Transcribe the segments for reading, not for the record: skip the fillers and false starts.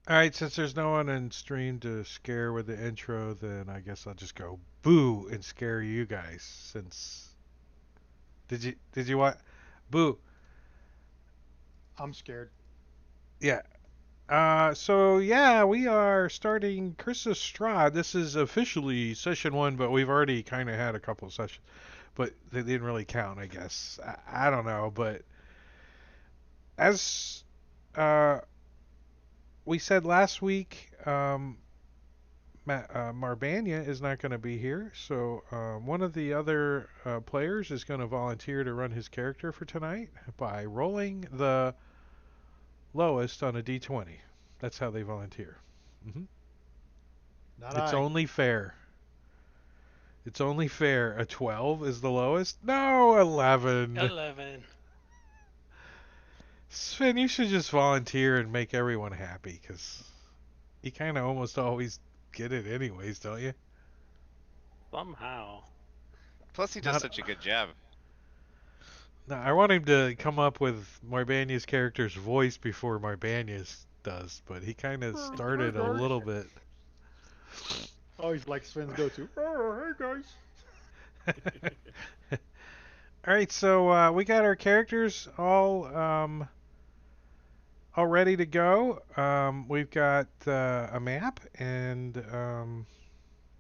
All right, since there's no one in stream to scare with the intro, then I guess I'll just go boo and scare you guys. Since did you want boo? I'm scared. Yeah. So yeah, we are starting Chris's Strahd. This is officially session one, but we've already kind of had a couple of sessions, but they didn't really count, I guess. I don't know, but as uh we said last week, Marbania is not going to be here, so one of the other players is going to volunteer to run his character for tonight by rolling the lowest on a d20. That's how they volunteer. hmm Not It's I. only fair. It's only fair. A 12 is the lowest? No, 11. 11. Sven, you should just volunteer and make everyone happy, because you kind of almost always get it anyways, don't you? Somehow. Plus, he does Not such a good job. No, I want him to come up with Marbania's character's voice before Marbania's does, but he kind of Hey started a guys. little bit. Always like Sven's go-to. Hey guys. All right, so we got our characters all ready to go. We've got a map, and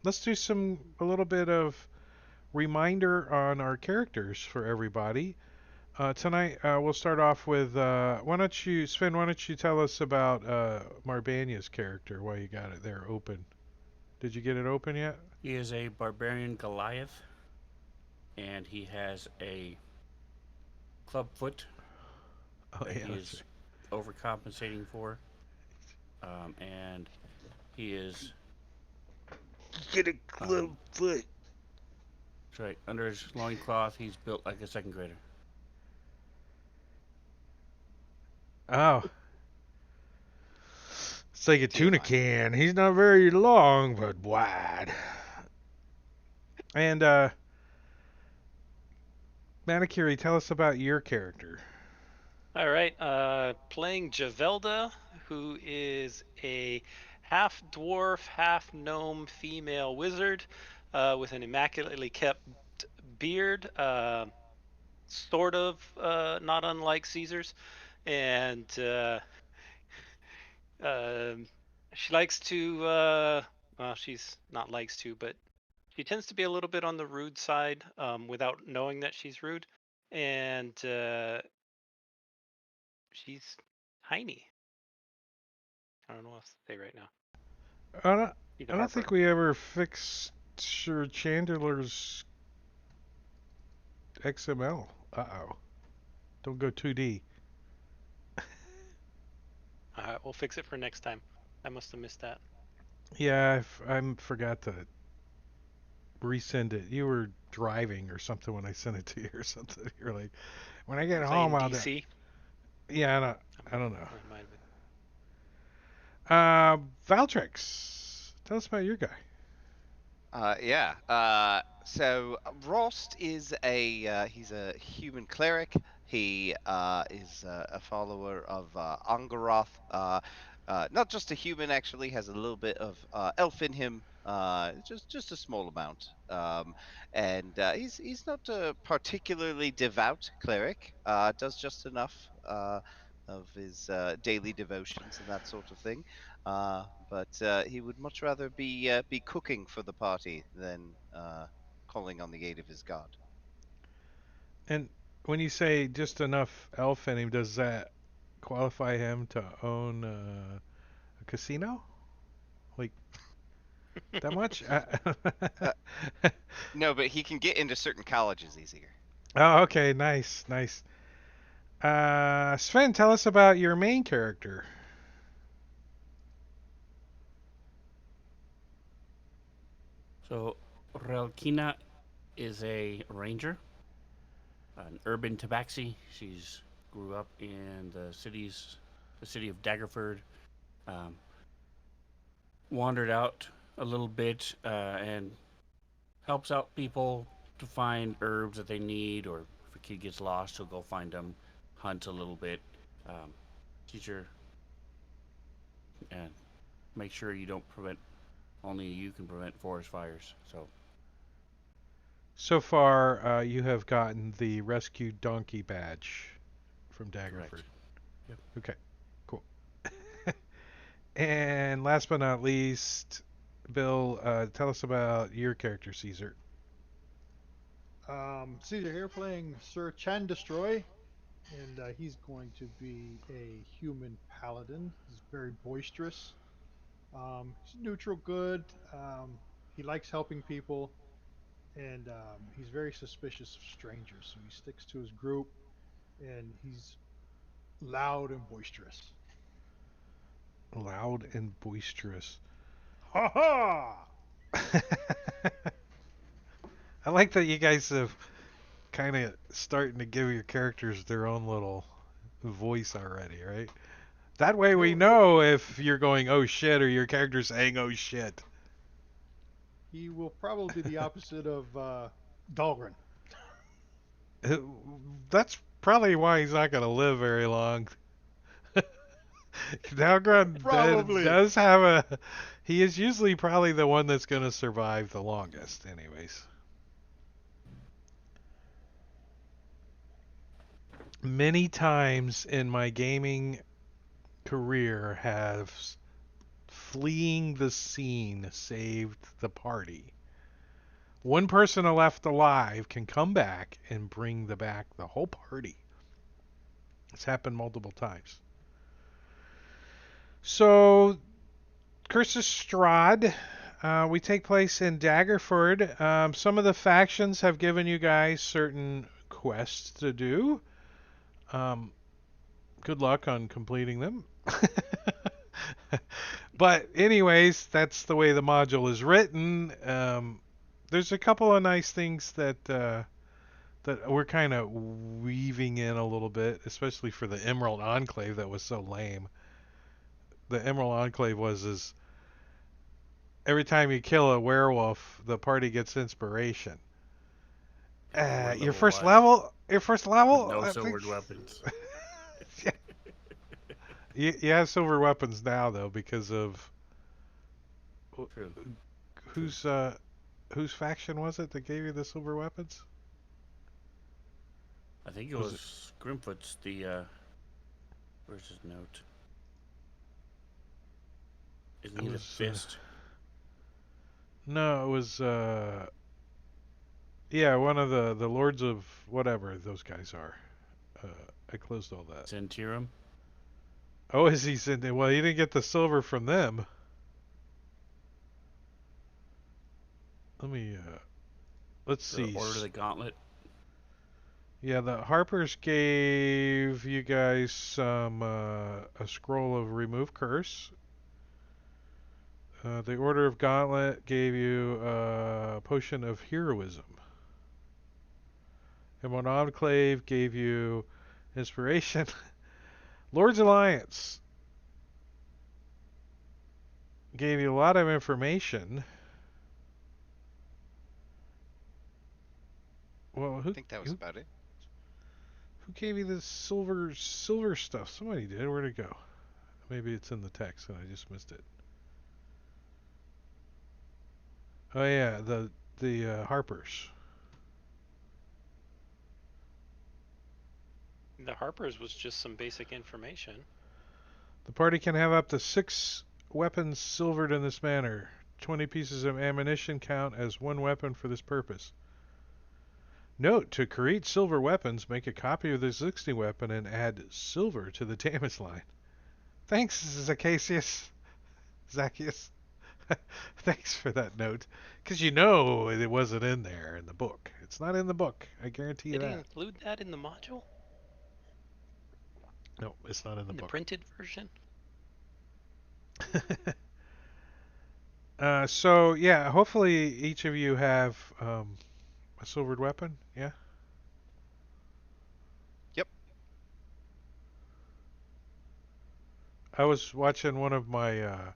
let's do a little bit of reminder on our characters for everybody. Tonight, we'll start off with why don't you, Sven? Why don't you tell us about Marbania's character? While you got it there open. Did you get it open yet? He is a barbarian Goliath, and he has a club foot Oh that yeah, he that's is overcompensating for. And he is right. Get a club um, foot. sorry, under his loincloth, he's built like a second grader. Oh, it's like a tuna TMI. can. He's not very long, but wide. And Manicure, tell us about your character. All right. Playing Javelda, who is a half dwarf, half gnome female wizard with an immaculately kept beard, sort of not unlike Caesar's. And um she likes to, well, she's not likes to, but she tends to be a little bit on the rude side without knowing that she's rude. And she's tiny. I don't know what else to say right now. I don't, She's a I don't harper. think we ever fixed Sir Chandler's XML. Uh-oh. Don't go 2D. We'll fix it for next time. I must have missed that. Yeah, I forgot to resend it. You were driving or something when I sent it to you or something. You're like, when I get Was I home, in I'll do. DC? Yeah, I I might, don't know. I might have been. Valtrix, tell us about your guy. Yeah. So Rost is he's a human cleric. He is a follower of Angaroth. Not just a human, actually, has a little bit of elf in him. Just a small amount. And he's not a particularly devout cleric. Does just enough of his daily devotions and that sort of thing. But he would much rather be cooking for the party than calling on the aid of his god. And when you say just enough elf in him, does that qualify him to own a casino? Like that much? Uh, no, but he can get into certain colleges easier. Oh, okay, nice, nice. Sven, tell us about your main character. So Relkina is a ranger, an urban tabaxi. She's grew up in the city of Daggerford. Um, Wandered out a little bit and helps out people to find herbs that they need, or if a kid gets lost, he'll go find them, hunt a little bit. Um, she's your and make sure you don't prevent. Only you can prevent forest fires. So So far, you have gotten the rescued donkey badge from correct. Daggerford. Yep. Okay, cool. And last but not least, Bill, tell us about your character, Caesar. Caesar here playing Sir Chan Destroy, and he's going to be a human paladin. He's very boisterous. He's neutral good. He likes helping people, and he's very suspicious of strangers. So he sticks to his group, and he's loud and boisterous. Loud and boisterous. Ha ha! I like that you guys have kind of starting to give your characters their own little voice already, right? That way we He'll know if you're going oh shit or your character's saying oh shit. he will probably be the opposite of Dahlgren. That's probably why he's not going to live very long. Dalgrun Probably. does have a. He is usually probably the one that's going to survive the longest, anyways. Many times in my gaming career have fleeing the scene saved the party. One person left alive can come back and bring back the whole party. It's happened multiple times. So, Curse of Strahd. We take place in Daggerford. Some of the factions have given you guys certain quests to do. Good luck on completing them. But anyways, that's the way the module is written. There's a couple of nice things that we're kind of weaving in a little bit, especially for the Emerald Enclave that was so lame. The Emerald Enclave was is every time you kill a werewolf, the party gets inspiration. And we're Your level first 1 level, your first with level. no I think silvered weapons. yeah. You have silver weapons now though because of True. whose whose faction was it that gave you the silver weapons? I think it Was it? was Grimfoot's the where's his note? Isn't It he the was fist? no, it was yeah, one of the lords of whatever those guys are. Uh, I closed all that. Zentirum? Oh, is he said? Well, you didn't get the silver from them. Let me let's The see. Order of the Gauntlet? Yeah, the Harpers gave you guys some a scroll of remove curse. The Order of Gauntlet gave you a potion of heroism. And one Enclave gave you inspiration. Lord's Alliance gave you a lot of information. Well, I think that was about it. who gave you the silver stuff? Somebody did. Where'd it go? Maybe it's in the text and I just missed it. Oh yeah, the Harpers. The Harper's was just some basic information. The party can have up to 6 weapons silvered in this manner. 20 pieces of ammunition count as one weapon for this purpose. Note, to create silver weapons, make a copy of the existing weapon and add silver to the damage line. Thanks, Zacchaeus. Zacchaeus. Thanks for that note. Because you know it wasn't in there in the book. It's not in the book. I guarantee you Did he that. include that in the module? No, it's not in the In the book. printed version? So, yeah, hopefully each of you have a silvered weapon. Yeah? Yep. I was watching one of my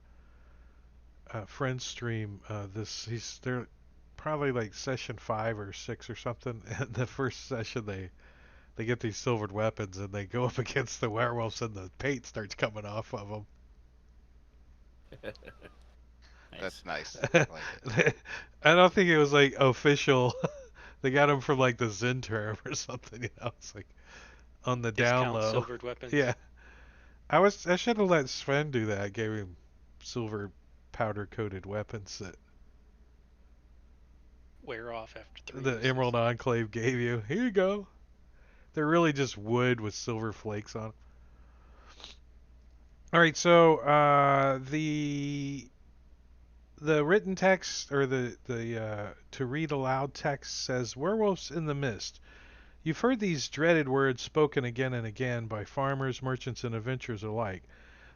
friends stream they're probably like session 5 or 6 or something. And the first session they get these silvered weapons and they go up against the werewolves and the paint starts coming off of them. Nice. That's nice. I like it. I don't think it was like official. They got him from like the Zen term or something. It's like on the down Discount low. silvered weapons. Yeah, I should have let Sven do that. I gave him silver powder coated weapons that Wear off after 3 the uses. Emerald Enclave gave you. Here you go. They're really just wood with silver flakes on 'em. All right, so the written text or the to read aloud text says werewolves in the mist. You've heard these dreaded words spoken again and again by farmers, merchants, and adventurers alike.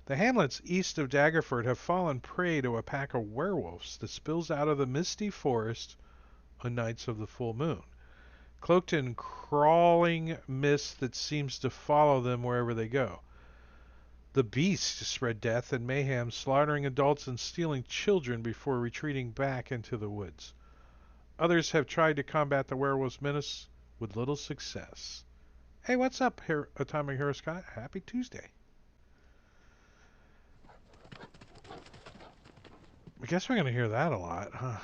The hamlets east of Daggerford have fallen prey to a pack of werewolves that spills out of the misty forest on nights of the full moon, cloaked in crawling mist that seems to follow them wherever they go. The beasts spread death and mayhem, slaughtering adults and stealing children before retreating back into the woods. Others have tried to combat the werewolf's menace with little success. Hey, what's up, Atomic Hero Scott? Happy Tuesday. I guess we're going to hear that a lot, huh?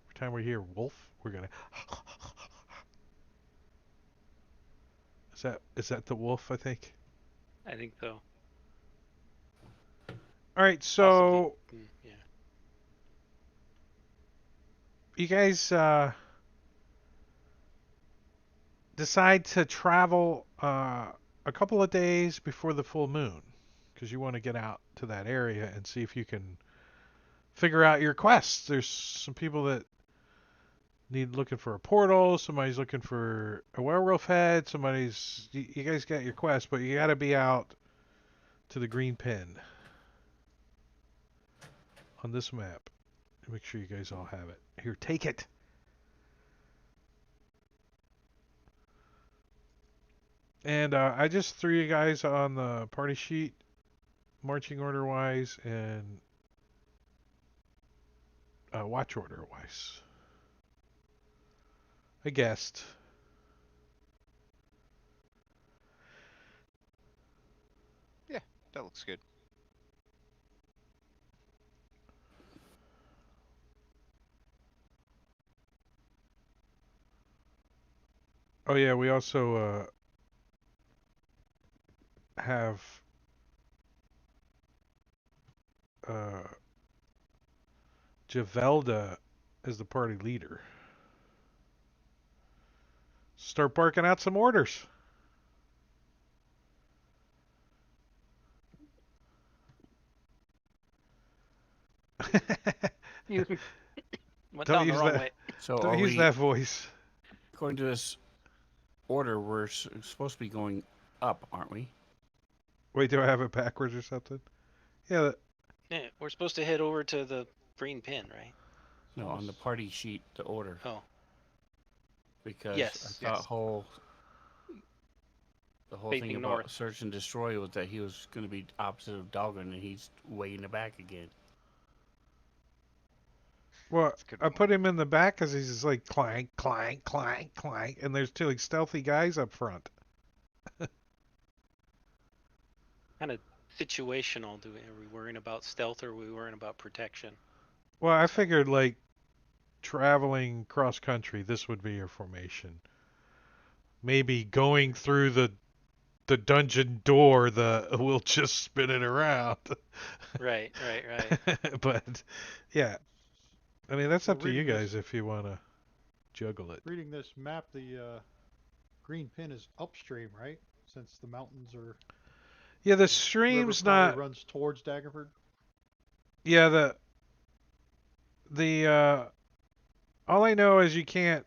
Every time we hear wolf, we're going to... Is that the wolf, I think? I think so. All right, Possibly. so Yeah. you guys decide to travel a couple of days before the full moon because you want to get out to that area and see if you can figure out your quests. There's some people that need looking for a portal. Somebody's looking for a werewolf head. You guys got your quest, but you got to be out to the green pin on this map. Make sure you guys all have it. Here, take it. And I just threw you guys on the party sheet, marching order wise and watch order wise. I guessed. Yeah, that looks good. Oh yeah, we also have uh, Javelda as the party leader. Start barking out some orders. You went Don't down the use wrong that. way. So Don't are use we, that voice. according to this order, we're supposed to be going up, aren't we? Wait, do I have it backwards or something? Yeah. Yeah, we're supposed to head over to the green pin, right? No, on the party sheet, the order. Oh, Because I yes. thought Yes. the whole thing Facing about north. search and destroy was that he was going to be opposite of Dalgren, and he's way in the back again. Well, That's a good I point. put him in the back because he's just like clank, clank, clank, clank, and there's two like stealthy guys up front. Kind of situational. Are we worrying about stealth or are we worrying about protection? Well, I figured like traveling cross country, this would be your formation. Maybe going through the dungeon door, we'll just spin it around. Right, right, right. But yeah, I mean that's So up to you guys if you want to juggle it. reading this map, the green pin is upstream, right? Since the mountains are Yeah, the the river stream's probably not. runs towards Daggerford. Yeah, the all I know is you can't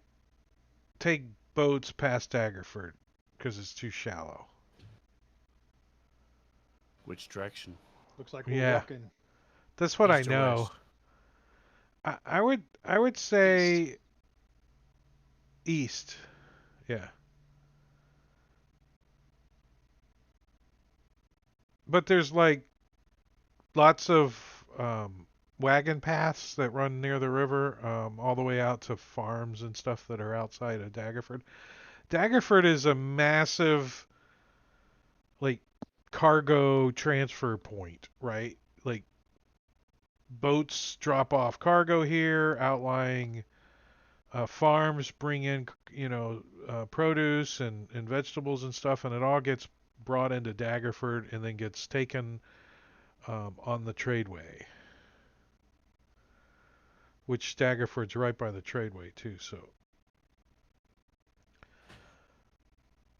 take boats past Daggerford because it's too shallow. Which direction? Looks like we're Yeah, walking. that's what I East or know. west? I would East. say east. Yeah. But there's like lots of wagon paths that run near the river, all the way out to farms and stuff that are outside of Daggerford. Daggerford is a massive like cargo transfer point, right? like boats drop off cargo here, outlying farms bring in, produce and vegetables and stuff, and it all gets brought into Daggerford and then gets taken on the tradeway, which Daggerford's right by the tradeway too. So,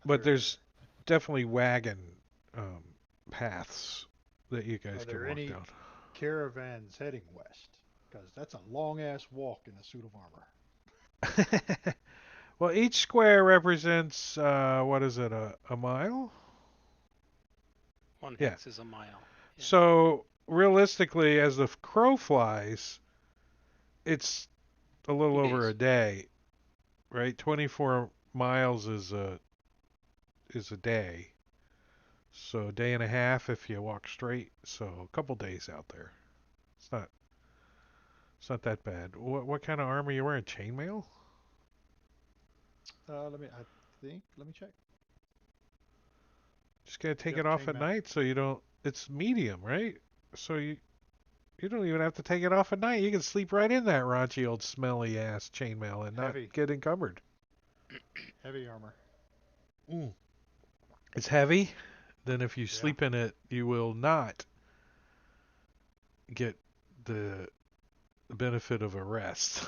but There, there's definitely wagon um, paths that you guys are can there walk any down. caravans heading west? Because that's a long ass walk in a suit of armor. Well, each square represents what is it, a mile? One Yeah. hex is a mile. Yeah. So realistically, as the crow flies, it's a little 2 over days. a day, right? 24 miles is a day. So a day and a half if you walk straight. So a couple days out there. It's not it's not that bad. What kind of armor you wearing? Chainmail? Let me check. Just gotta take Yep, it off at chainmail. night so you don't. It's medium, right? So you don't even have to take it off at night. You can sleep right in that raunchy old smelly ass chainmail and not Heavy, get encumbered. heavy armor. Mm. It's heavy. Then if you Yeah. sleep in it, you will not get the benefit of a rest.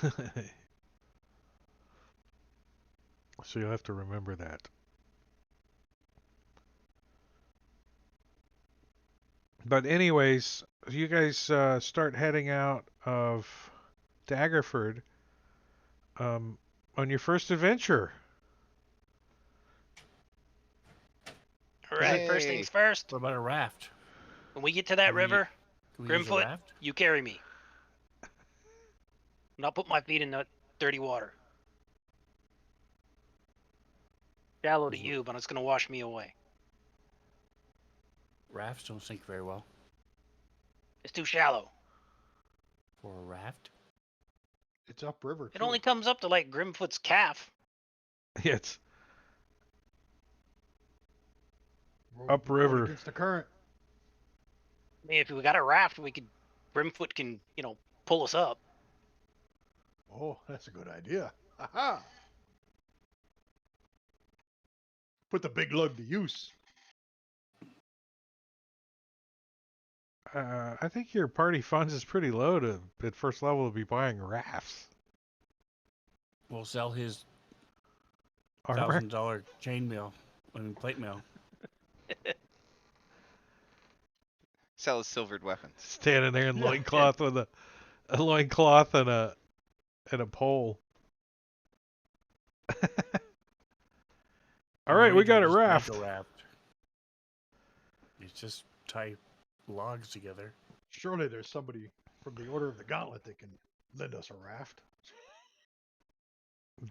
So you'll have to remember that. But anyways, you guys start heading out of Daggerford um, on your first adventure. All right. First Hey. things first. What about a raft? When we get to that Can we, river, can we use a Grimfoot, raft? you carry me. And I'll put my feet in that dirty water. Shallow to Is you, but it's gonna wash me away. Rafts don't sink very well. It's too shallow. For a raft? It's upriver It too. only comes up to like Grimfoot's calf. Yeah, it's We're going upriver. against the current. I mean, if we got a raft, we could. Grimfoot can, pull us up. Oh, that's a good idea. Aha! Put the big lug to use. I think your party funds is pretty low to at first level to be buying rafts. We'll sell his Armor. $1,000 chainmail, plate mail. Sell his silvered weapons. Standing there in Yeah. loincloth with a loincloth and a pole. All No right, we need to got a just make raft. a raft. It's just tie logs together. Surely there's somebody from the Order of the Gauntlet that can lend us a raft.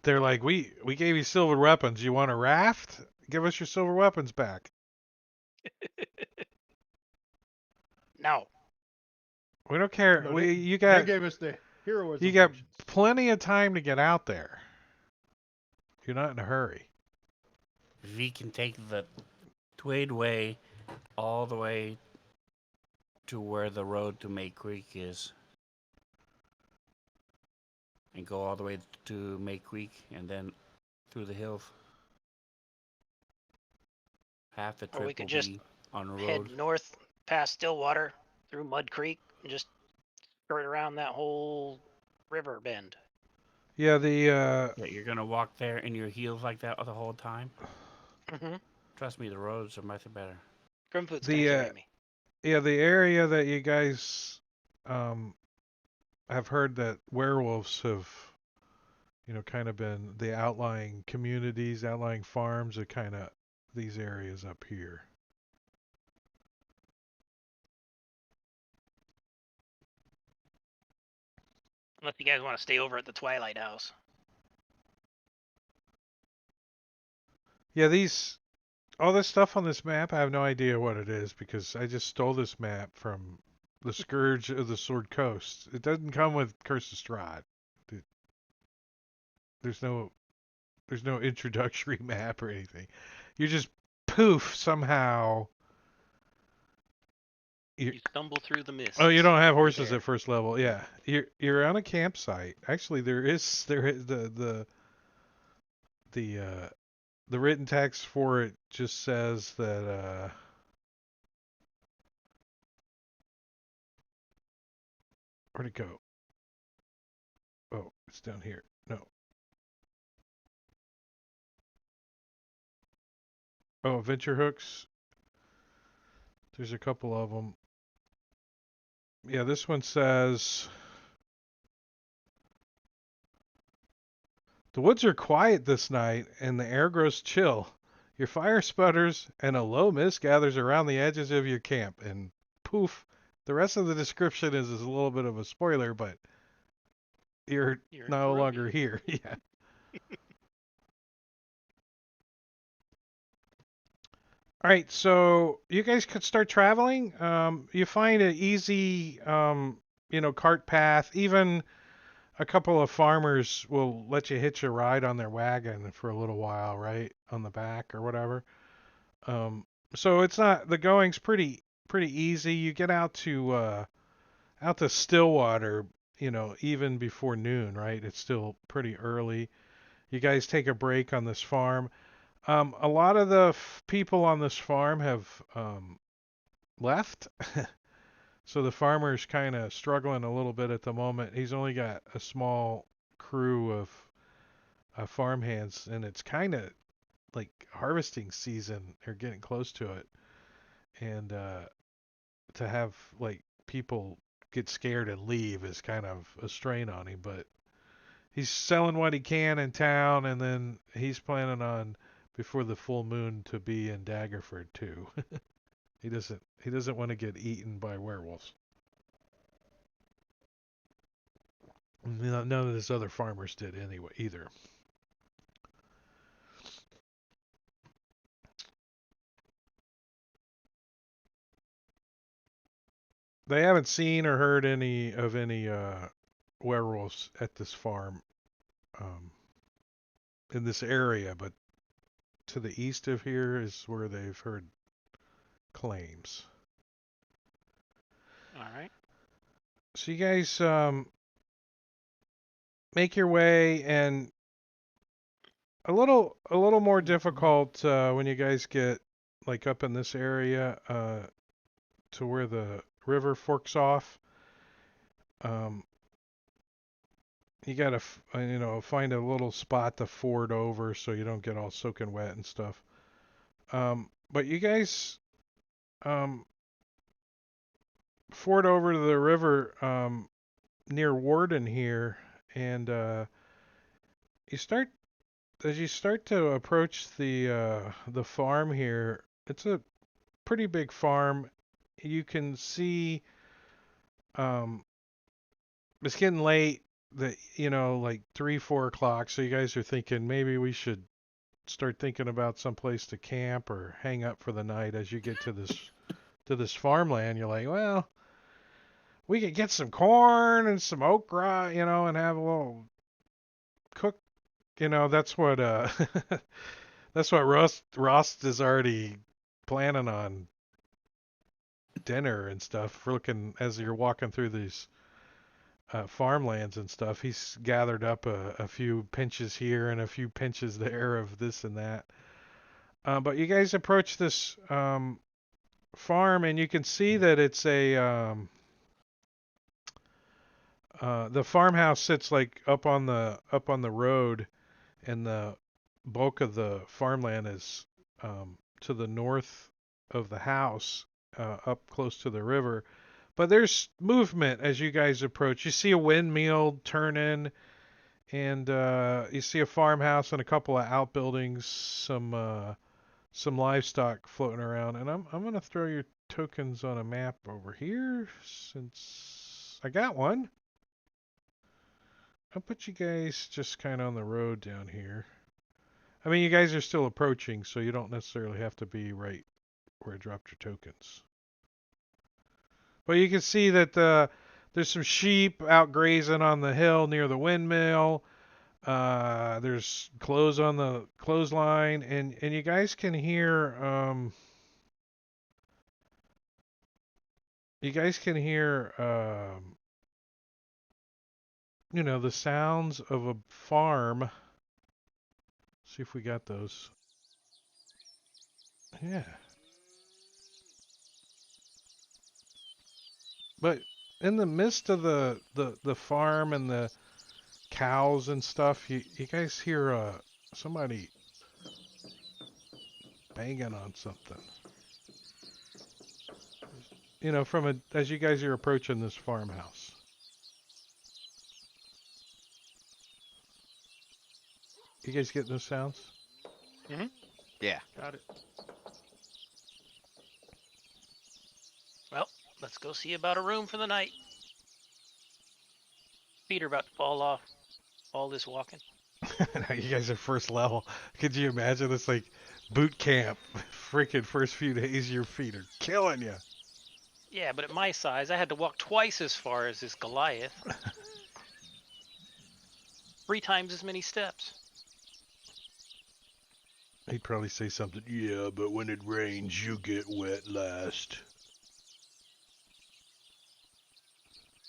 They're like, we gave you silver weapons. You want a raft? Give us your silver weapons back. No. We don't care. No, You they got gave us the heroism you got potions. plenty of time to get out there. You're not in a hurry. We can take the Twade Way all the way to where the road to May Creek is. And go all the way to May Creek and then through the hills. Half the Or we trip could will just be on the head road. north past Stillwater through Mud Creek and just skirt around that whole river bend. Yeah, the Yeah, you're gonna walk there in your heels like that the whole time? Mm-hmm. Trust me, the roads are much better. Grimfoot's gonna the carry me. yeah, the area that you guys um have heard that werewolves have kind of been the outlying communities, outlying farms are kind of these areas up here. Unless you guys want to stay over at the Twilight House. Yeah, all this stuff on this map, I have no idea what it is because I just stole this map from the Scourge of the Sword Coast. It doesn't come with Curse of Strahd. There's no introductory map or anything. You just poof somehow You stumble through the mist. Oh, you don't have You're horses there. at first level. Yeah, you're on a campsite. Actually, there is the the written text for it just says that where'd it go? Oh, it's down here. No. Oh, Venture hooks. There's a couple of them. Yeah, this one says the woods are quiet this night and the air grows chill. Your fire sputters and a low mist gathers around the edges of your camp. And poof, the rest of the description is a little bit of a spoiler, but you're You're in no longer Barovia. here. Yeah. All right, so you guys could start traveling. You find an easy, cart path. Even a couple of farmers will let you hitch a ride on their wagon for a little while, right, on the back or whatever. Um, so it's not the going's pretty easy. You get out to Stillwater, even before noon, right? It's still pretty early. You guys take a break on this farm. A lot of the people on this farm have left, so the farmer's kind of struggling a little bit at the moment. He's only got a small crew of farm hands, and it's kind of like harvesting season. They're getting close to it, and to have like people get scared and leave is kind of a strain on him. But he's selling what he can in town, and then he's planning on before the full moon to be in Daggerford too. He doesn't want to get eaten by werewolves. None of his other farmers did anyway either. They haven't seen or heard any werewolves at this farm um, in this area, but to the east of here is where they've heard claims. All right. So you guys make your way, and a little more difficult when you guys get like up in this area to where the river forks off. Um, you gotta find a little spot to ford over so you don't get all soaking wet and stuff. But you guys um, ford over to the river near Warden here, and you start as you start to approach the farm here. It's a pretty big farm. You can see um, it's getting late. Like 3, 4 o'clock. So you guys are thinking maybe we should start thinking about some place to camp or hang up for the night. As you get to this farmland, you're like, well, we could get some corn and some okra, and have a little cook. That's what that's what Rost is already planning on dinner and stuff. Looking as you're walking through these farmlands and stuff, he's gathered up a few pinches here and a few pinches there of this and that. But you guys approach this farm, and you can see that it's the farmhouse sits like up on the road, and the bulk of the farmland is to the north of the house, up close to the river. But there's movement as you guys approach. You see a windmill turning, and you see a farmhouse and a couple of outbuildings, some livestock floating around. And I'm gonna throw your tokens on a map over here since I got one. I'll put you guys just kind of on the road down here. I mean, you guys are still approaching, so you don't necessarily have to be right where I dropped your tokens. But you can see that there's some sheep out grazing on the hill near the windmill. There's clothes on the clothesline, and you guys can hear you guys can hear, the sounds of a farm. See if we got those. Yeah. But in the midst of the farm and the cows and stuff, you guys hear somebody banging on something. From as you guys are approaching this farmhouse. You guys getting those sounds? Yeah. Got it. Well, let's go see about a room for the night. Feet are about to fall off. All this walking. You guys are first level. Could you imagine this like boot camp? Freaking first few days, your feet are killing you. Yeah, but at my size, I had to walk twice as far as this Goliath. 3 times as many steps. He'd probably say something. Yeah, but when it rains, you get wet last.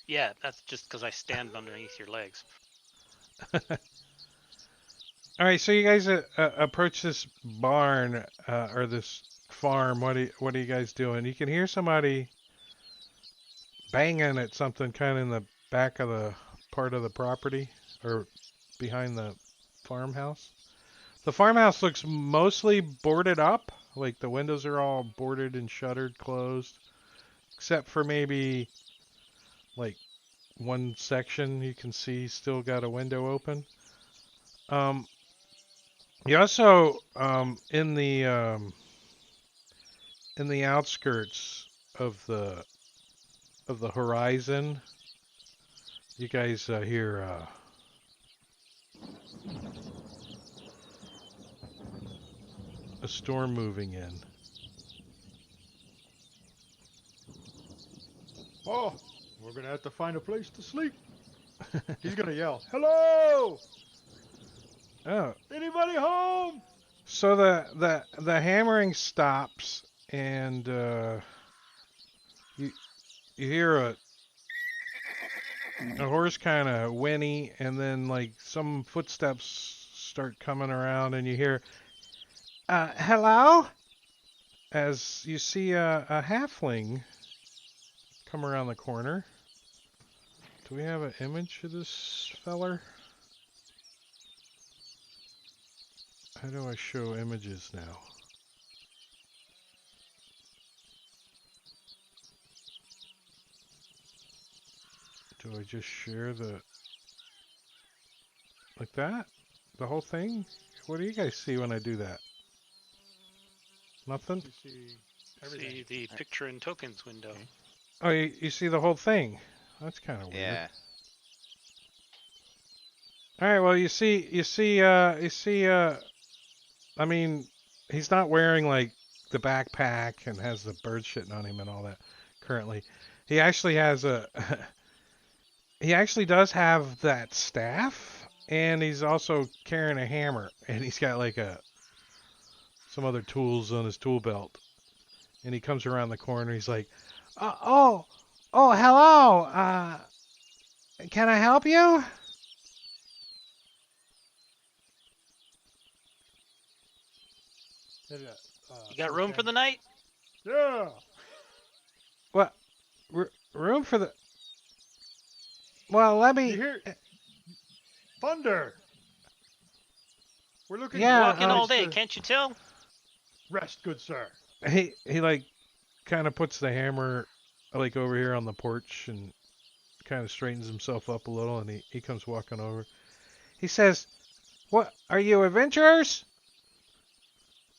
Yeah, that's just because I stand underneath your legs. All right, so you guys approach this barn or this farm. What are you guys doing? You can hear somebody banging at something kind of in the back of the part of the property or behind the farmhouse. The farmhouse looks mostly boarded up, like the windows are all boarded and shuttered closed, except for maybe like one section you can see still got a window open. You also in the outskirts of the horizon, you guys hear a storm moving in. Oh, we're gonna have to find a place to sleep. He's gonna yell, "Hello! Oh, Anybody home?" so the hammering stops and you hear a horse kind of whinny, and then like some footsteps start coming around, and you hear, hello? As you see a halfling come around the corner. Do we have an image of this feller? How do I show images now? Do I just share like that? The whole thing? What do you guys see when I do that? Nothing? You see everything. See the picture and tokens window. Okay. Oh, you see the whole thing? That's kind of weird. Yeah. All right, well, I mean, he's not wearing like the backpack and has the bird shitting on him and all that currently. He actually has he actually does have that staff, and he's also carrying a hammer, and he's got like some other tools on his tool belt. And he comes around the corner. He's like, hello. Can I help you? And, You got Sir room for Chen- the night? Yeah. What? Room for the? Well, let You me. hear thunder? We're looking Yeah, for a Walking all place day, to can't you tell? rest, good sir. He like kind of puts the hammer like over here on the porch and kind of straightens himself up a little, and he comes walking over. He says, "What are you adventurers?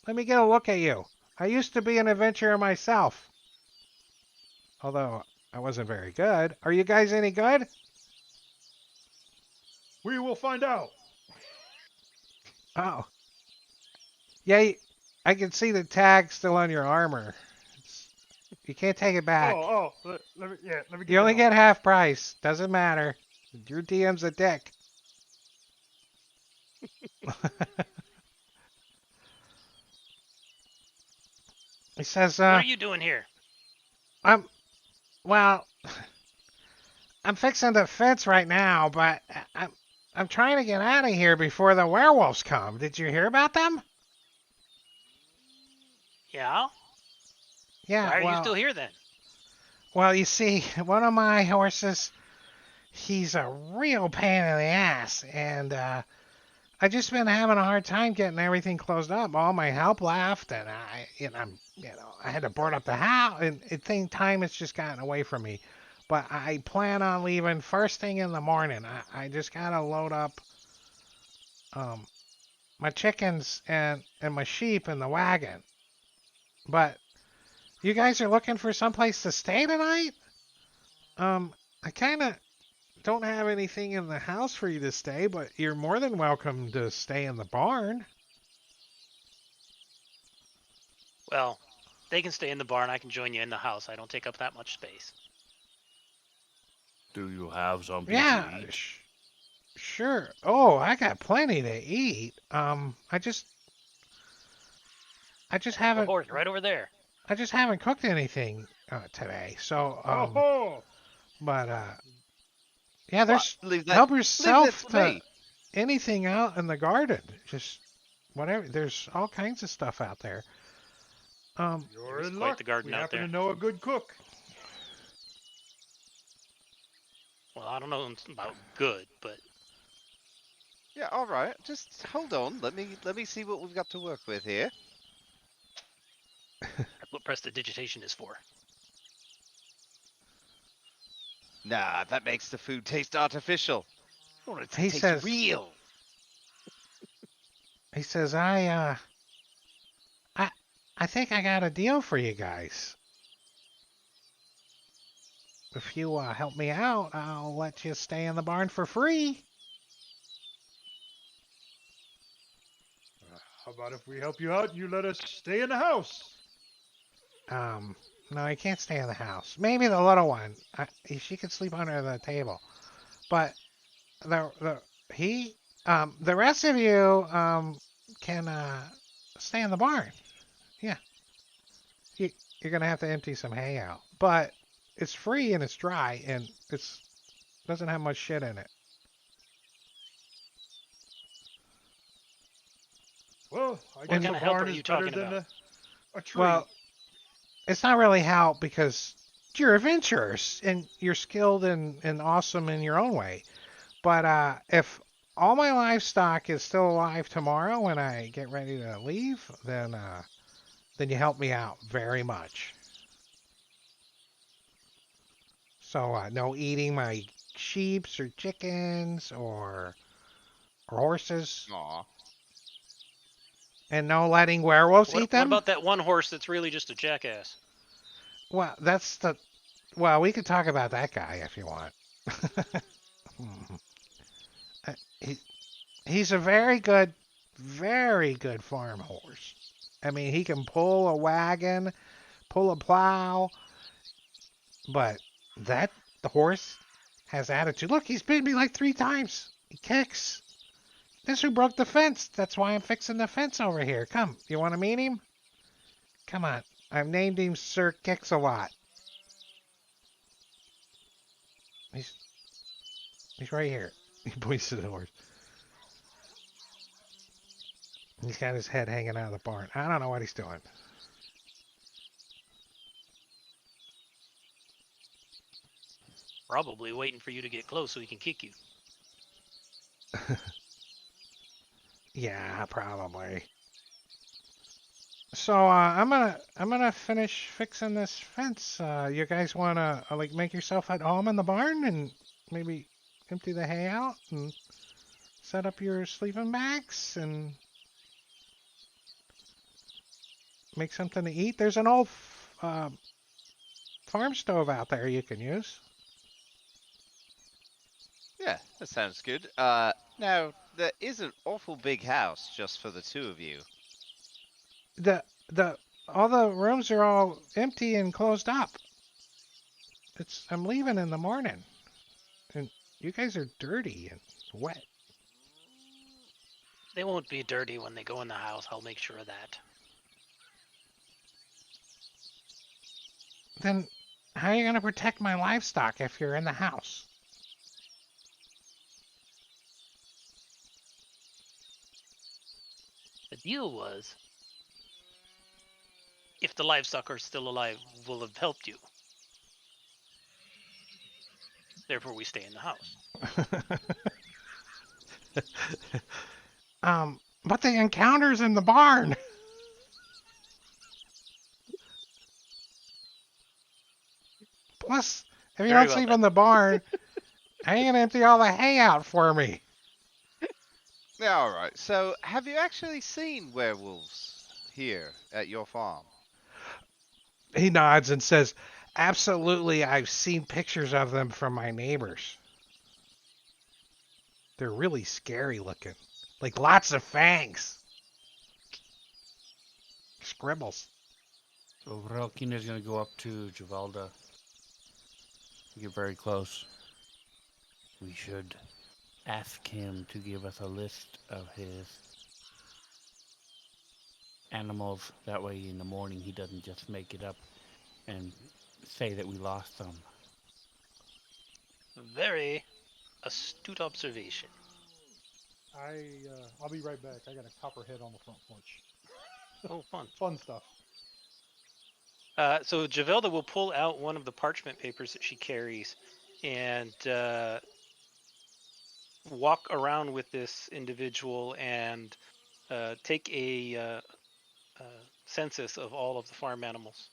Let me get a look at you. I used to be an adventurer myself, although I wasn't very good. Are you guys any good?" We will find out. Oh, yeah. I can see the tag still on your armor. You can't take it back. Let me get You only that get half price. Doesn't matter. Your DM's a dick. He says, What are you doing here? I'm Well, I'm fixing the fence right now, but I'm trying to get out of here before the werewolves come. Did you hear about them? Yeah? Yeah, Why are you still here then? well, you see, one of my horses, he's a real pain in the ass, and I just been having a hard time getting everything closed up. All my help left, and I had to board up the house, and I think time has just gotten away from me. But I plan on leaving first thing in the morning. I just gotta load up um my chickens and my sheep in the wagon. But you guys are looking for someplace to stay tonight? I kind of don't have anything in the house for you to stay, but you're more than welcome to stay in the barn. Well, they can stay in the barn. I can join you in the house. I don't take up that much space. Do you have something to Yeah, eat? sure. Oh, I got plenty to eat. I just The haven't horse right over there. I just haven't cooked anything today. So Oh, but yeah, What? there's Leave that. help Leave that yourself to to me. anything out in the garden. Just whatever. There's all kinds of stuff out there. you're There's in quite luck. the garden We out happen there. to know a good cook. Well, I don't know about good, but Yeah, all right. Just hold on. Let me see what we've got to work with here. that's what prestidigitation is for. Nah, that makes the food taste artificial. I want it to he taste says real. he says I I think I got a deal for you guys. If you help me out, I'll let you stay in the barn for free. How about if we help you out, you let us stay in the house? Um, no, he can't stay in the house. Maybe the little one. She could sleep under the table. But the he the rest of you can stay in the barn. Yeah, you're gonna have to empty some hay out, but it's free and it's dry and it's doesn't have much shit in it. Well, I What guess And a kind of help are barn is you better talking than about? a tree. well, it's not really help because you're adventurers and you're skilled and awesome in your own way. But if all my livestock is still alive tomorrow when I get ready to leave, then you help me out very much. So no eating my sheeps or chickens or horses, Aw. and no letting werewolves eat What them. about that one horse that's really just a jackass? Well, that's the well, we could talk about that guy if you want. Uh, he, he's a very good farm horse. I mean, he can pull a wagon, pull a plow, but that the horse has attitude. Look, he's bit me like 3 times. He kicks. This who broke the fence. That's why I'm fixing the fence over here. Come, you want to meet him? Come on. I've named him Sir Kicks a Lot. He's he's right here. He points to the horse. He's got his head hanging out of the barn. I don't know what he's doing. Probably waiting for you to get close so he can kick you. Yeah, probably. So I'm gonna finish fixing this fence. You guys wanna like make yourself at home in the barn and maybe empty the hay out and set up your sleeping bags and make something to eat. There's an old farm stove out there you can use. Yeah, that sounds good. Now there is an awful big house just for the two of you. The all the rooms are all empty and closed up. I'm leaving in the morning, and you guys are dirty and wet. They won't be dirty when they go in the house. I'll make sure of that. Then How are you going to protect my livestock if you're in the house? The deal was, if the livestock are still alive, we'll have helped you. Therefore, we stay in the house. But the encounter's in the barn. Plus, if you Very don't well sleep then. in the barn, how are you going to empty all the hay out for me? Yeah, all right. So, have you actually seen werewolves here at your farm? He nods and says, absolutely, I've seen pictures of them from my neighbors. They're really scary looking. Like lots of fangs. Scribbles. So Relkina is going to go up to Javalda. Get very close. We should ask him to give us a list of his animals. That way, in the morning, he doesn't just make it up and say that we lost them. Very astute observation. I'll be right back. I got a copperhead on the front porch. Oh, fun. Fun stuff. So Javelda will pull out one of the parchment papers that she carries and walk around with this individual and take a census of all of the farm animals.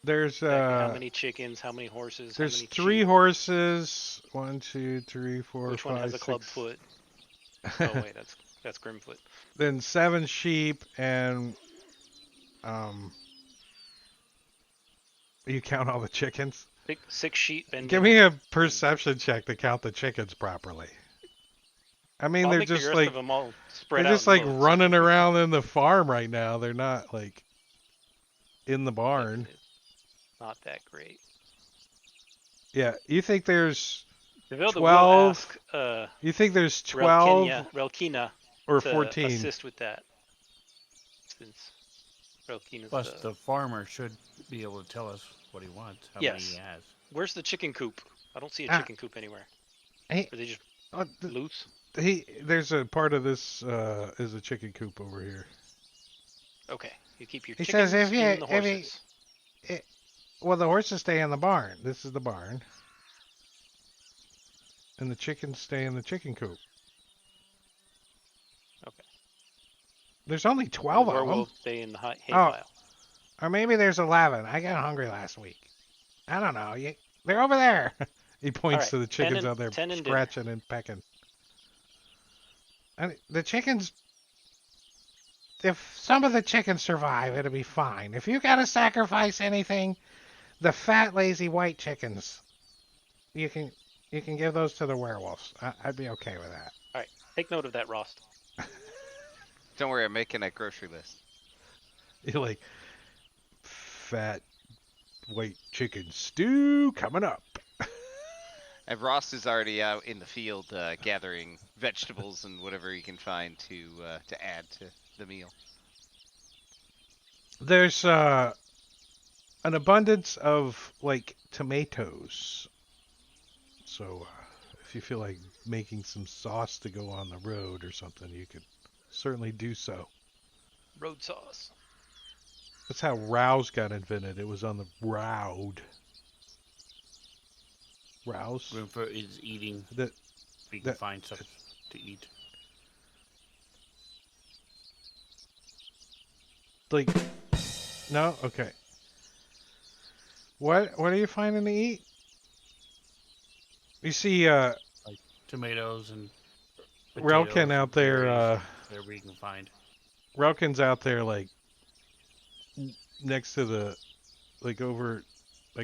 There's Exactly how many chickens, how many horses, how there's many 3 sheep. horses. 1, 2, 3, 4, Which one 5, has a club 6. foot? Oh wait, that's Grimfoot. Then 7 sheep and you count all the chickens? Six sheep and Give me a perception check to count the chickens properly. I mean, I'll they're make the just rest like of them all they're spread out. just in like loads. running around in the farm right now. They're not like in the barn. It's not that great. Yeah, you think there's Javelda will 12? ask You think there's 12 Relkina or to 14? assist with that, since Relkina's Plus, the farmer should be able to tell us what he wants, how many he Yes. has. Where's the chicken coop? I don't see a Ah. chicken coop anywhere. Hey, Are they just th- loose? there's a part of this is a chicken coop over here. Okay, you keep your He chickens says and the horses. well, the horses stay in the barn. This is the barn. And the chickens stay in the chicken coop. Okay. There's only The 12 of them. werewolves stay in the hay Oh. pile. Or maybe there's 11. I got hungry last week. I don't know. They're over there. He points right, to the chickens out there 10 and scratching and pecking. And the chickens, if some of the chickens survive, it'll be fine. If you gotta sacrifice anything, the fat, lazy white chickens, you can give those to the werewolves. I'd be okay with that. All right, take note of that, Rost. Don't worry, I'm making that grocery list. You're like, fat, white chicken stew coming up. And Ross is already out in the field gathering vegetables and whatever he can find to add to the meal. There's an abundance of like tomatoes. So if you feel like making some sauce to go on the road or something, you could certainly do so. Road sauce. That's how rouse got invented. It was on the road. Rouse? Grimfoot is eating. That We can that- find stuff to eat. like no? Okay. What are you finding to eat? You see Tomatoes and Relkin potatoes out and there berries, whatever we can find. Relkin's out there like next to the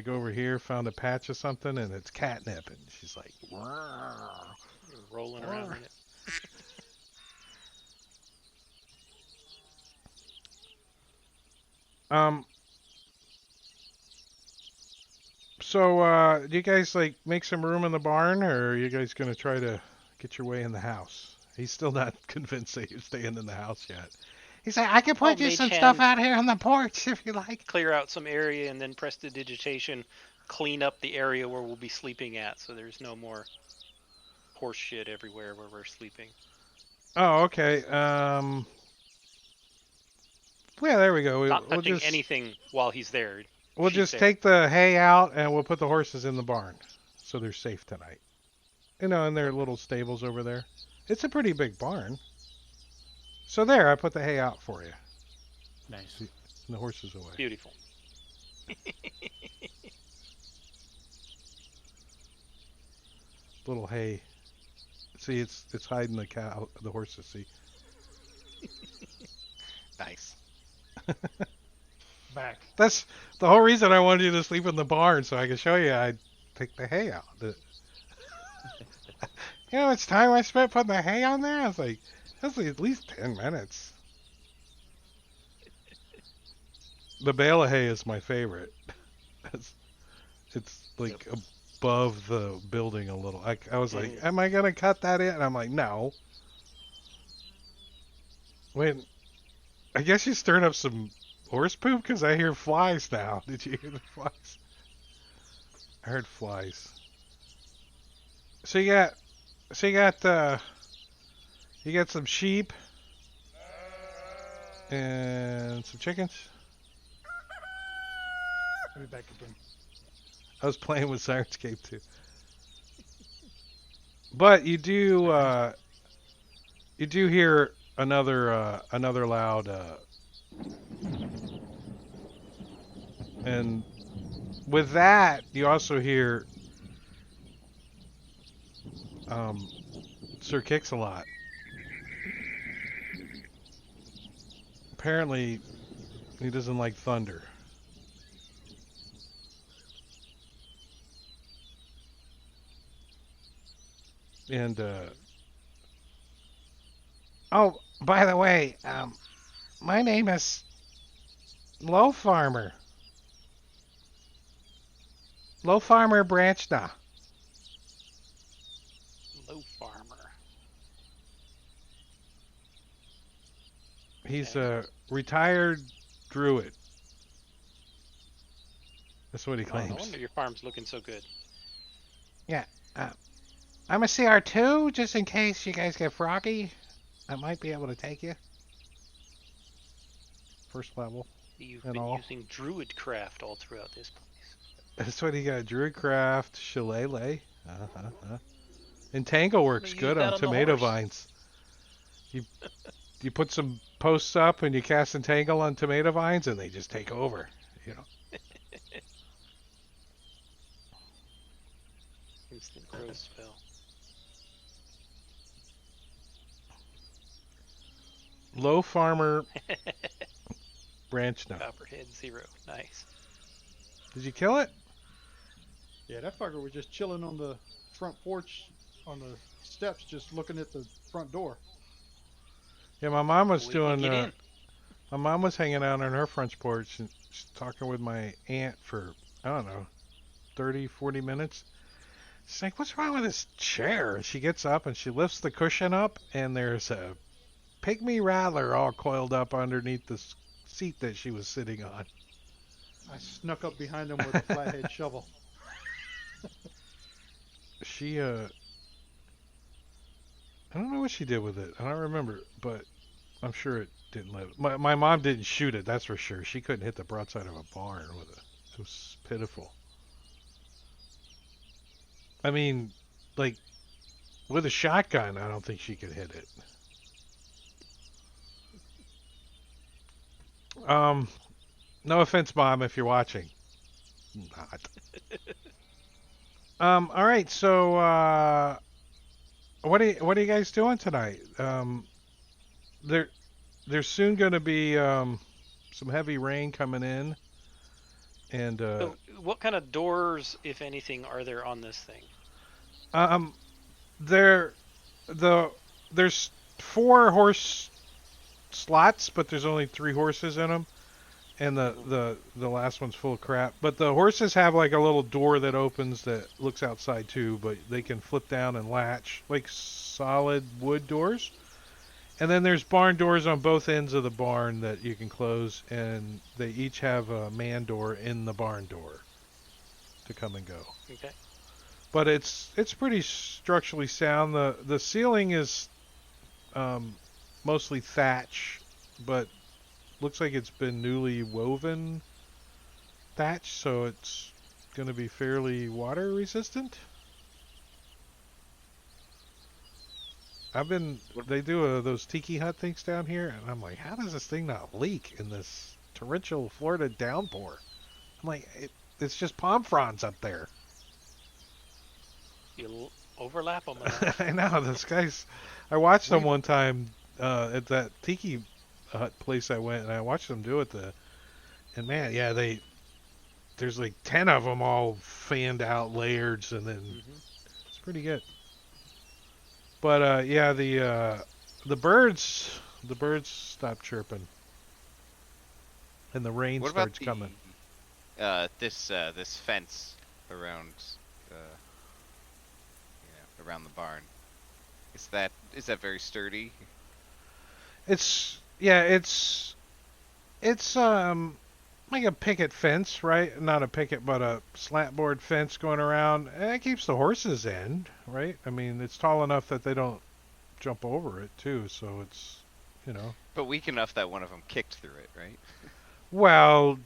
over here, found a patch of something and it's catnip and she's like Rolling around in it. So do you guys like make some room in the barn or are you guys gonna try to get your way in the house? He's still not convinced that you're staying in the house yet. He's like, I can Oh, put you some Mage stuff Hand, out here on the porch if you like. clear out some area and then prestidigitation, clean up the area where we'll be sleeping at, so there's no more horse shit everywhere where we're sleeping. Oh, okay. Yeah, there we go. Not We'll touching just anything while he's there. we'll She's just there. take the hay out and we'll put the horses in the barn, so they're safe tonight. You know, in their little stables over there. It's a pretty big barn. So there, I put the hay out for you. Nice. And the horses away. Beautiful. Little hay. See, it's hiding the horses. See. Nice. Back. That's the whole reason I wanted you to sleep in the barn, so I could show you. I'd take the hay out. You know, it's time I spent putting the hay on there. I was like, that's at least 10 minutes. The bale of hay is my favorite. It's like above the building a little. I was like, am I gonna cut that in? And I'm like, no. Wait, I guess you're stirring up some horse poop because I hear flies now. Did you hear the flies? I heard flies. So you got you got some sheep and some chickens. Let me back again. I was playing with Sirenscape too. But you do hear another loud and with that you also hear Sir Kix-a-Lot. Apparently he doesn't like thunder. And oh, by the way, my name is Low Farmer. Low Farmer Branchna. Low farmer. He's a retired druid. That's what he Oh, claims. no wonder your farm's looking so good. Yeah. I'm a CR2, just in case you guys get froggy. I might be able to take you. First level. You've And been all. using druid craft all throughout this place. That's what he got. Druidcraft, Shillelagh. Entangle works Use good that on on the tomato horse. vines. You put some posts up and you cast Entangle on tomato vines and they just take over. You know. Instant growth spell. Low Farmer Branch now. Copperhead 0. Nice. Did you kill it? Yeah, that fucker was just chilling on the front porch on the steps, just looking at the front door. Yeah, my mom was We doing. can get in. My mom was hanging out on her front porch and she's talking with my aunt for, I don't know, 30, 40 minutes. She's like, what's wrong with this chair? She gets up and she lifts the cushion up and there's a pygmy rattler all coiled up underneath the seat that she was sitting on. I snuck up behind him with a flathead shovel. She, I don't know what she did with it. I don't remember, but I'm sure it didn't live. My mom didn't shoot it, that's for sure. She couldn't hit the broadside of a barn with it. It was pitiful. I mean, like, with a shotgun, I don't think she could hit it. No offense, Mom, if you're watching. Not. All right, so, what are you guys doing tonight? There's soon going to be, some heavy rain coming in. And, So what kind of doors, if anything, are there on this thing? There's 4 horse slots, but there's only 3 horses in them, and the last one's full of crap. But the horses have like a little door that opens that looks outside too, but they can flip down and latch like solid wood doors. And then there's barn doors on both ends of the barn that you can close, and they each have a man door in the barn door to come and go. Okay. But it's pretty structurally sound. The ceiling is mostly thatch, but looks like it's been newly woven thatch, so it's going to be fairly water resistant. They do those tiki hut things down here, and I'm like, how does this thing not leak in this torrential Florida downpour? I'm like, it's just palm fronds up there. You'll overlap them enough. I know, this guy's. I watched them one time at that tiki hut place I went, and I watched them do it. And man, yeah, there's like 10 of them all fanned out layers, and then it's pretty good. But yeah, the birds stop chirping, and the rain What starts about coming. this fence around around the barn? Is that very sturdy? It's like a picket fence, right? Not a picket, but a slant board fence going around. And it keeps the horses in, right? I mean, it's tall enough that they don't jump over it too, so it's, But weak enough that one of them kicked through it, right? Well,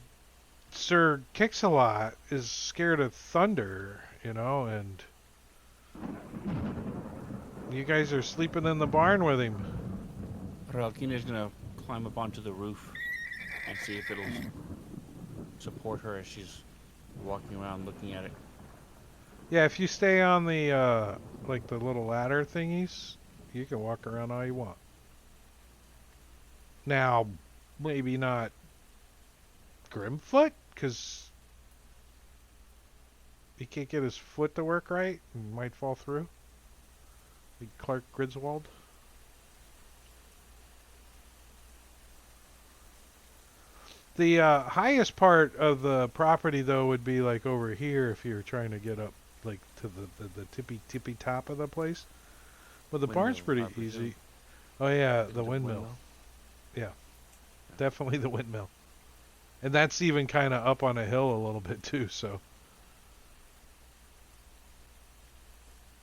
Sir Kix-a-Lot is scared of thunder, and you guys are sleeping in the barn with him. Ralkina's gonna climb up onto the roof and see if it'll support her as she's walking around looking at it. Yeah, if you stay on the like the little ladder thingies, you can walk around all you want. Now, maybe not Grimfoot, because he can't get his foot to work right and might fall through. Like Clark Griswold. The highest part of the property, though, would be like over here if you were trying to get up, like to the tippy top of the place. But the barn's pretty Windmill, I easy. presume. Oh yeah, Is the it windmill. Yeah, definitely the windmill. And that's even kind of up on a hill a little bit too. So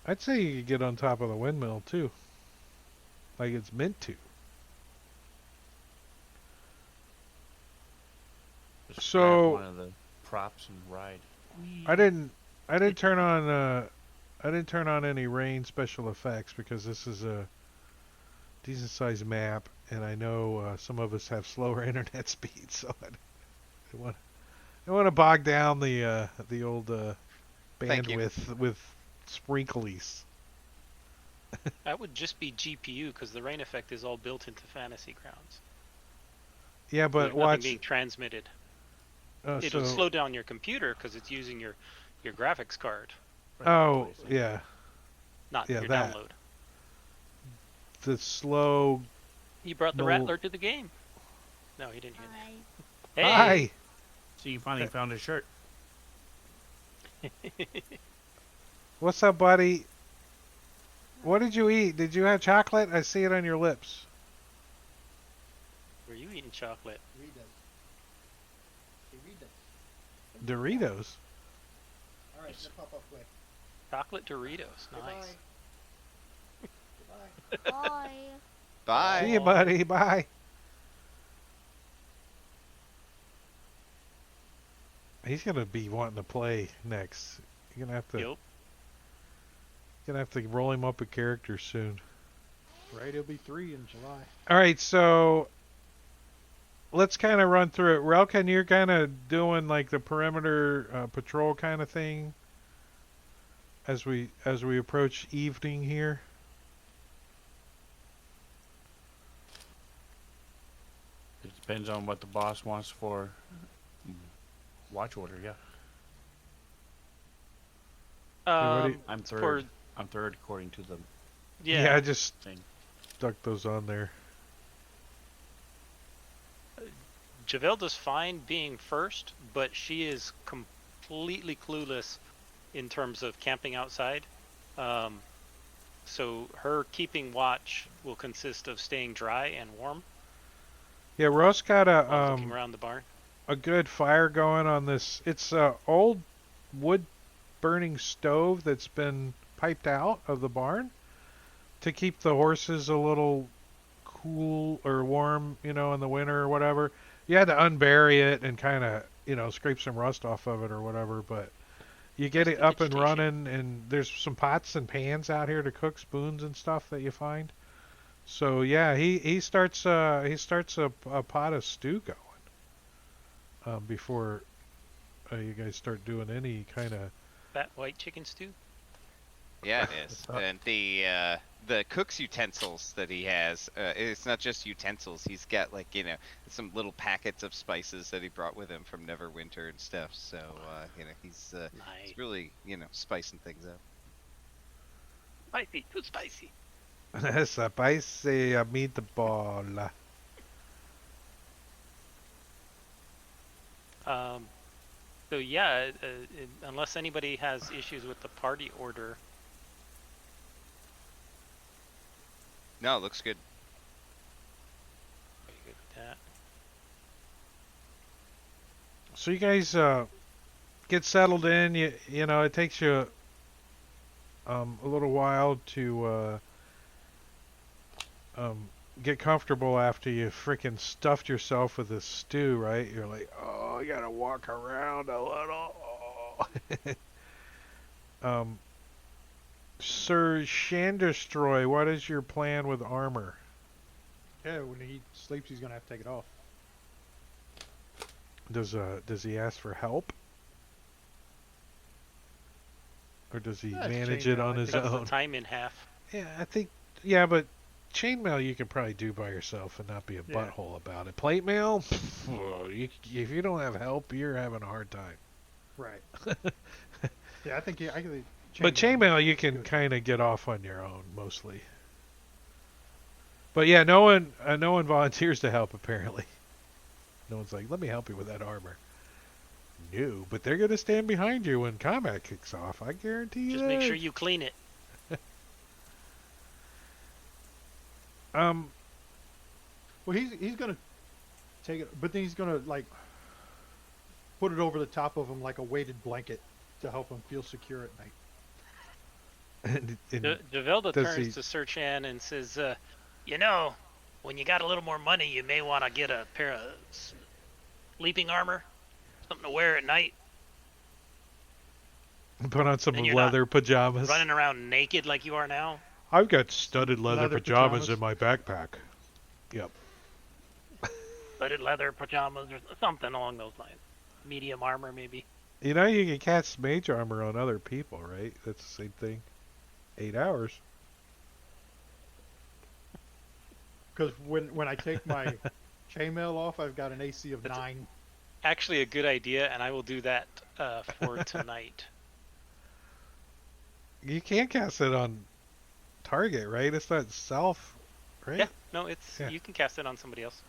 I'd say you could get on top of the windmill too, like it's meant to. Just So- grab one of the props and ride. I didn't turn on any rain special effects because this is a decent sized map, and I know some of us have slower internet speeds, so I don't want to bog down the old Thank you. bandwidth with sprinklies. That would just be GPU because the rain effect is all built into Fantasy Grounds. Yeah, but There's nothing watch. being transmitted. Uh, It'll so- slow down your computer because it's using your graphics card, Oh yeah, not Yeah, your that. download. the slow. You brought the No. Rattler to the game. No, he didn't hear that. Hi. Hey. So you finally found a shirt. What's up, buddy? What did you eat? Did you have chocolate? I see it on your lips. Were you eating chocolate? Doritos. All right, pop up quick. Chocolate Doritos. Nice. Bye. Bye. See you, buddy. Bye. He's gonna be wanting to play next. You're gonna have to. Yup. Gonna have to roll him up a character soon. Right, it'll be 3 in July. All right, so let's kind of run through it. Relkan, you're kind of doing like the perimeter patrol kind of thing as we approach evening here. It depends on what the boss wants for watch order. Yeah, what do you- I'm for third. I'm third according to the yeah. I just thing. stuck those on there. Javelda's fine being first, but she is completely clueless in terms of camping outside. So her keeping watch will consist of staying dry and warm Yeah, Ross got while looking around the barn. a good fire going on this. It's a old wood burning stove that's been piped out of the barn to keep the horses a little cool or warm, in the winter or whatever. You had to unbury it and kind of, scrape some rust off of it or whatever, but you get Just it the up and vegetation. running, and there's some pots and pans out here to cook, spoons and stuff that you find. So yeah, he starts a pot of stew going before you guys start doing any kind of. Fat white chicken stew. Yeah, it is. And the cook's utensils that he has, it's not just utensils. He's got like, some little packets of spices that he brought with him from Neverwinter and stuff. So, he's Nice. really, spicing things up. Spicy, too spicy. Spicy meatball. So yeah, unless anybody has issues with the party order, No, it looks good. are you good with that? So you guys get settled in. It takes you a little while to get comfortable after you freaking stuffed yourself with this stew, right? You're like, oh, I gotta walk around a little. Sir Shandestroy, what is your plan with armor? Yeah, when he sleeps, he's gonna have to take it off. Does he ask for help? Or does he That's manage chainmail, it on I his think. Cuts the own? time in half. Yeah, I think. Yeah, but chainmail you can probably do by yourself and not be a Yeah. butthole about it. Plate mail, if you don't have help, you're having a hard time. Right. Yeah, I think I can. But chainmail you can kind of get off on your own mostly. But yeah, no one volunteers to help apparently. No one's like, let me help you with that armor. No, but they're gonna stand behind you when combat kicks off. I guarantee you. Just make sure you clean it. Um, Well, he's gonna take it, but then he's gonna like put it over the top of him like a weighted blanket to help him feel secure at night. Javelda does turns he- to Sir Chan and says, when you got a little more money, you may want to get a pair of sleeping armor, something to wear at night. Put on some And you're leather pajamas. Running around naked like you are now. I've got studded leather Leather pajamas pajamas. in my backpack. Yep. Hooded leather pajamas or something along those lines. Medium armor, maybe. You know you can cast mage armor on other people, right? That's the same thing. 8 hours. Because when I take my chainmail off, I've got an AC of That's 9. Actually, a good idea, and I will do that for tonight. You can't cast it on target, right? It's not self, right? Yeah, no, it's Yeah. you can cast it on somebody else.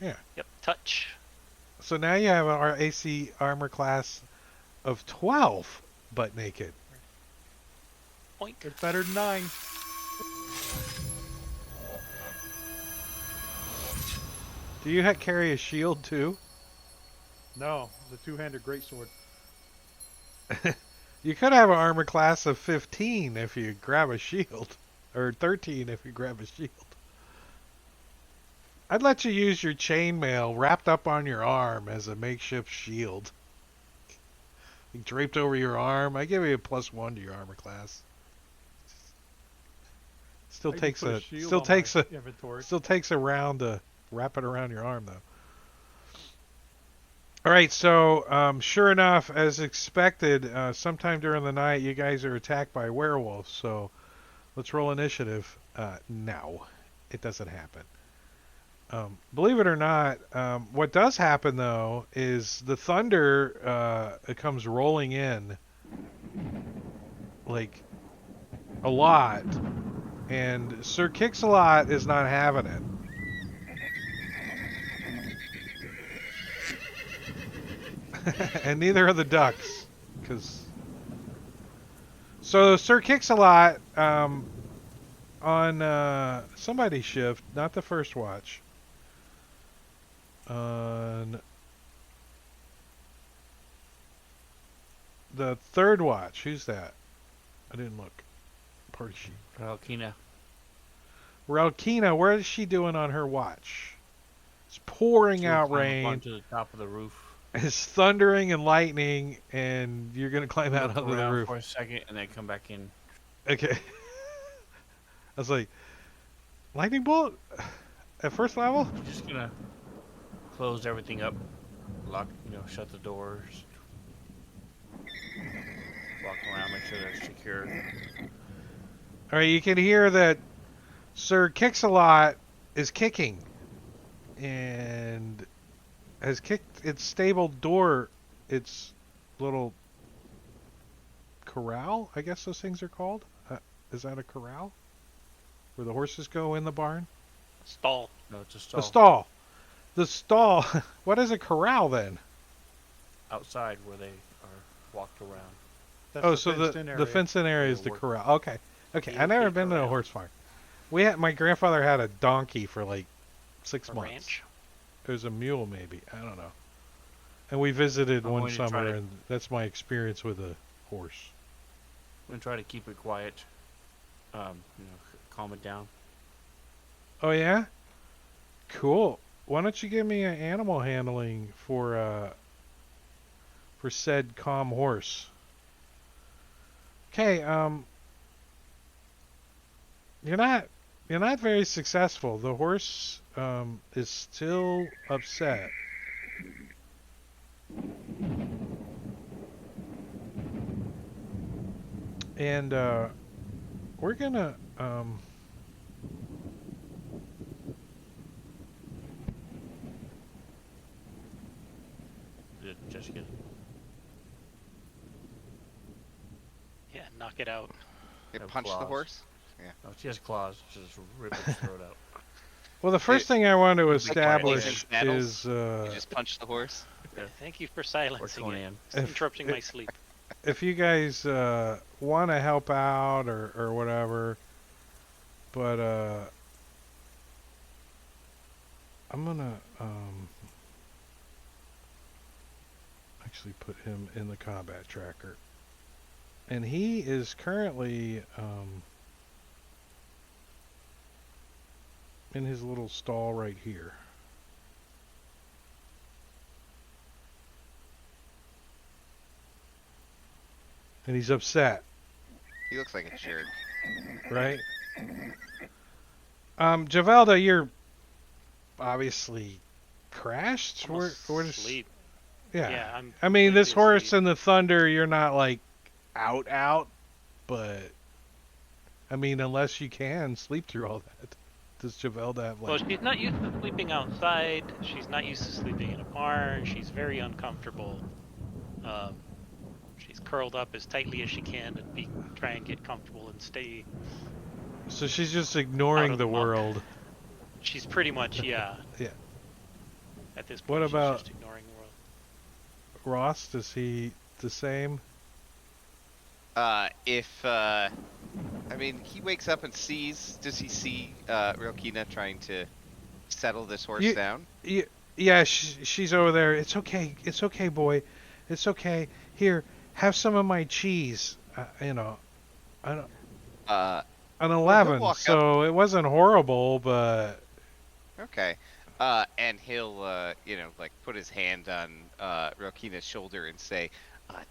Yeah. Yep, touch. So now you have our AC armor class of 12, butt naked. Point. It's better than 9. Do you carry a shield too? No, the two-handed greatsword. You could have an armor class of 15 if you grab a shield. Or 13 if you grab a shield. I'd let you use your chainmail wrapped up on your arm as a makeshift shield. Draped over your arm. I give you a +1 to your armor class. Still I can takes put a shield still on takes my a inventory. still takes a round to wrap it around your arm though. All right, so sure enough, as expected, sometime during the night, you guys are attacked by werewolves. So let's roll initiative. No, it doesn't happen. Believe it or not, what does happen though is the thunder it comes rolling in like a lot, and Sir Kix-a-Lot is not having it. And neither are the ducks, because so Sir Kix-a-Lot on somebody's shift, not the first watch. On the third watch. Who's that? I didn't look. Party sheet. Ralkina. Ralkina, where is she doing on her watch? It's pouring She would out climb up rain. onto the top of the roof. It's thundering and lightning, and you're gonna climb out Look onto the around roof. for a second and then come back in. Okay. I was like, lightning bolt at first level? Just gonna close everything up, lock, shut the doors, walk around, make sure they're secure. All right, you can hear that Sir Kix-a-Lot is kicking, and has kicked its stable door, its little corral, I guess those things are called. Is that a corral? Where the horses go in the barn? Stall. No, it's a stall. The stall. The stall. What is a corral then? Outside where they are walked around. That's Oh, the so fenced-in the area. fenced-in area is Or the work. corral. Okay. Okay, The I never OK been to a corral. horse farm. My grandfather had a donkey for like 6 A months. ranch. It was a mule, maybe. I don't know. And we visited I'm one going to try summer, to- and that's my experience with a horse. I'm gonna try to keep it quiet. Calm it down. Oh yeah, cool. Why don't you give me an animal handling for said calm horse? Okay, you're not very successful. The horse is still upset. And we're gonna Just kidding. Yeah, knock it out. It Have punched the claws. horse. No, she has claws. Just rip its throat out. well, the first thing I want to Like establish Nathan's battles, is You just punched the horse. Thank you for Or silencing it. Conan. It's If- interrupting my sleep. if you guys want to help out or whatever, but I'm gonna actually put him in the combat tracker, and he is currently in his little stall right here. And he's upset, He looks like a jerk. right? Javelda, you're obviously crashed. Where, Almost where's sleep. yeah. Yeah, I'm. I mean, this completely horse asleep. and the thunder, you're not like out, but I mean, unless you can sleep through all that. Does Javelda have Well, like? she's not used to sleeping outside. She's not used to sleeping in a barn. She's very uncomfortable. She's curled up as tightly as she can and try and get comfortable and stay. So she's just out ignoring of the the muck. world. She's pretty much yeah. Yeah. At this point, What about- she's just ignoring the world. Ross, is he the same? I mean, he wakes up and sees. Does he see Rilkina trying to settle this horse You- down? Yeah, she's over there. It's okay. It's okay, boy. It's okay. Here, have some of my cheese. I don't. Uh, An he'll 11, walk so it wasn't horrible, but okay. And he'll, like put his hand on Rilkina's shoulder and say,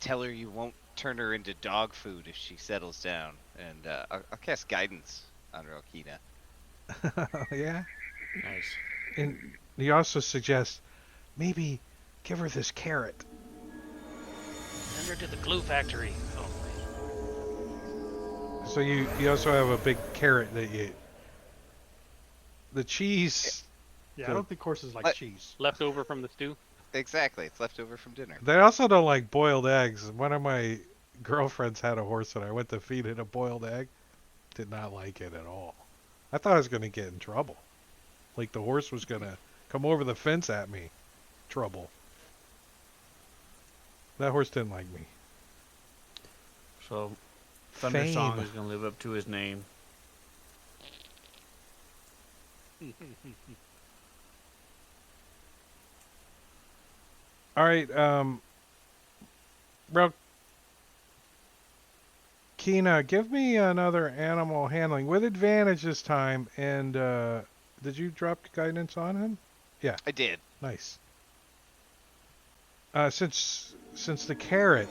"Tell her you won't turn her into dog food if she settles down." And I'll cast guidance on Rilkina. yeah. Nice. And he also suggests maybe give her this carrot. Send her to the glue factory. Oh, So you also have a big carrot that you. The cheese. Yeah, I don't think horses like But- cheese. left over from the stew. Exactly. It's left over from dinner. They also don't like boiled eggs. One of my girlfriends had a horse and I went to feed it a boiled egg. Did not like it at all. I thought I was going to get in trouble. Like the horse was going to come over the fence at me. Trouble. That horse didn't like me. So, Thunder Song Fame. is gonna live up to his name. All right, Bro Kina, give me another animal handling with advantage this time. And did you drop guidance on him? Yeah, I did. nice. Since the carrot.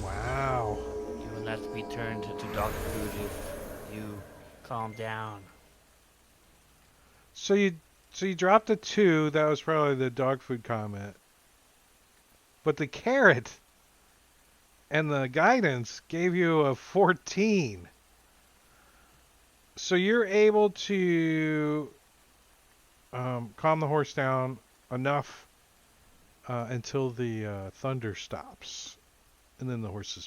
Wow. You will not be turned into dog food if you calm down. So you dropped a 2. That was probably the dog food comment. But the carrot and the guidance gave you a 14. So you're able to calm the horse down enough until the thunder stops, and then the horse is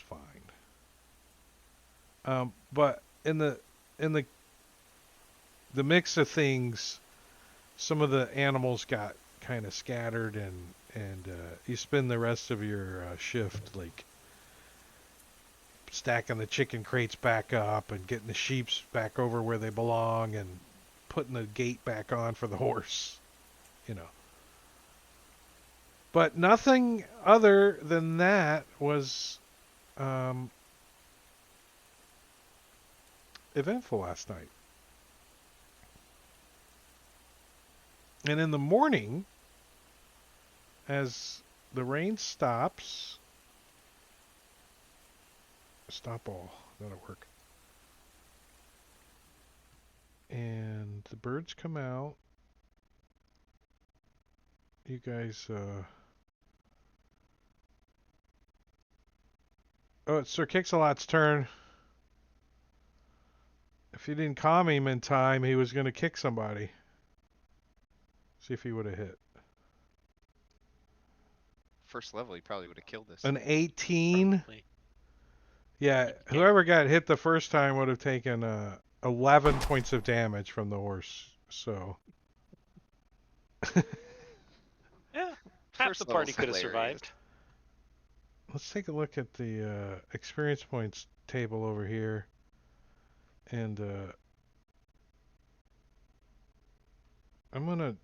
fine. But in the mix of things, some of the animals got kind of scattered, and you spend the rest of your shift like stacking the chicken crates back up and getting the sheeps back over where they belong and putting the gate back on for the horse, you know. But nothing other than that was um, eventful last night. And in the morning, as the rain stops, stop all, that'll work. And the birds come out. You guys, oh, it's Sir Kix-a-Lot's turn. If you didn't calm him in time, he was going to kick somebody. See if he would have hit. First level, he probably would have killed this. An 18. Probably. Yeah, whoever got hit the first time would have taken 11 points of damage from the horse. So. Yeah, half the First party level's could have hilarious. survived. Let's take a look at the experience points table over here. And I'm going to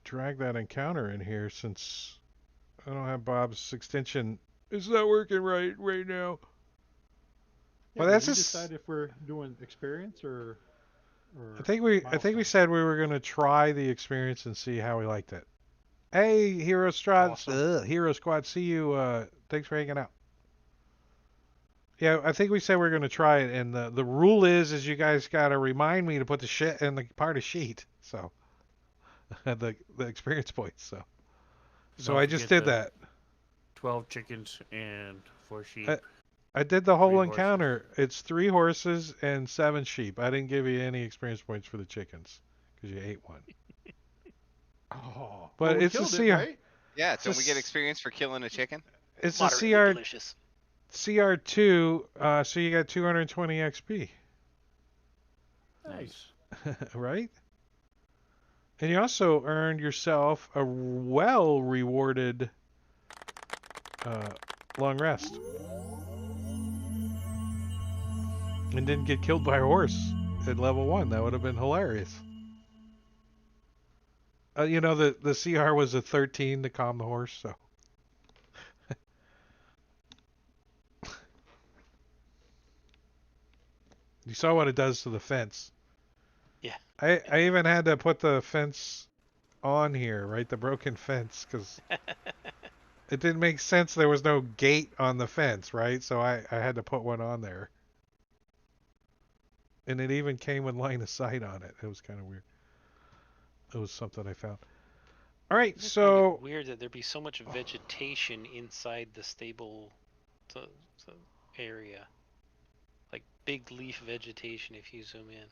drag that encounter in here since I don't have Bob's extension. It's not working right now. Yeah, Well, did that's we just. decide if we're doing experience or I think we milestone? said we were going to try the experience and see how we liked it. Hey, Hero Strahd, Awesome. Hero Squad, see you. Thanks for hanging out. Yeah, I think we said we are going to try it, and the rule is you guys got to remind me to put the shit in the party sheet. So the experience points. So Don't I just forget did the that. 12 chickens and 4 sheep, I did the 3 whole horses. encounter. It's 3 horses and 7 sheep. I didn't give you any experience points for the chickens because you ate one. Oh, well, But we it's a killed it, CR. right? Yeah, It's don't we get a, experience for killing a chicken? it's a Moderately delicious. CR2. So you got 220 XP, Hey, Nice. right? And you also earned yourself a well rewarded uh, long rest, and didn't get killed by a horse at level 1. That would have been hilarious. You know, the CR was a 13 to calm the horse, so. You saw what it does to the fence. Yeah. I even had to put the fence on here, right? The broken fence, because it didn't make sense. There was no gate on the fence, right? So I had to put one on there. And it even came with line of sight on it. It was kind of weird. It was something I found. All right, I find it so weird that there'd be so much vegetation inside the stable the, the area. Like big leaf vegetation if you zoom in.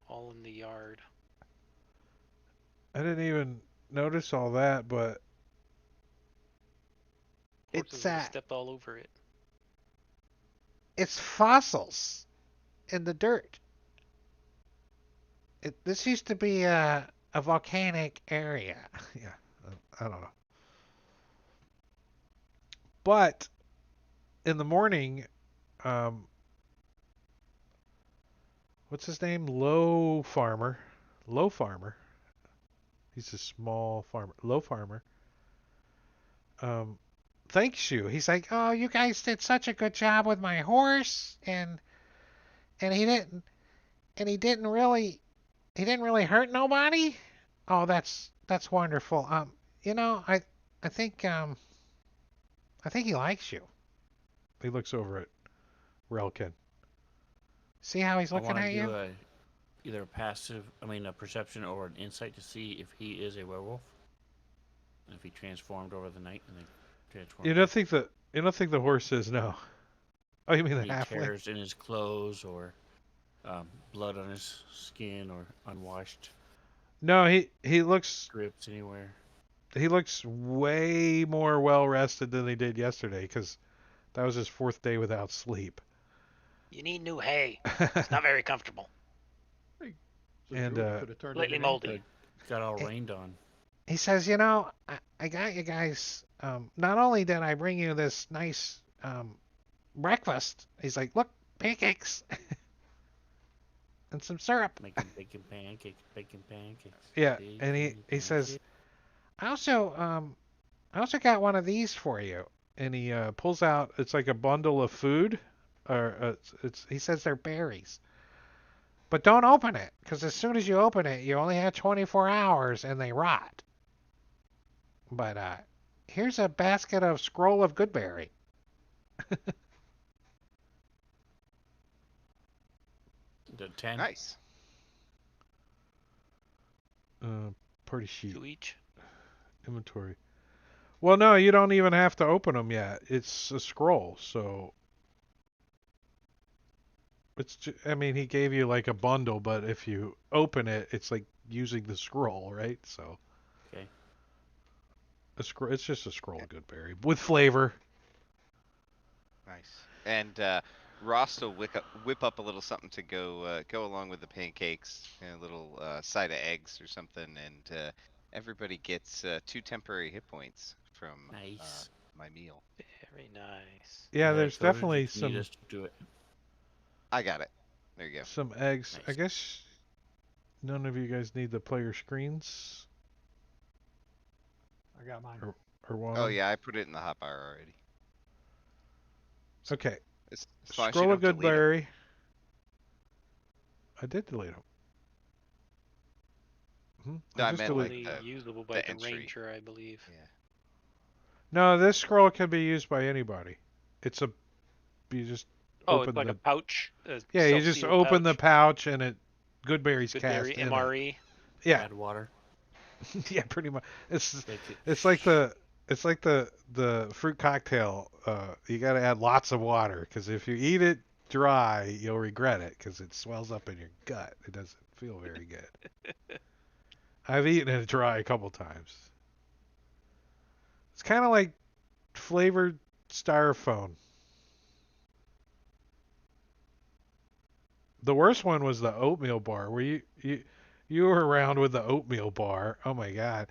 All in the yard. I didn't even notice all that, but Horses would have stepped all over it. it's fossils in the dirt. This used to be a volcanic area. Yeah, I don't know. But in the morning, um, what's his name? Low Farmer. Low Farmer. He's a small farmer. Low Farmer. Um, thanks you. He's like, oh, you guys did such a good job with my horse, and he didn't really hurt nobody. Oh, that's wonderful. You know, I think he likes you. He looks over at Relkin. See how he's I looking want to at do you? either a perception or an insight to see if he is a werewolf. And if he transformed over the night and then transformed back. You don't think the horse says no? Oh, you mean the Any halfling? tears in his clothes or blood on his skin or unwashed No, strips anywhere. he looks way more well rested than he did yesterday because that was his fourth day without sleep. You need new hay. It's not very comfortable. Hey, so And, Drew could have turned Slightly it in. moldy. Got all Hey. rained on. He says, you know, I got you guys. Not only did I bring you this nice breakfast, he's like, look, pancakes and some syrup. Making bacon pancakes. Yeah, Bacon and he says, pancakes. I also got one of these for you. And he pulls out, it's like a bundle of food, or he says they're berries. But don't open it, because as soon as you open it, you only have 24 hours and they rot. But here's a basket of scroll of goodberry. The 10. Nice. Party sheet, 2 each. inventory. Well, no, you don't even have to open them yet. It's a scroll, so I mean, he gave you like a bundle, but if you open it, it's like using the scroll, right? So Okay. it's just a scroll of goodberry with flavor. Nice. And Ross will whip up a little something to go along with the pancakes, and a little side of eggs or something, and everybody gets 2 temporary hit points from Nice. my meal. Very nice. Yeah, Go ahead, there's Cody, definitely if you need some us to do it. I got it. There you go. some eggs. I Nice. guess none of you guys need the player screens I got mine. or want Oh 'em? yeah, I put it in the hotbar already. Okay. As long as you Scroll of don't delete 'em. goodberry. I did delete them. No, I just meant, like, Only the- usable by the entry. ranger, I believe. Yeah. No, this scroll can be used by anybody. It's a you just Oh, open it's like the a pouch. A yeah, you just self-sealed open the pouch. pouch and it goodberries cast Goodberry in it. MRE. Yeah, Add water. yeah, pretty much. It's Make it it's like the fruit cocktail. You got to add lots of water because if you eat it dry, you'll regret it because it swells up in your gut. It doesn't feel very good. I've eaten it dry a couple times. It's kind of like flavored styrofoam. The worst one was the oatmeal bar, where you were around with the oatmeal bar. Oh my god.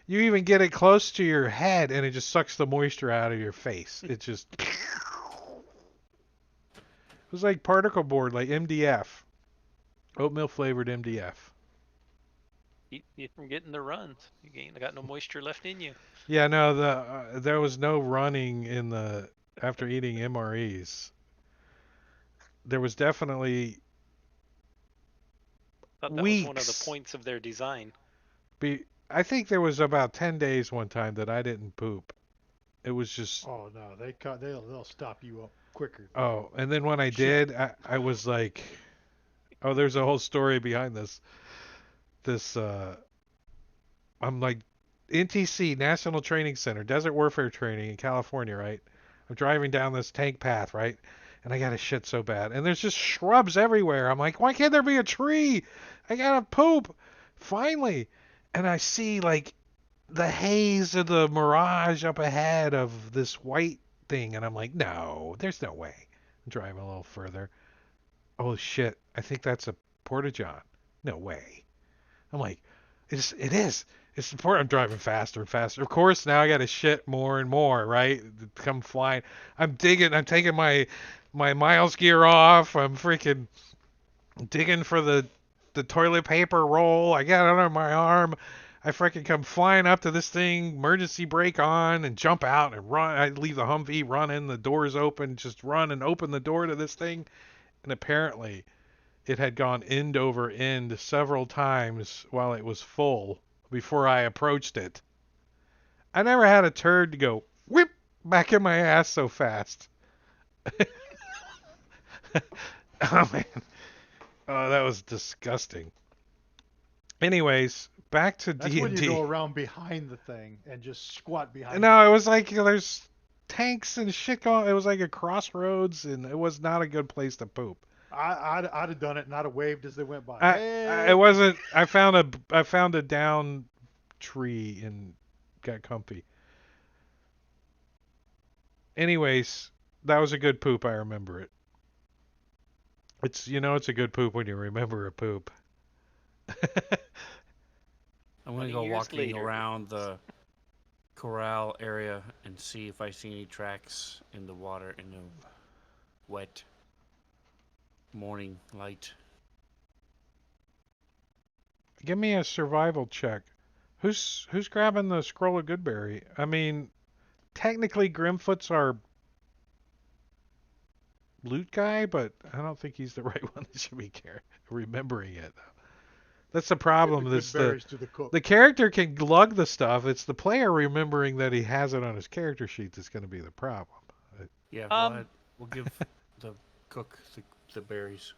You even get it close to your head and it just sucks the moisture out of your face. It just it was like particle board, like MDF. Oatmeal flavored MDF. Keep you from getting the runs. You ain't got no moisture left in you. Yeah, no, there was no running in the after eating MREs. There was definitely Thought that was one of the weeks. points of their design. I think there was about 10 days one time that I didn't poop. It was just Oh no, they'll stop you up quicker. oh, and then when I Shit. did, I was like, oh, there's a whole story behind this. This I'm like NTC National Training Center, Desert Warfare Training in California, right? I'm driving down this tank path, right? And I got to shit so bad. And there's just shrubs everywhere. I'm like, why can't there be a tree? I got to poop. Finally. And I see like the haze of the mirage up ahead of this white thing. And I'm like, no, there's no way. I'm driving a little further. Oh shit. I think that's a Porta-John. No way. I'm like, it is. It's important. I'm driving faster and faster. Of course, now I got to shit more and more, right? Come flying. I'm digging. I'm taking my miles gear off. I'm freaking digging for the toilet paper roll. I got it under my arm. I freaking come flying up to this thing, emergency brake on, and jump out and run. I leave the Humvee, run in, the doors open, just run and open the door to this thing. And apparently, it had gone end over end several times while it was full before I approached it. I never had a turd to go whip back in my ass so fast. Oh man, oh that was disgusting. Anyways, back to That's D when and you go D. around behind the thing and just squat behind it. No, it was like there's tanks and shit going. It was like a crossroads, and it was not a good place to poop. I'd have done it and I'd have waved as they went by. It Hey! wasn't. I found a down tree and got comfy. Anyways, that was a good poop. I remember it. It's a good poop when you remember a poop. I'm gonna 20 go years walking later. around the corral area and see if I see any tracks in the water in the wet morning light. Give me a survival check. Who's grabbing the scroll of Goodberry? I mean, technically Grimfoot's our loot guy, but I don't think he's the right one that should be remembering it. That's the Give the problem. good This the berries to the cook. the character can lug the stuff. It's the player remembering that he has it on his character sheet that's going to be the problem. Yeah, Um, we'll give the cook the berries.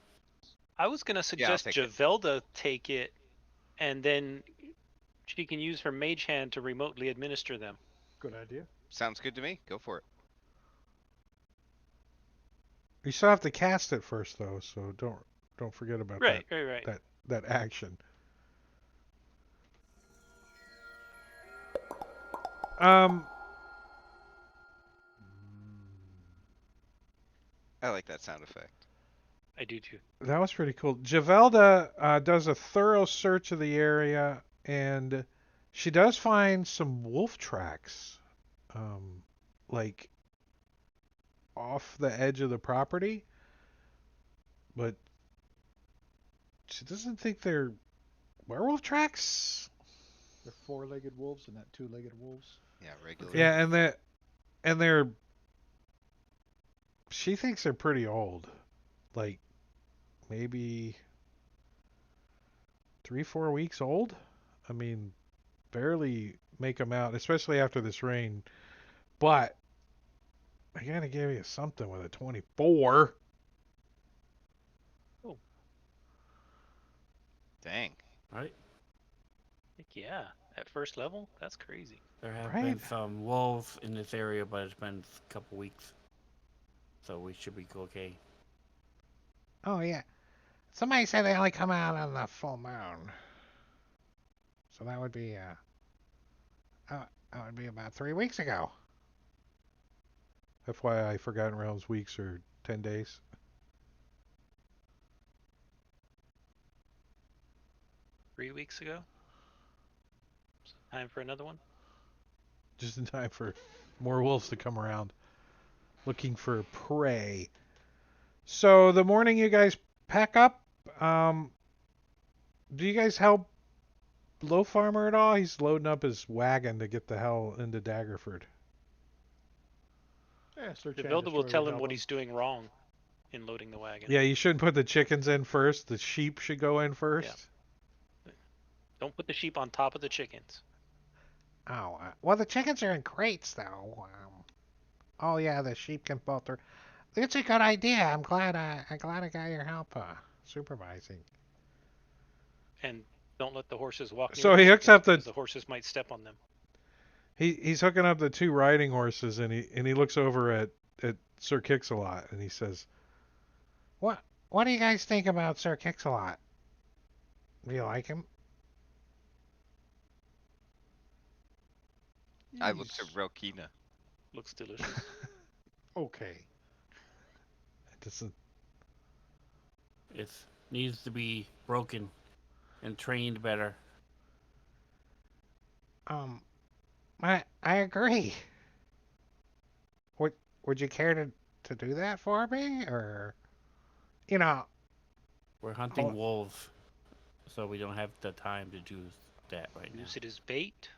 I was gonna Yeah, I'll suggest take it. Javelda take it, and then she can use her mage hand to remotely administer them. Good idea. Sounds good to me. Go for it. You still have to cast it first, though, so don't forget about Right, right. that action. Um, I like that sound effect. I do too. that was pretty cool. Javelda does a thorough search of the area, and she does find some wolf tracks, like off the edge of the property, but she doesn't think they're werewolf tracks. They're four-legged wolves and not two-legged wolves. Yeah, regular. Okay. Yeah, and they're she thinks they're pretty old, like maybe 3-4 weeks old. I mean, barely make them out, especially after this rain. But I gotta give you something with a 24. Oh, Dang. Right? heck yeah! At first level, that's crazy. There have Right. been some wolves in this area, but it's been a couple weeks, so we should be okay. Oh yeah. Somebody said they only come out on the full moon. So that would be about 3 weeks ago. FYI, Forgotten Realms weeks are 10 days. 3 weeks ago. Time for another one. Just in time for more wolves to come around looking for prey. So the morning you guys pack up, do you guys help Low Farmer at all? He's loading up his wagon to get the hell into Daggerford. Yeah, Sir The Chan builder will Destroyer tell would him help what him. he's doing wrong in loading the wagon. Yeah, you shouldn't put the chickens in first. The sheep should go in first. Don't put the sheep on top of the chickens. Oh, well, the chickens are in crates, though. Oh yeah, the sheep can pull through. It's a good idea. I'm glad I got your help supervising. And don't let the horses walk near So the he hooks chickens up the because the horses might step on them. he's hooking up the two riding horses, and he looks over at Sir Kix-a-Lot, and he says, What do you guys think about Sir Kix-a-Lot? Do you like him? I look to He's Relkina. Looks delicious. okay. It doesn't. It needs to be broken and trained better. I agree. Would you care to do that for me, or you know, We're hunting Hold- wolves, so we don't have the time to do that right now. Use it as bait.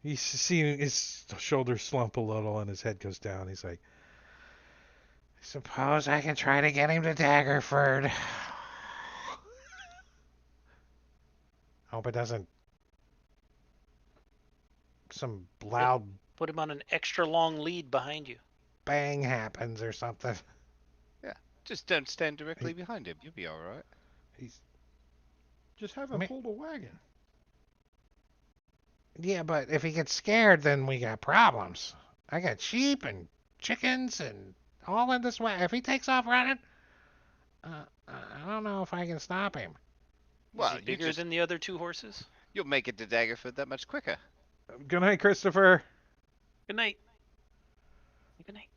He's seeing his shoulders slump a little and his head goes down. He's like, I suppose I can try to get him to Daggerford. Hope it doesn't. Some loud Put him on an extra long lead behind you. bang happens or something. Yeah. Just don't stand directly He- behind him. You'll be all right. He's Just have I him mean- pull the wagon. Yeah, but if he gets scared, then we got problems. I got sheep and chickens and all in this way. If he takes off running, I don't know if I can stop him. Is Well, he you bigger just than the other two horses? you'll make it to Daggerford that much quicker. Good night, Christopher. Good night. Good night.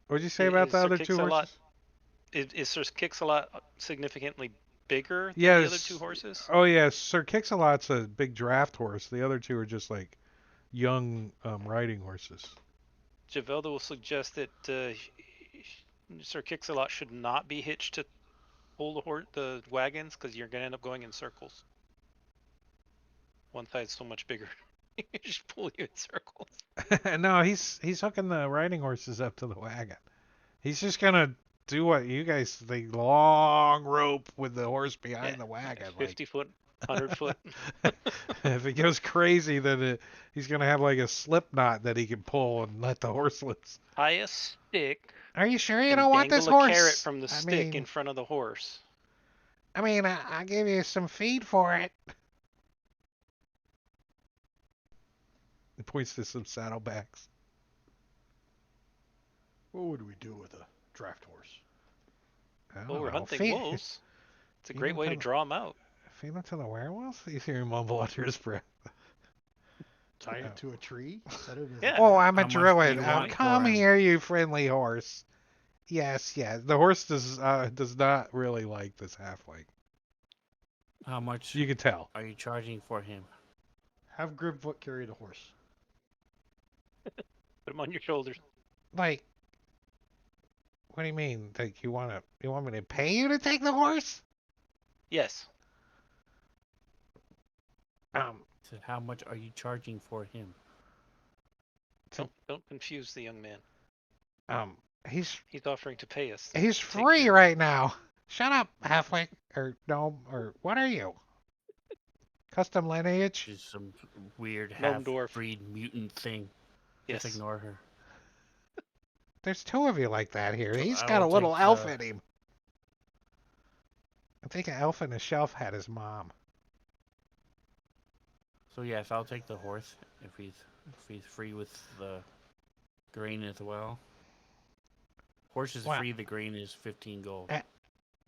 What'd you say about Is the Sir other two Kix-a-Lot horses? is Sir Kix-a-Lot significantly bigger than the other Yes. two horses? Oh, yes. Sir Kix-a-Lot's a big draft horse. The other two are just like young riding horses. Javelda will suggest that Sir Kix-a-Lot should not be hitched to pull the wagons because you're going to end up going in circles. One side's so much bigger. It just pull you in circles. No, he's hooking the riding horses up to the wagon. He's just gonna do what you guys the long rope with the horse behind the wagon. 50 foot, 100 foot. If it goes crazy, then he's gonna have like a slip knot that he can pull and let the horse loose. Tie a stick Are you sure you and don't want this dangle a horse? carrot from the I stick mean, in front of the horse. I give you some feed for it. He points to some saddlebags. What would we do with a draft horse? I don't Well, we're know. hunting wolves. It's a feed great him way to to the- draw them out. Feed him to the werewolves? You hear him mumble under his breath. Tie Oh. it to a tree? Set it as Yeah. Oh, I'm a How much do druid. you want Come for him? here, you friendly horse. Yes. The horse does not really like this halfling. How much You can tell. are you charging for him? Have Grimfoot carry the horse. Put them on your shoulders. Like, what do you mean? Like, you want me to pay you to take the horse? Yes. So how much are you charging for him? Don't confuse the young man. He's He's offering to pay us. he's Take free care. right now. Shut up, halfling or gnome or what are you? Custom lineage? Just some weird Gnome dwarf. half-breed mutant thing. Yes. Just ignore her. There's two of you like that here. So He's I got a will little take elf the- in him. I think an elf in the shelf had his mom. So yes, I'll take the horse if he's free with the grain as well. Horse is Wow. free. The grain is 15 gold.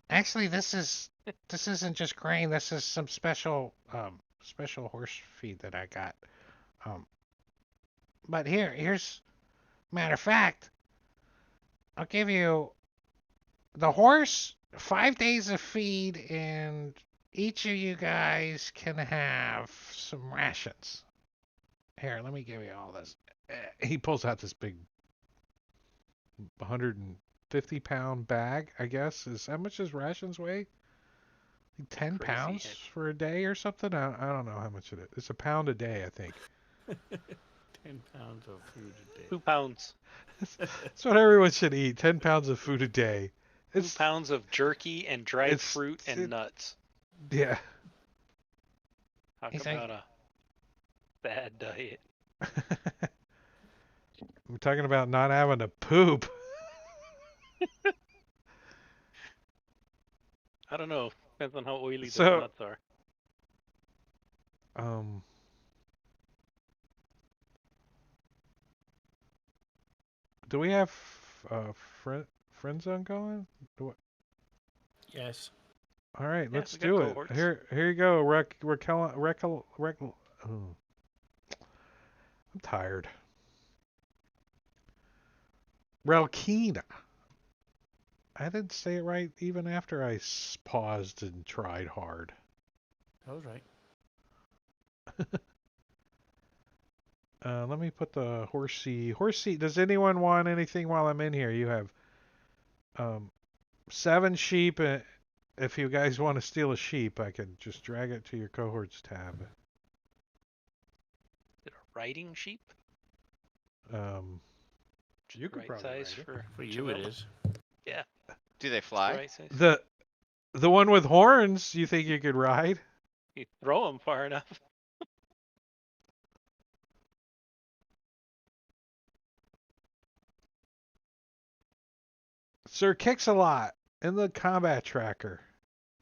Actually, this isn't just grain. This is some special horse feed that I got. But here's matter of fact. I'll give you the horse 5 days of feed, and each of you guys can have some rations. Here, let me give you all this. He pulls out this big 150-pound bag, I guess. How much does rations weigh? Like 10 Crazy pounds heavy. for a day or something? I don't know how much it is. It's a pound a day, I think. 10 pounds of food a day. 2 pounds. That's what everyone should eat. 10 pounds of food a day. 2 It's pounds of jerky and dried it's- fruit and it- nuts. yeah. Talk He's like- about a bad diet. I'm talking about not having to poop. I don't know. Depends on how oily So- those nuts are. Do we have friend zone going? Yes. All right, Yeah, let's we got do it. cohorts. Here you go. I'm tired. Relkina. I didn't say it right even after I paused and tried hard. That was right. Let me put the horsey. Horsey. Does anyone want anything while I'm in here? You have um, 7 sheep. If you guys want to steal a sheep, I can just drag it to your cohorts tab. Is it a riding sheep? Um, Just You the could right probably size ride it. for you, it Javelda? is. Yeah, Do they it's the fly? right size. the one with horns. You think you could ride? You throw them far enough. Sir kicks a lot in the combat tracker.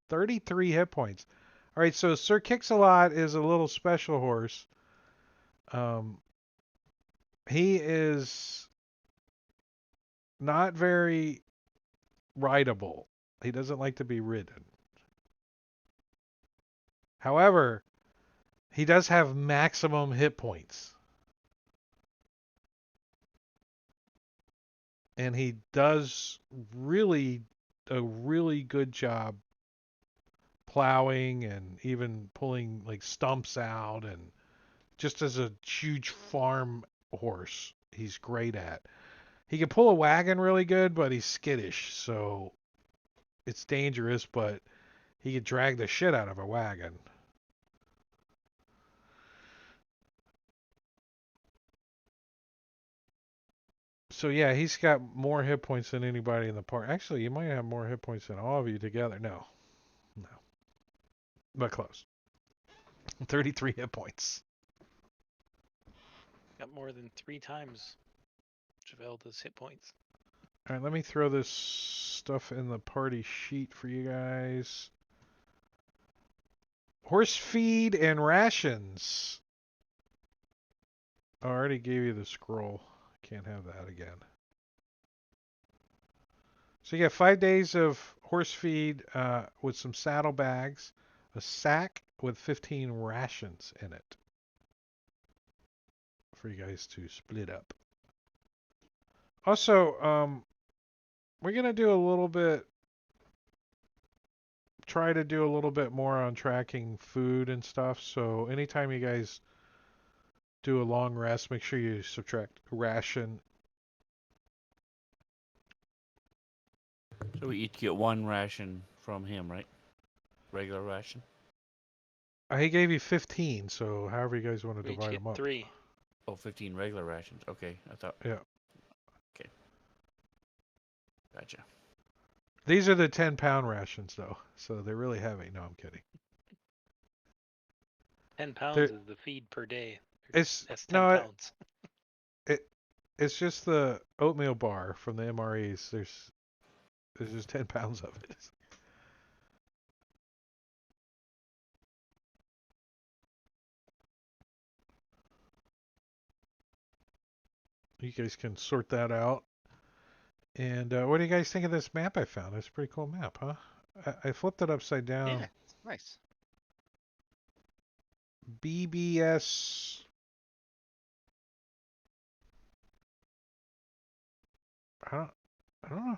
33 hit points. All right, so Sir Kicks a Lot is a little special horse. Um, he is not very rideable. He doesn't like to be ridden. However, he does have maximum hit points. And he does a really good job plowing and even pulling like stumps out, and just as a huge farm horse, he's great at. He can pull a wagon really good, but he's skittish, so it's dangerous, but he could drag the shit out of a wagon. So yeah, he's got more hit points than anybody in the park. Actually, you might have more hit points than all of you together. No, no, but close. 33 hit points. Got more than 3 times Javelda's hit points. All right, let me throw this stuff in the party sheet for you guys. Horse feed and rations. I already gave you the scroll. Can't have that again. So you get 5 days of horse feed with some saddlebags, a sack with 15 rations in it for you guys to split up. Also, we're gonna do a little bit, try to do a little bit more on tracking food and stuff. So anytime you guys do a long rest, make sure you subtract ration. So we each get 1 ration from him, right? Regular ration. He gave you 15, so however you guys want to We each divide get them up. 3. Oh, 15 regular rations. Okay, I thought. Yeah. Okay. Gotcha. These are the 10-pound rations, though, so they're really heavy. No, I'm kidding. 10 pounds They're, is the feed per day. it's That's 10 no, pounds. it's just the oatmeal bar from the MREs. There's just 10 pounds of it. You guys can sort that out. And what do you guys think of this map I found? It's a pretty cool map, huh? I flipped it upside down. Yeah, it's nice. BBS. I don't know.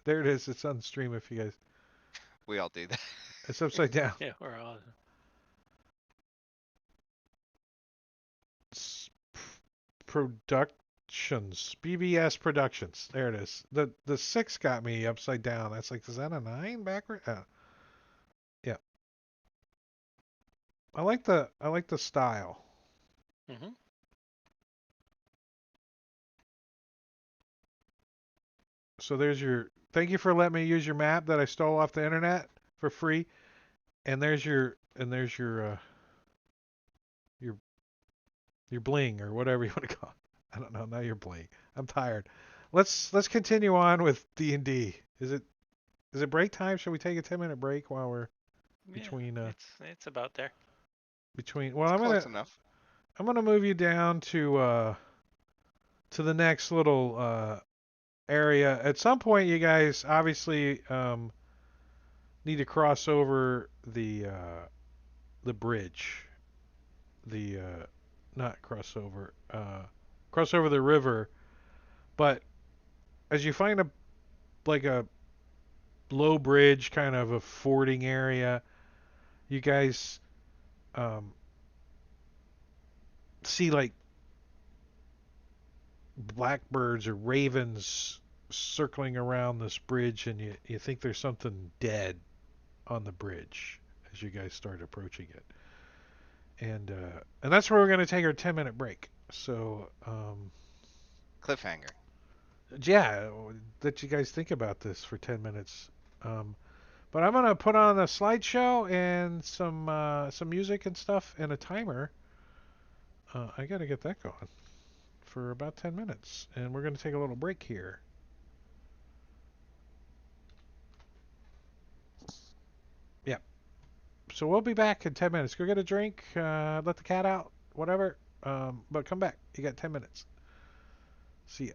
There it is. It's on stream if you guys. We all do that. It's upside down. Yeah, we're on. Productions. BBS Productions. There it is. The 6 got me upside down. That's like, is that a 9 backward? Yeah. I like the style. Mm-hmm. So there's your, thank you for letting me use your map that I stole off the internet for free. And there's your bling or whatever you want to call it. I don't know. Now you're bling. I'm tired. Let's continue on with D&D. Is it break time? Should we take a 10-minute break while we're between Yeah, it's about there. well, It's close enough. I'm gonna move you down to the next little area. At some point you guys obviously need to cross over the bridge. The not cross over cross over the river, but as you find a low bridge, kind of a fording area, you guys um, see like blackbirds or ravens circling around this bridge, and you think there's something dead on the bridge as you guys start approaching it. And that's where we're going to take our 10-minute break. So, Cliffhanger. yeah, let you guys think about this for 10 minutes. Um, but I'm going to put on a slideshow and some music and stuff and a timer. I got to get that going for about 10 minutes. And we're going to take a little break here. Yeah. So we'll be back in 10 minutes. Go get a drink, let the cat out, whatever. But come back. You got 10 minutes. See ya.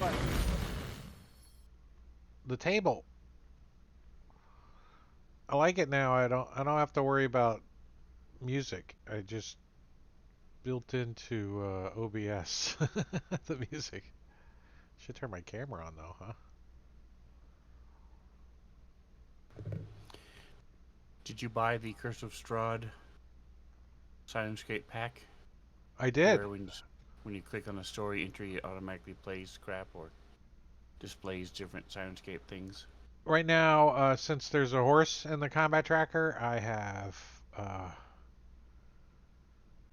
What? The table. I like it now. I don't have to worry about music. I just built into OBS the music. Should turn my camera on though, huh? Did you buy the Curse of Strahd Sirenscape pack? I did. Where when you click on a story entry, it automatically plays crap or displays different Sirenscape things. Right now, since there's a horse in the combat tracker, I have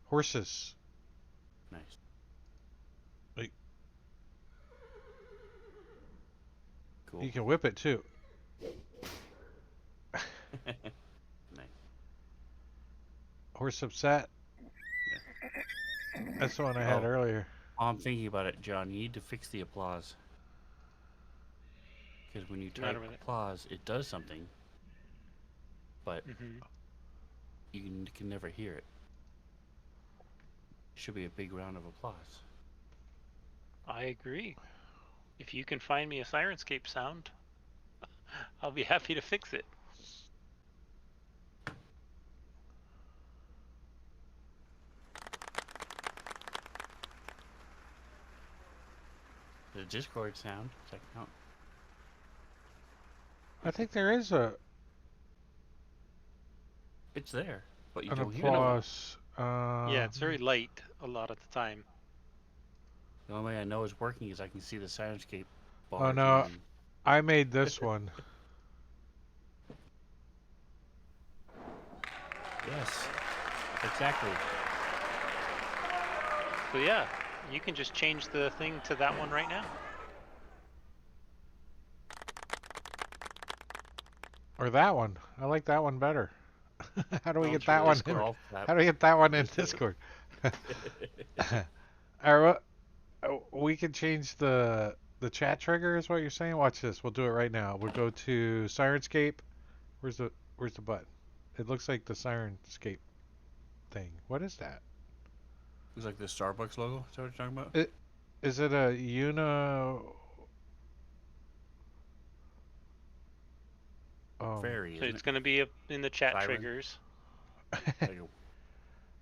horses. Nice. Like, Cool. you can whip it too. Nice. Horse upset. That's the one I had Oh, earlier. while I'm thinking about it, John, you need to fix the applause. Because when you What's the matter type with it? applause, it does something, but Mm-hmm. you can never hear it. It should be a big round of applause. I agree. If you can find me a Sirenscape sound, I'll be happy to fix it. The Discord sound, does that count? I think there is It's there, but you an don't hear it. applause. Yeah, it's very light a lot of the time. The only way I know it's working is I can see the Sirenscape Oh bars. no, And I made this one. yes, exactly. So yeah, you can just change the thing to that one right now. Or that one. I like that one better. How do we Oh, get it's that really one in? Discord. Golf clap. How do we get that one in Discord? Alright, we can change the chat trigger is what you're saying? Watch this. We'll do it right now. We'll go to Sirenscape. Where's the button? It looks like the Sirenscape thing. What is that? Looks like the Starbucks logo. Is that what you're talking about? Is it a Fairy, So isn't it's it? going to be in the chat Siren? triggers. Like a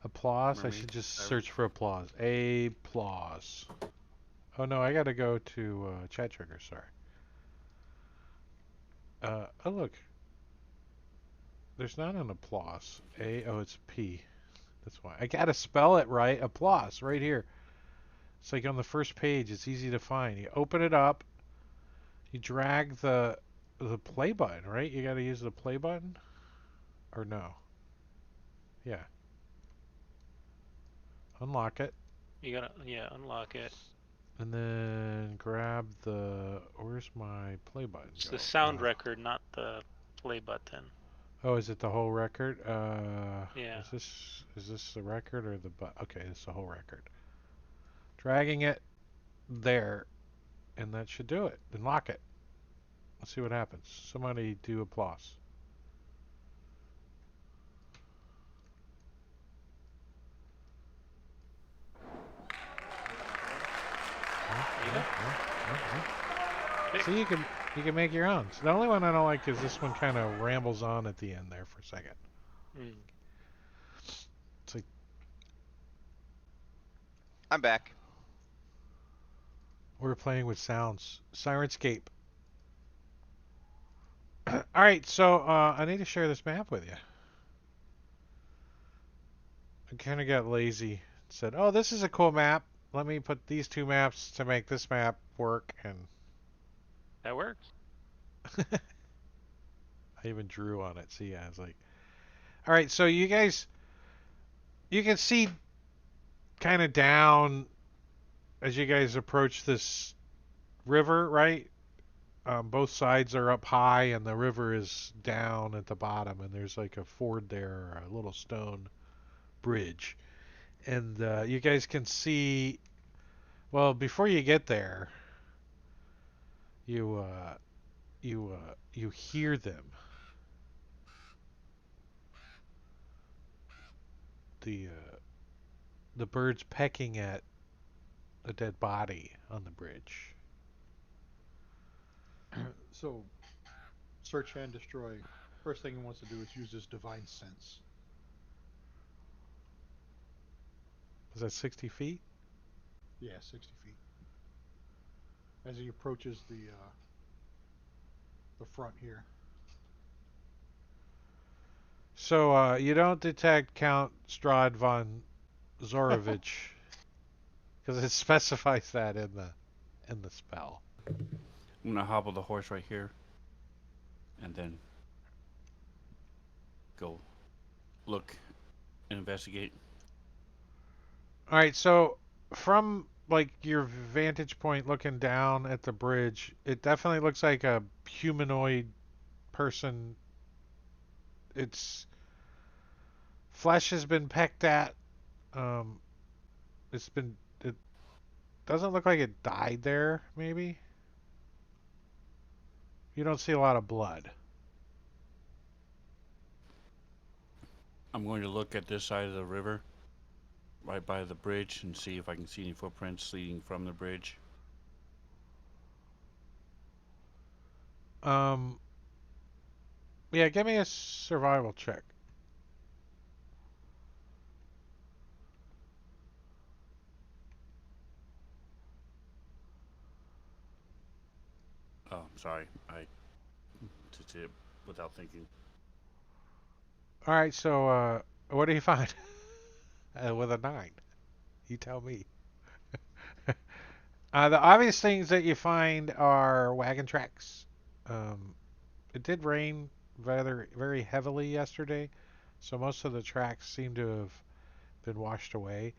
applause? I mermaid should just siren? search for applause. Applause. Oh no, I gotta go to chat trigger, sorry. Oh look. There's not an applause. Oh, it's P. That's why. I gotta spell it right. Applause, right here. It's like on the first page. It's easy to find. You open it up. You drag the play button, right? You gotta use the play button? Or no? Yeah. Unlock it. You gotta, yeah, unlock it. And then grab where's my play button It's go? the sound record, not the play button. Oh, is it the whole record? Yeah. Is this the record or the okay, it's the whole record. Dragging it there, and that should do it. Then lock it. Let's see what happens. Somebody do applause. There you go. Fixed. See, you can make your own. So the only one I don't like is this one kind of rambles on at the end there for a second. Mm. It's like I'm back. we're playing with sounds. Sirenscape. All right, so I need to share this map with you. I kind of got lazy. Said, "Oh, this is a cool map. Let me put these two maps to make this map work." And That works. I even drew on it. See, yeah, I was like, "All right, so you guys, you can see kind of down as you guys approach this river, right? Both sides are up high, and the river is down at the bottom, and there's like a ford there, or a little stone bridge, and you guys can see. Well, before you get there, you you hear them. The birds pecking at a dead body on the bridge. So search and destroy. First thing he wants to do is use his divine sense. Is that 60 feet? Yeah, 60 feet. As he approaches the front here. So you don't detect Count Strahd von Zorovich because it specifies that in the spell. I'm gonna hobble the horse right here, and then go look and investigate. All right, so from like your vantage point looking down at the bridge, it definitely looks like a humanoid person. Its flesh has been pecked at. Um, it doesn't look like it died there. Maybe you don't see a lot of blood. I'm going to look at this side of the river, right by the bridge, and see if I can see any footprints leading from the bridge. Um, yeah, give me a survival check. Oh, I'm sorry. I did it without thinking. All right, so what do you find with a 9? You tell me. The obvious things that you find are wagon tracks. Um, it did rain very heavily yesterday, so most of the tracks seem to have been washed away.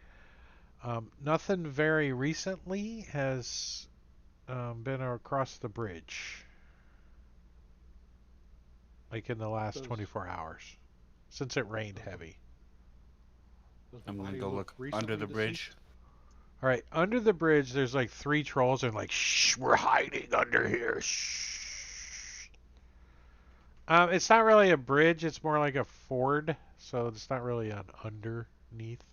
Nothing very recently has been across the bridge, like in the last Does 24 hours, since it rained does the heavy. does the I'm gonna body go look look under recently the bridge. deceased? All right, under the bridge, there's like 3 trolls and like, shh, we're hiding under here. Shh. It's not really a bridge. It's more like a ford, so it's not really an underneath.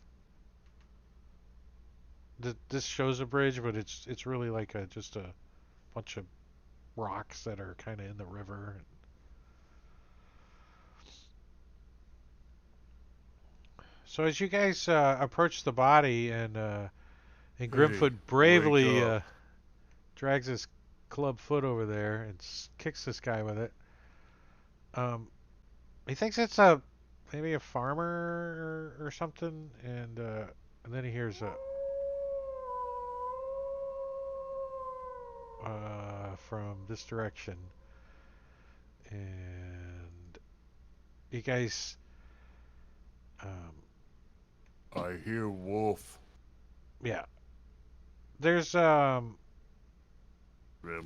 This shows a bridge, but it's really like just a bunch of rocks that are kind of in the river. So as you guys approach the body, and Hey, Grimfoot wake bravely up. drags his club foot over there and kicks this guy with it. Um, he thinks it's a maybe a farmer or something, and then he hears a from this direction, and you guys, um, I hear wolf. yeah, there's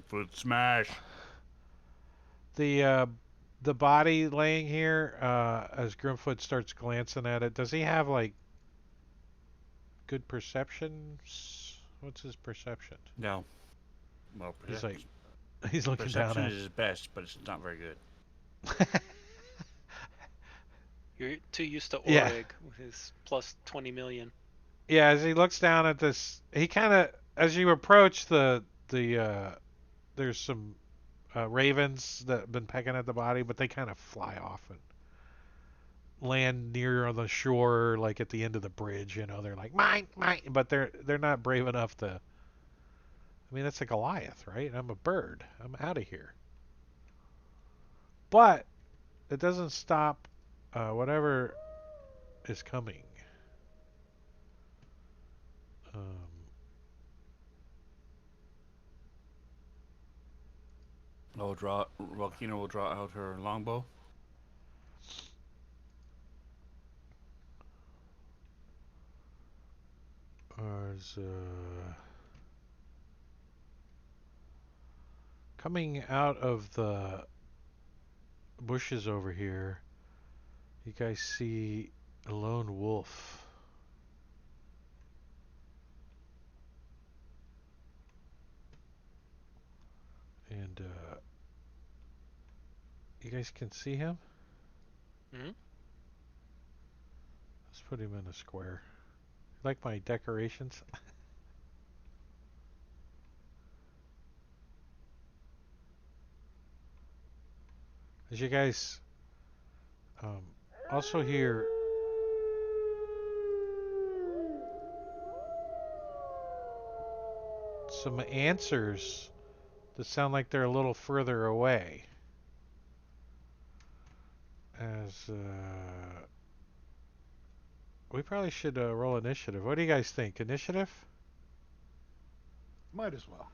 Foot smash. the uh, the body laying here. As Grimfoot starts glancing at it, does he have like good perception? What's his perception? No. Well, He's like he's looking down perception at. is his best, but it's not very good. You're too used to Yeah, Oreg with his plus 20 million. yeah. As he looks down at this, he kind of as you approach the there's some ravens that have been pecking at the body, but they kind of fly off and land near on the shore, like at the end of the bridge. You know, they're like mine, mine, but they're not brave enough to. I mean, that's a Goliath, right? I'm a bird. I'm out of here. But it doesn't stop whatever is coming. Um, Rokina will draw out her longbow. there's coming out of the bushes over here. You guys see a lone wolf, and you guys can see him. Hmm? Let's put him in a square. Like my decorations. As you guys um, also hear some answers that sound like they're a little further away. As we probably should roll initiative. What do you guys think? Initiative? Might as well.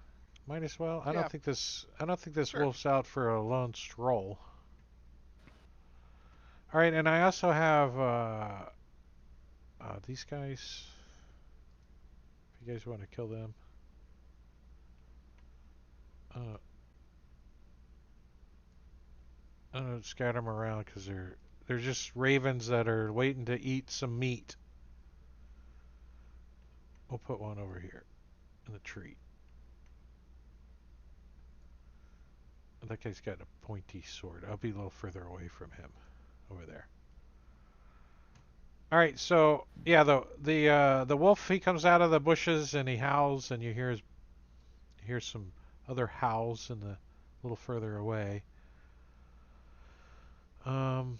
Might as well. Yeah, I don't think this sure. wolf's out for a lone stroll. All right, and I also have these guys. If you guys want to kill them, uh, I'm gonna scatter them around because they're just ravens that are waiting to eat some meat. We'll put one over here in the tree. That guy's got a pointy sword. I'll be a little further away from him, over there. All right, so yeah, the wolf, he comes out of the bushes and he howls, and you hear some other howls in the a little further away. Um,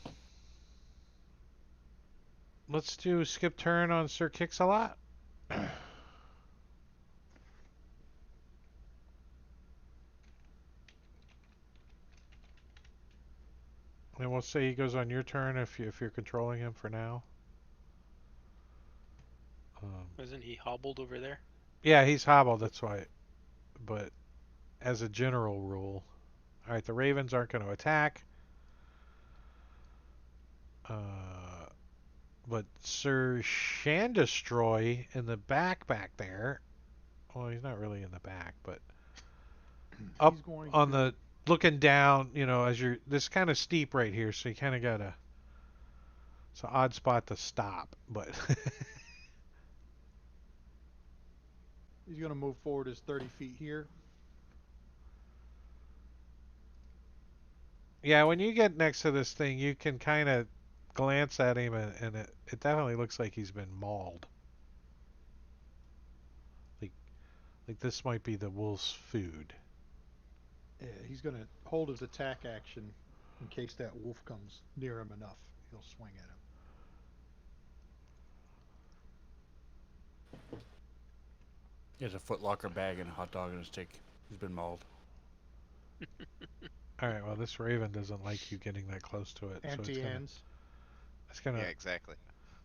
let's do skip turn on Sir Kix-a-Lot. And we'll say he goes on your turn if you're controlling him for now. Um, Isn't he hobbled over there? yeah, he's hobbled. That's why. But as a general rule, all right, the ravens aren't going to attack. Uh, but Sir Shandestroy in the back there. Well, he's not really in the back, but up He's going on to. the looking down. As you're this kind of steep right here, so you kind of gotta. It's an odd spot to stop, but He's going to move forward his 30 feet here. yeah, when you get next to this thing, you can kind of glance at him, and it definitely looks like he's been mauled. Like like this might be the wolf's food. He's going to hold his attack action in case that wolf comes near him enough. He'll swing at him. He has a Foot Locker bag and a hot dog on a stick. He's been mauled. All right, well this raven doesn't like you getting that close to it, so Anti-hands. it's gonna Yeah, exactly.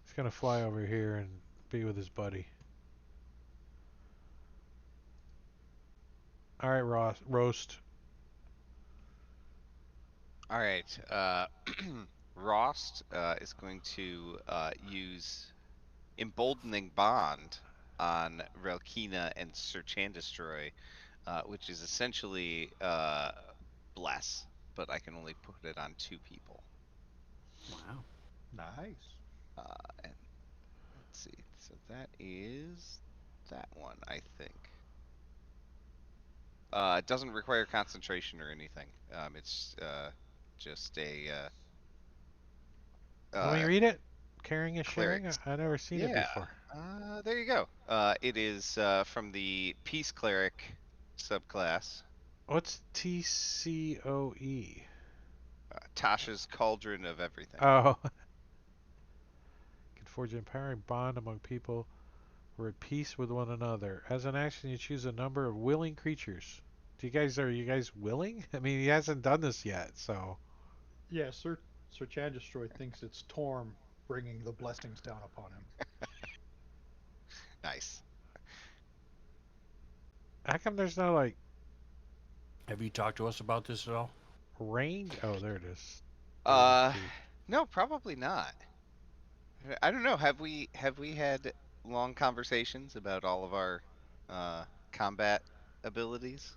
it's gonna fly over here and be with his buddy. All right, roast. All right. Rost is going to use Emboldening Bond on Relkina and Sir Chandestroy, which is essentially bless, but I can only put it on 2 people. Wow. Nice. And let's see. So that is that one, I think. It doesn't require concentration or anything. It's just a Let me uh, read it. Caring is sharing. clerics. I never seen it Yeah. before. There you go. It is from the Peace Cleric subclass. What's TCOE? Tasha's Cauldron of Everything. Oh, can forge an empowering bond among people who are at peace with one another. As an action, you choose a number of willing creatures. Are you guys willing? I mean, he hasn't done this yet, so Yeah, Sir Chandestroy thinks it's Torm bringing the blessings down upon him. Nice. how come there's no like Have you talked to us about this at all? range? Oh, there it is. 30 Uh, feet. no, probably not. I don't know. Have we had long conversations about all of our uh combat abilities?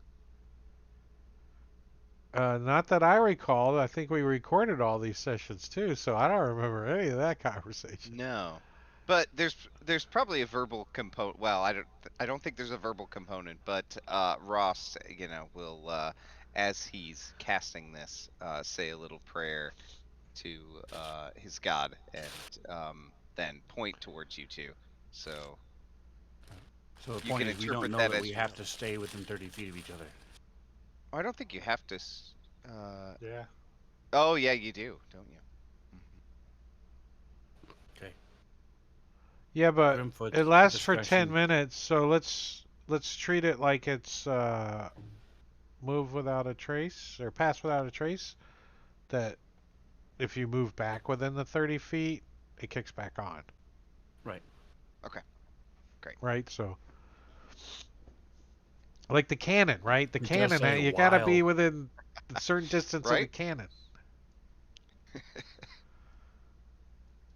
Not that I recall. I think we recorded all these sessions too, so I don't remember any of that conversation. No. But there's probably a verbal component. Well, I don't think there's a verbal component, but Ross, will as he's casting this, say a little prayer to his god, and then point towards you two. So So the you point can is, we don't interpret know that that as we you have will. to stay within 30 feet of each other. I don't think you have to. Yeah. Oh yeah, you do, don't you? Mhm. Okay. Yeah, but it Grimfoot's lasts for 10 discretion. minutes, so let's treat it like it's move without a trace or pass without a trace. That if you move back within the 30 feet, it kicks back on, Right. Okay, great. right? So like the cannon, right? The It does cannon, say you gotta be while. within a certain distance of the Right? cannon.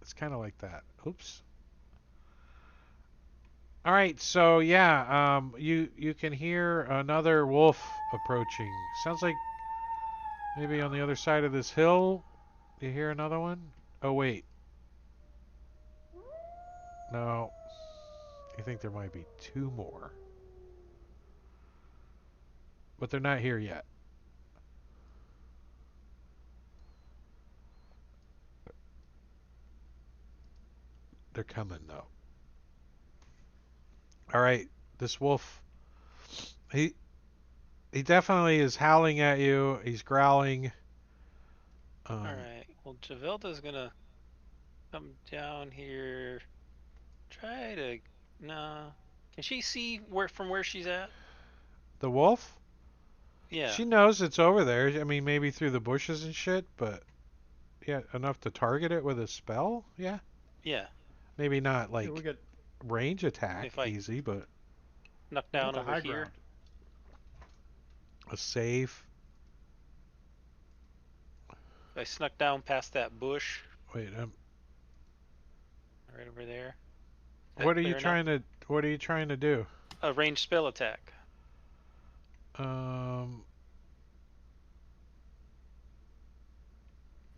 It's kind of like that. Oops. All right, so yeah, you can hear another wolf approaching. Sounds like maybe on the other side of this hill. You hear another one? Oh wait, no. I think there might be two more, but they're not here yet. They're coming though. All right, this wolf, he he definitely is howling at you. He's growling. All Um, right. Well, Javelda's gonna come down here. Try to. Nah. Can she see where she's at? the wolf, Yeah. she knows it's over there. I mean, maybe through the bushes and shit, but yeah, enough to target it with a spell. Yeah, Yeah. maybe not Yeah, we like got range attack If I easy, but snuck we got down the over high here. ground. a save. If I snuck down past that bush Wait, right over there. Is that what are you clear enough? trying to what are you trying to do? A ranged spell attack. Um,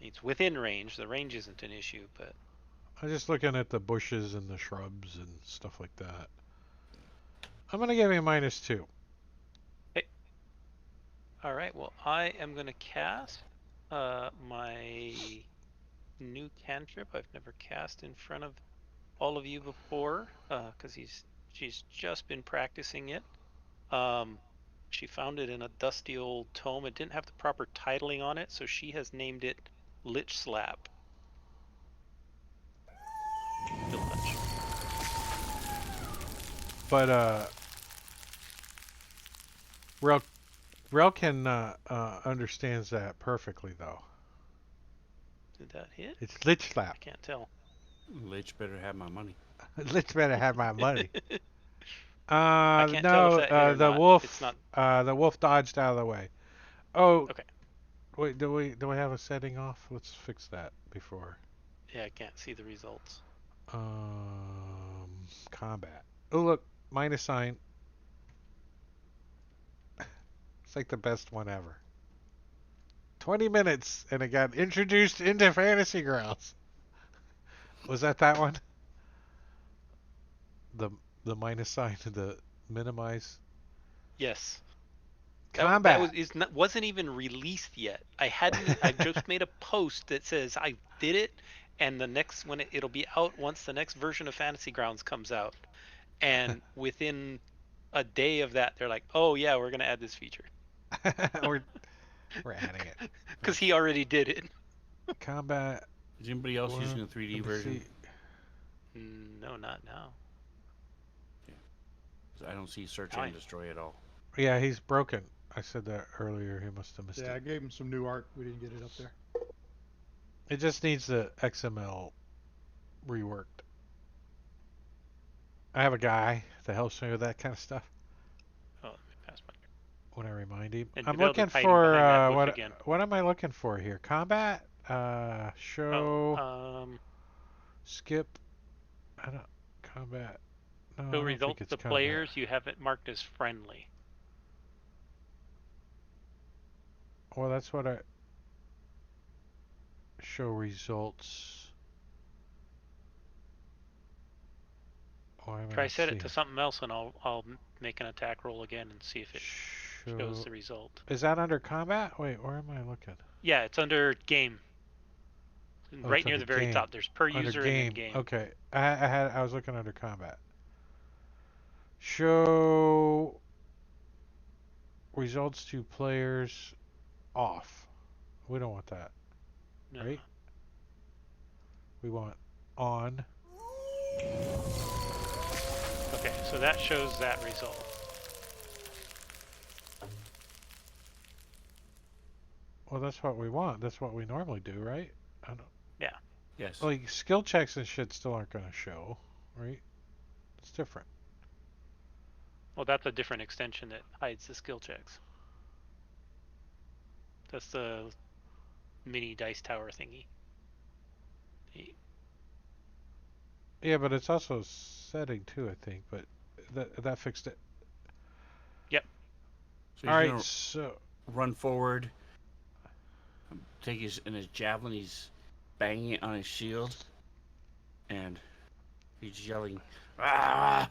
It's within range. The range isn't an issue, but I'm just looking at the bushes and the shrubs and stuff like that. I'm gonna give you a -2. hey, all right. Well, I am gonna cast my new cantrip I've never cast in front of all of you before, because she's just been practicing it. Um, she found it in a dusty old tome. It didn't have the proper titling on it, so she has named it Lich Slap. Chill touch. But Rel Relkin understands that perfectly though. Did that hit? It's Lich I Slap. can't tell. Lich better have my money. Lich better have my money. I can't tell if No, that hit or not. It's not the wolf dodged out of the way. Oh, okay. wait, do we have a setting off? Let's fix that before. Yeah, I can't see the results. Combat. Oh, look, minus sign. It's like the best one ever. 20 minutes, and it got introduced into Fantasy Grounds. Was that one? The the minus sign to the minimize Yes. That combat. was is not wasn't even released yet. I've just made a post that says I did it, and the next when it'll be out once the next version of Fantasy Grounds comes out. And within a day of that, they're like, "Oh yeah, we're gonna add this feature," we're we're adding it. because he already did it. Combat. Is anybody else Well, using the 3D let me version? see. No, not now. Yeah. 'Cause I don't see search Now and destroy at all. Yeah, he's broken. I said that earlier. He must have missed Yeah, I it. gave him some new art. We didn't get it up there. It just needs the XML reworked. I have a guy that helps me with that kind of stuff Oh, let me pass my. when I remind him. And I'm Javelda's looking hiding for behind that bush again. what am I looking for here? Combat, Oh, show, skip. I don't combat. No, show I don't think results it's to combat. players. You have it marked as friendly. Well, that's what I show results. Why am I Try not set it seeing to something else, and I'll make an attack roll again and see if it shows show? the result. Is that under combat? Wait, where am I looking? Yeah, it's under game, Oh, right it's near under the very game. top. There's per Under user and then game. game. Okay. I was looking under combat. Show results to players off. We don't want that. No. right? We want on. Okay, so that shows that result. Well, that's what we want. That's what we normally do, right? I don't, Yeah. Yes. like skill checks and shit still aren't going to show, right? It's different. Well, that's a different extension that hides the skill checks. That's the mini dice tower thingy. Yeah, but it's also setting too, I think. But that fixed it. Yep. So All he's right, gonna so run forward, take his javelin. He's banging it on his shield, and he's yelling, "Ah!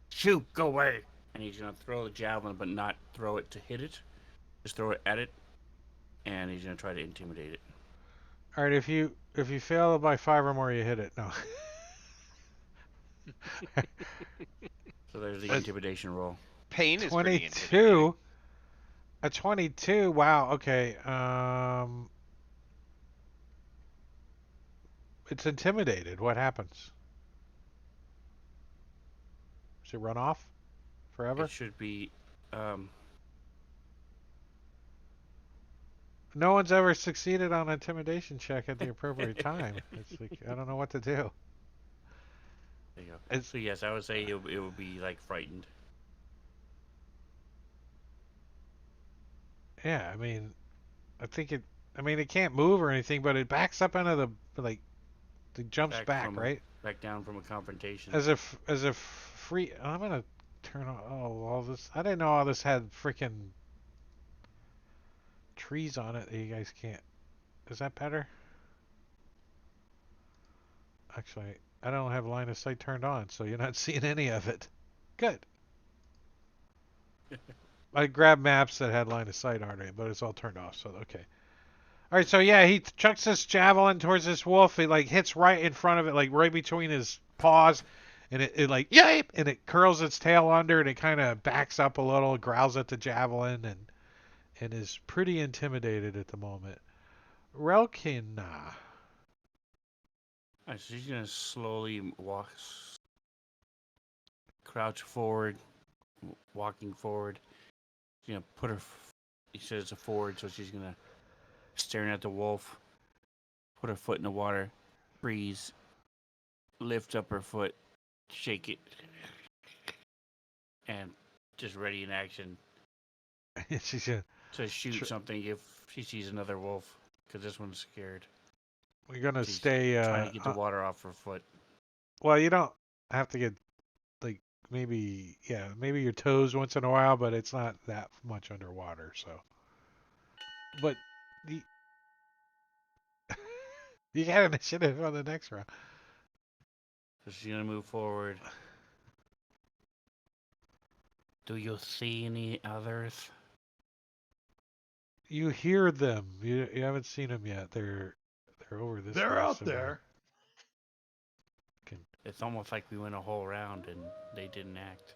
Shoot! Go away!" And he's gonna throw the javelin, but not throw it to hit it. Just throw it at it, and he's gonna try to intimidate it. all right, if you fail by 5 or more, you hit it. No. So there's the A intimidation roll. Pain is pretty intimidating. 22. A 22. Wow. Okay. It's intimidated. What happens? Does it run off It forever? should be. Um, No one's ever succeeded on an intimidation check at the appropriate time. It's like I don't know what to do. there you go. It's So yes, I would say it would be like frightened. yeah. I mean, I think it. I mean, it can't move or anything, but it backs up into the like. It jumps back, right? Back down from a confrontation. As if free. I'm gonna turn on. Oh, all this. I didn't know all this had freaking trees on it that you guys can't. Is that better? Actually, I don't have line of sight turned on, so you're not seeing any of it. Good. I grabbed maps that had line of sight already, but it's all turned off, so okay. All right, so yeah, he chucks this javelin towards this wolf. It like hits right in front of it, like right between his paws, and it like yipe, and it curls its tail under, and it kind of backs up a little, growls at the javelin, and is pretty intimidated at the moment. Relkina. Alright, so she's gonna slowly walk, crouch forward, walking forward. She's gonna put her. He says it's a forward, so she's gonna staring at the wolf. Put her foot in the water, freeze, lift up her foot, shake it, and just ready in action She's a, to shoot something if she sees another wolf. Because this one's scared. we're gonna She's stay. trying to get the water off her foot. Well, you don't have to get like maybe your toes once in a while, but it's not that much underwater. So, but the, you got initiative on the next round. So she's gonna move forward. Do you see any others? You hear them. You haven't seen them yet. They're over this way They're out somewhere. there. It's almost like we went a whole round and they didn't act.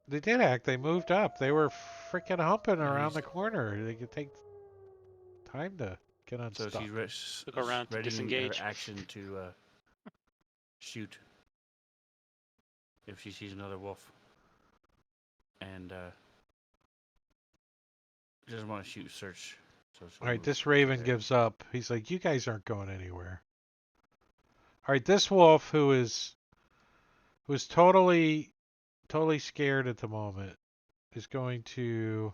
They did act. They moved up. They were freaking humping And around he's- the corner. They could take time to get So unstuck. she's Look around to ready disengage. her action to shoot if she sees another wolf. And she doesn't want to shoot search. So she'll All right, move this raven there. gives up. He's like, "You guys aren't going anywhere." All right, this wolf who's totally scared at the moment is going to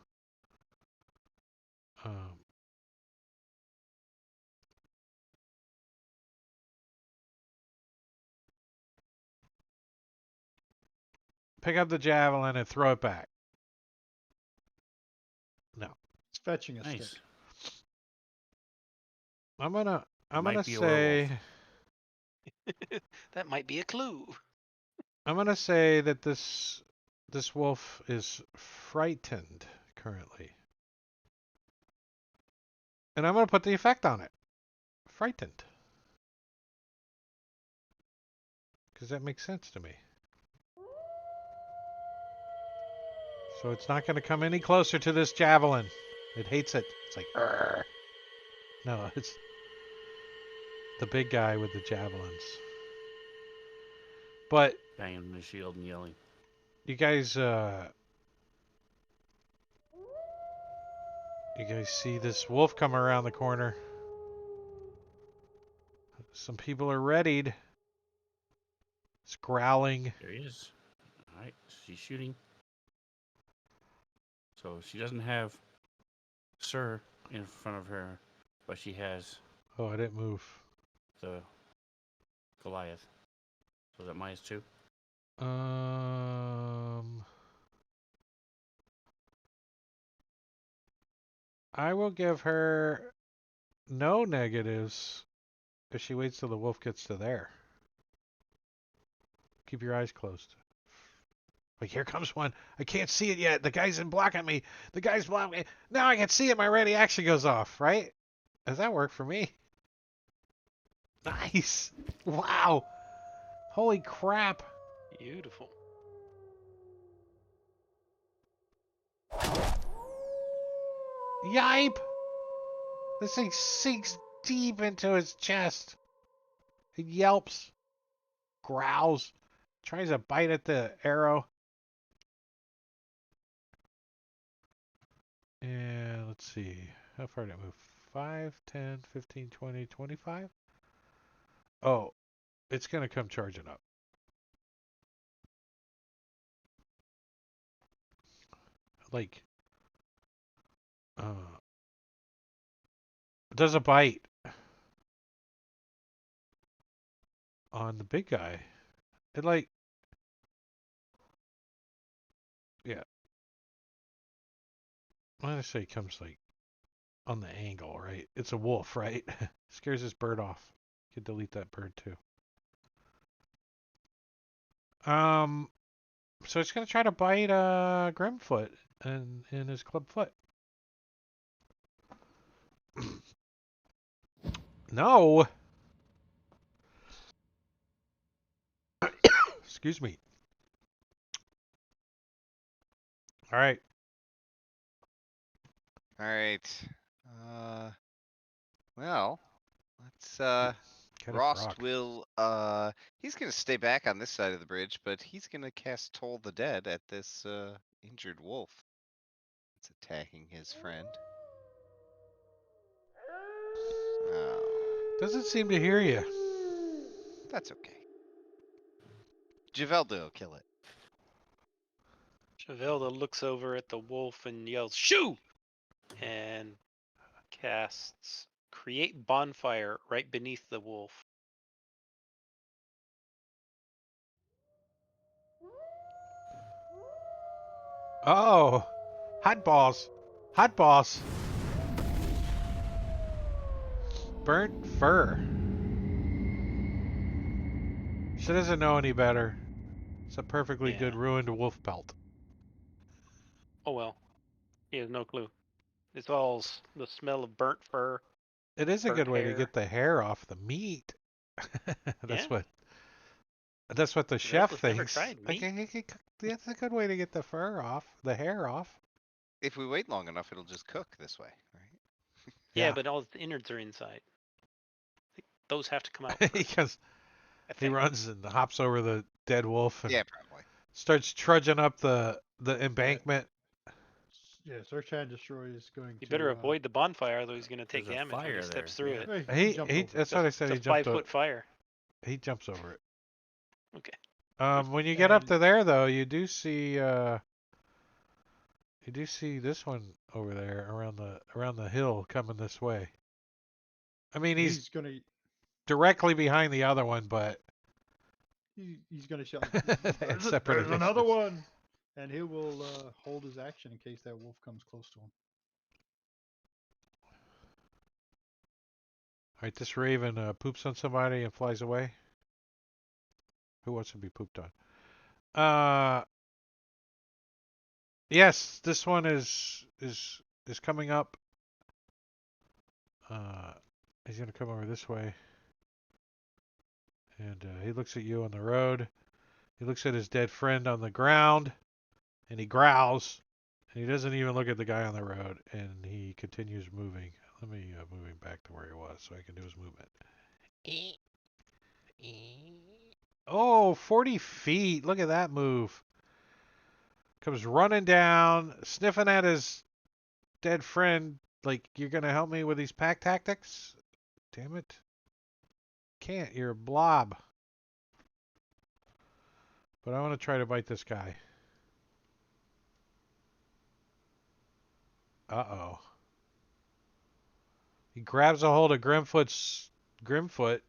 pick up the javelin and throw it back. No, It's fetching a Nice. stick. I'm gonna Might be a say That might be a clue. I'm gonna say that this wolf is frightened currently, and I'm gonna put the effect on it. Frightened, because that makes sense to me. So it's not going to come any closer to this javelin. It hates it. It's like, "Arr." No, it's the big guy with the javelins. But Banging on the shield and yelling. you guys, you guys see this wolf come around the corner. Some people are readied. It's growling. There he is. All right, she's shooting. So she doesn't have Sir in front of her, but she has Oh, I didn't move. the Goliath. So is that -2? I will give her no negatives if she waits till the wolf gets to there. Keep your eyes closed. Like, here comes one. I can't see it yet. The guy's blocking me. The guy's blocking me. Now I can see it. My ready action goes off, right? Does that work for me? Nice. Wow. Holy crap. Beautiful. Yipe. This thing sinks deep into his chest. It yelps, growls, tries to bite at the arrow. And let's see. How far did it move? 5, 10, 15, 20, 25? Oh, it's going to come charging up. Like, does a bite on the big guy. It like, yeah. I'm going to say it comes like on the angle, right? It's a wolf, right? Scares this bird off. You can delete that bird too. So it's gonna try to bite Grimfoot in his club foot. No. Excuse me. All right. All right. Well, let's Get a Rost frog. will he's gonna stay back on this side of the bridge, but he's gonna cast Toll the Dead at this injured wolf. It's attacking his friend. Oh, Doesn't seem to hear you. that's okay. Javelda will kill it. Javelda looks over at the wolf and yells, "Shoo!" and casts Create Bonfire right beneath the wolf. Oh, hot balls. Hot balls. Burnt fur. She doesn't know any better. It's a perfectly Yeah. good ruined wolf pelt. Oh well. He has no clue. It's all the smell of burnt fur, It is a burnt good way to hair. get the hair off the meat. Yeah. That's what the chef Javelda's never thinks. tried Like, meat. that's a good way to get the fur off, the hair off. If we wait long enough, it'll just cook this way, right? Yeah, Yeah. but all the innards are inside. Those have to come out first. Because I he think. runs and hops over the dead wolf and Yeah, probably. starts trudging up the embankment. Yeah, Search and Destroy is going You to. better avoid the bonfire, though he's going to take There's a damage when he fire steps there. through Yeah. it. Hey, He jumped he. over. That's what I said. It's He a jumped. 5-foot fire. He jumps over it. Okay. When you get up And to there, though, you do see this one over there around the hill coming this way. I mean, he's gonna directly behind the other one, but he's gonna shout. It's separate There's another initiatives. one, and he will hold his action in case that wolf comes close to him. All right, this raven poops on somebody and flies away. Who wants to be pooped on? Yes, this one is coming up. He's gonna come over this way, and he looks at you on the road. He looks at his dead friend on the ground, and he growls. And he doesn't even look at the guy on the road, and he continues moving. Let me move him back to where he was so I can do his movement. Oh, 40 feet. Look at that move. Comes running down, sniffing at his dead friend. Like, you're going to help me with these pack tactics? Damn it. Can't. You're a blob. But I want to try to bite this guy. Uh-oh. He grabs a hold of Grimfoot.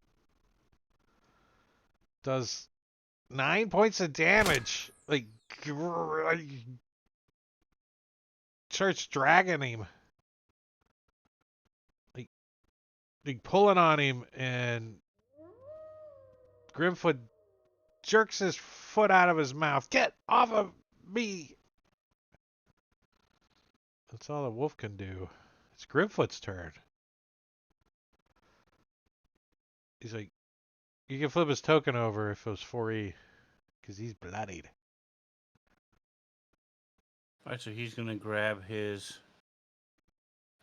Does 9 points of damage. Like, starts dragging him. Like pulling on him, and Grimfoot jerks his foot out of his mouth. Get off of me! That's all the wolf can do. It's Grimfoot's turn. He's like, you can flip his token over if it was 4E, because he's bloodied. Alright, so he's gonna grab his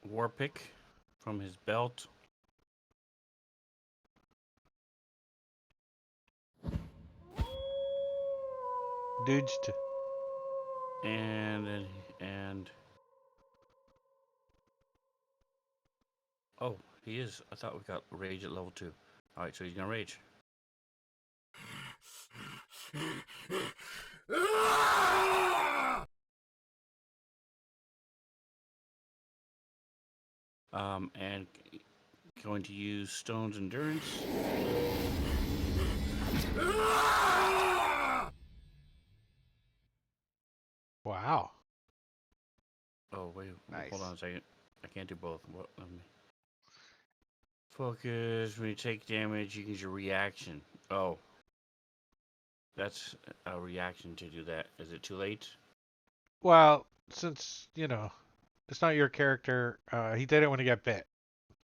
war pick from his belt. Duged. And oh, he is. I thought we got rage at level 2. Alright, so he's gonna rage. And going to use Stone's Endurance. Wow. Oh, wait, Nice. hold on a second. I can't do both. What? Let me focus. When you take damage, you use your reaction. Oh, that's a reaction to do that. Is it too late? Well, since, it's not your character, he did it when he got bit.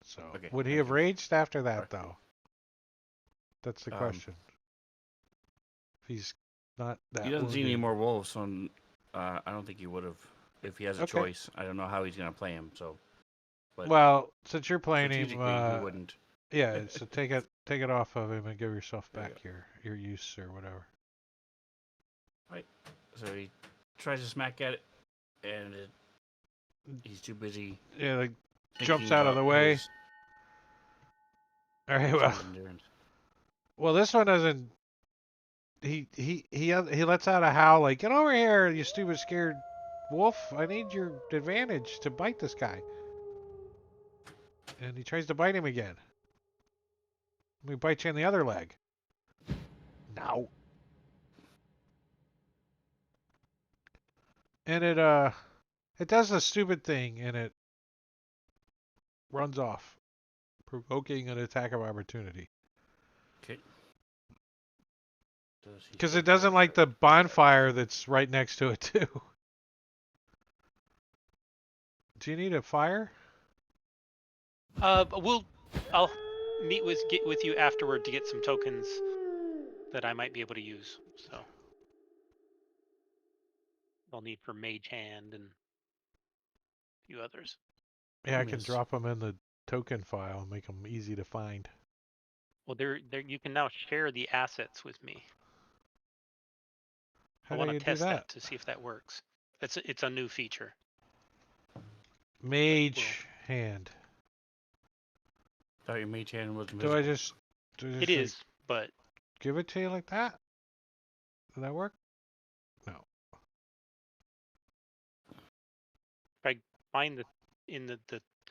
So, Okay, would he thank have you. raged after that, Alright. though? That's the Um, question. If he's not that He doesn't see any wounded. more wolves, so I don't think he would have. If he has a Okay. choice, I don't know how he's gonna play him. So, but Well, since you're playing him, strategically, he wouldn't. yeah, so take it off of him and give yourself There you back your use or whatever. So he tries to smack at it, and he's too busy Yeah, like jumps thinking out of about the way. his All right, well, Stone's Endurance. this one doesn't. He lets out a howl like, "Get over here, you stupid scared wolf! I need your advantage to bite this guy." And he tries to bite him again. Let me bite you in the other leg. No. And it does a stupid thing, and it runs off, provoking an attack of opportunity. Okay. Does he Because still it doesn't have like her? the bonfire that's right next to it too. Do you need a fire? But I'll get with you afterward to get some tokens that I might be able to use. So I'll need for Mage Hand and a few others. Yeah, I can Miss. drop them in the token file and make them easy to find. Well, there you can now share the assets with me. I How do want to you do test that? that to see if that works. It's a new feature. Mage hand. Thought your mage hand was Do invisible. I just It like, is, but give it to you like that? Does that work? No. if I find the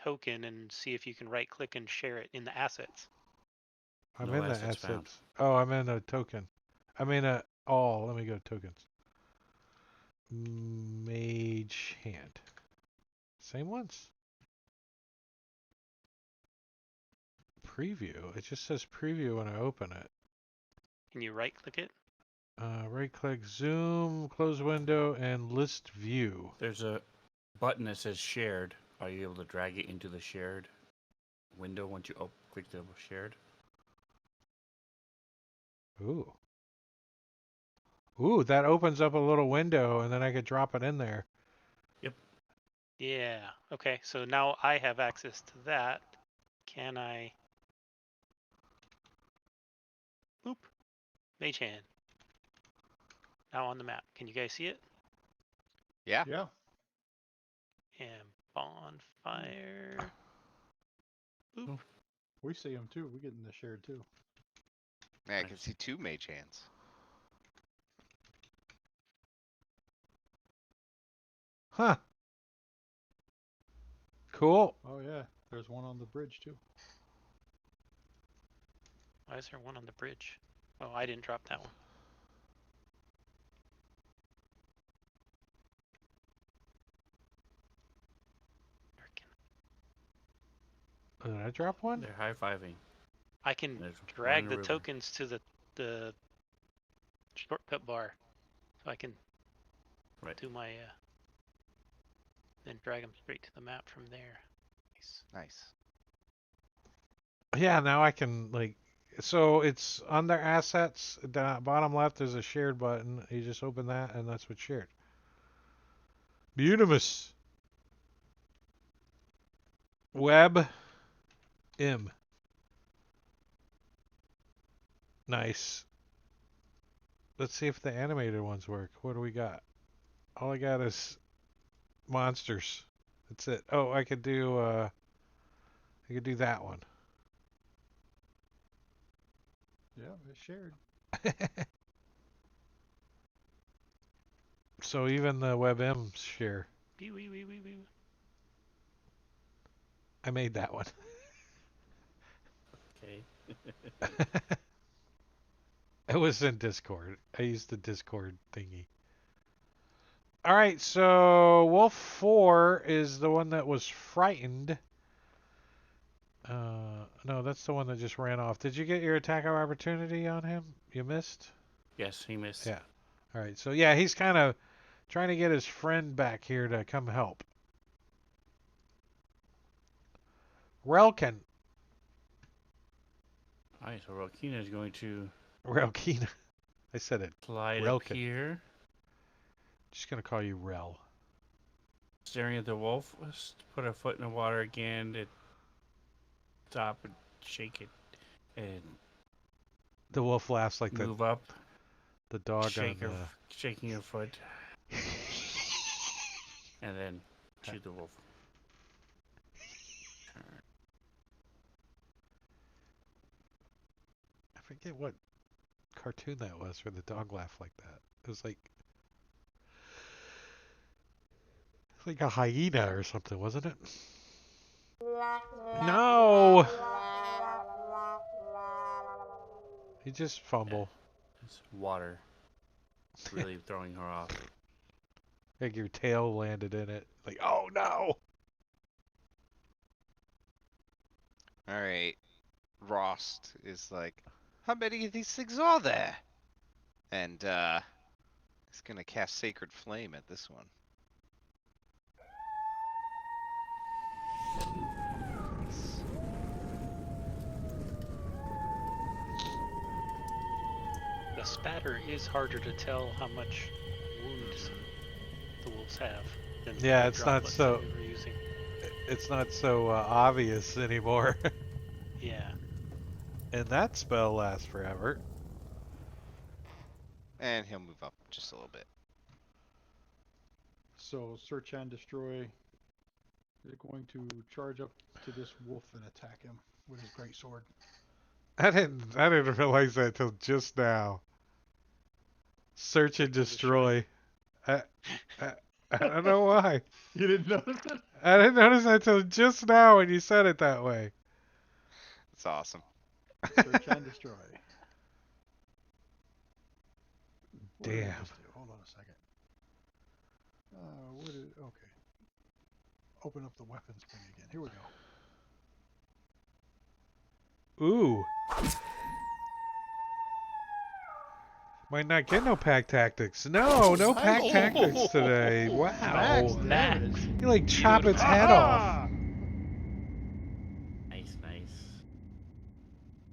token and see if you can right click and share it in the assets. I'm No in the assets found. assets. Oh, I'm in a token. I'm in a all. Let me go to tokens. Mage hand. Same ones. Preview. It just says preview when I open it. Can you right click it? Right click, zoom, close window, and list view. There's a button that says shared. Are you able to drag it into the shared window once you click the shared? Ooh. Ooh, that opens up a little window, and then I could drop it in there. Yep. Yeah. Okay. So now I have access to that. Can I? Oop. Mage hand. Now on the map. Can you guys see it? Yeah. Yeah. And bonfire. Oop. We see them too. We get in the shared too. Yeah, I can Nice. see 2 mage hands. Huh. Cool. Oh yeah. There's one on the bridge too. Why is there one on the bridge? Oh, I didn't drop that one. Did I drop one? They're high fiving. I can There's one in drag the the river. tokens to the shortcut bar, so I can Right. do my then drag them straight to the map from there. Nice. Nice. Yeah, now I can like. So it's under assets. Down bottom left there's a shared button. You just open that, and that's what's shared. Beautimus. Web. M. Nice. Let's see if the animated ones work. What do we got? All I got is monsters. That's it. Oh, I could do that one. Yeah, it's shared. So even the WebM share. Wee wee wee wee wee. I made that one. Okay. It was in Discord. I used the Discord thingy. All right, so Wolf 4 is the one that was frightened. No, that's the one that just ran off. Did you get your attack of opportunity on him? You missed? Yes, he missed. Yeah. All right, so yeah, he's kind of trying to get his friend back here to come help. Relkin. Alright, so Rokina is going to Relkin. I said it. slide up Relkin. here, Just going to call you Rel. staring at the wolf. Put a foot in the water again to stop and shake it, and The wolf laughs like move up, the dog on shaking her foot, and then shoot the wolf. Turn. I forget what cartoon that was where the dog laughed like that. It was like a hyena or something, wasn't it? No! You just Yeah, fumble. it's water really throwing her off. Like your tail landed in it. Like, oh no! All right. Rost is like, how many of these things are there? And he's gonna cast Sacred Flame at this one. Nice. The spatter is harder to tell how much wounds the wolves have than Yeah, the it's not droplets so that we were using. it's not so obvious anymore. Yeah. And that spell lasts forever. And he'll move up just a little bit. So search and destroy. They're going to charge up to this wolf and attack him with his great sword. I didn't realize that till just now. Search and With a destroy. I, I, I don't know why. You didn't notice it? I didn't notice that till just now when you said it that way. It's awesome. Search and destroy. What did I Damn. just do? Hold on a second. Okay. Open up the weapons thing again. Here we go. Ooh. Might not get no pack tactics. No, no pack Nice. tactics today. Max Wow. damage. You like chop its head off. Nice, nice.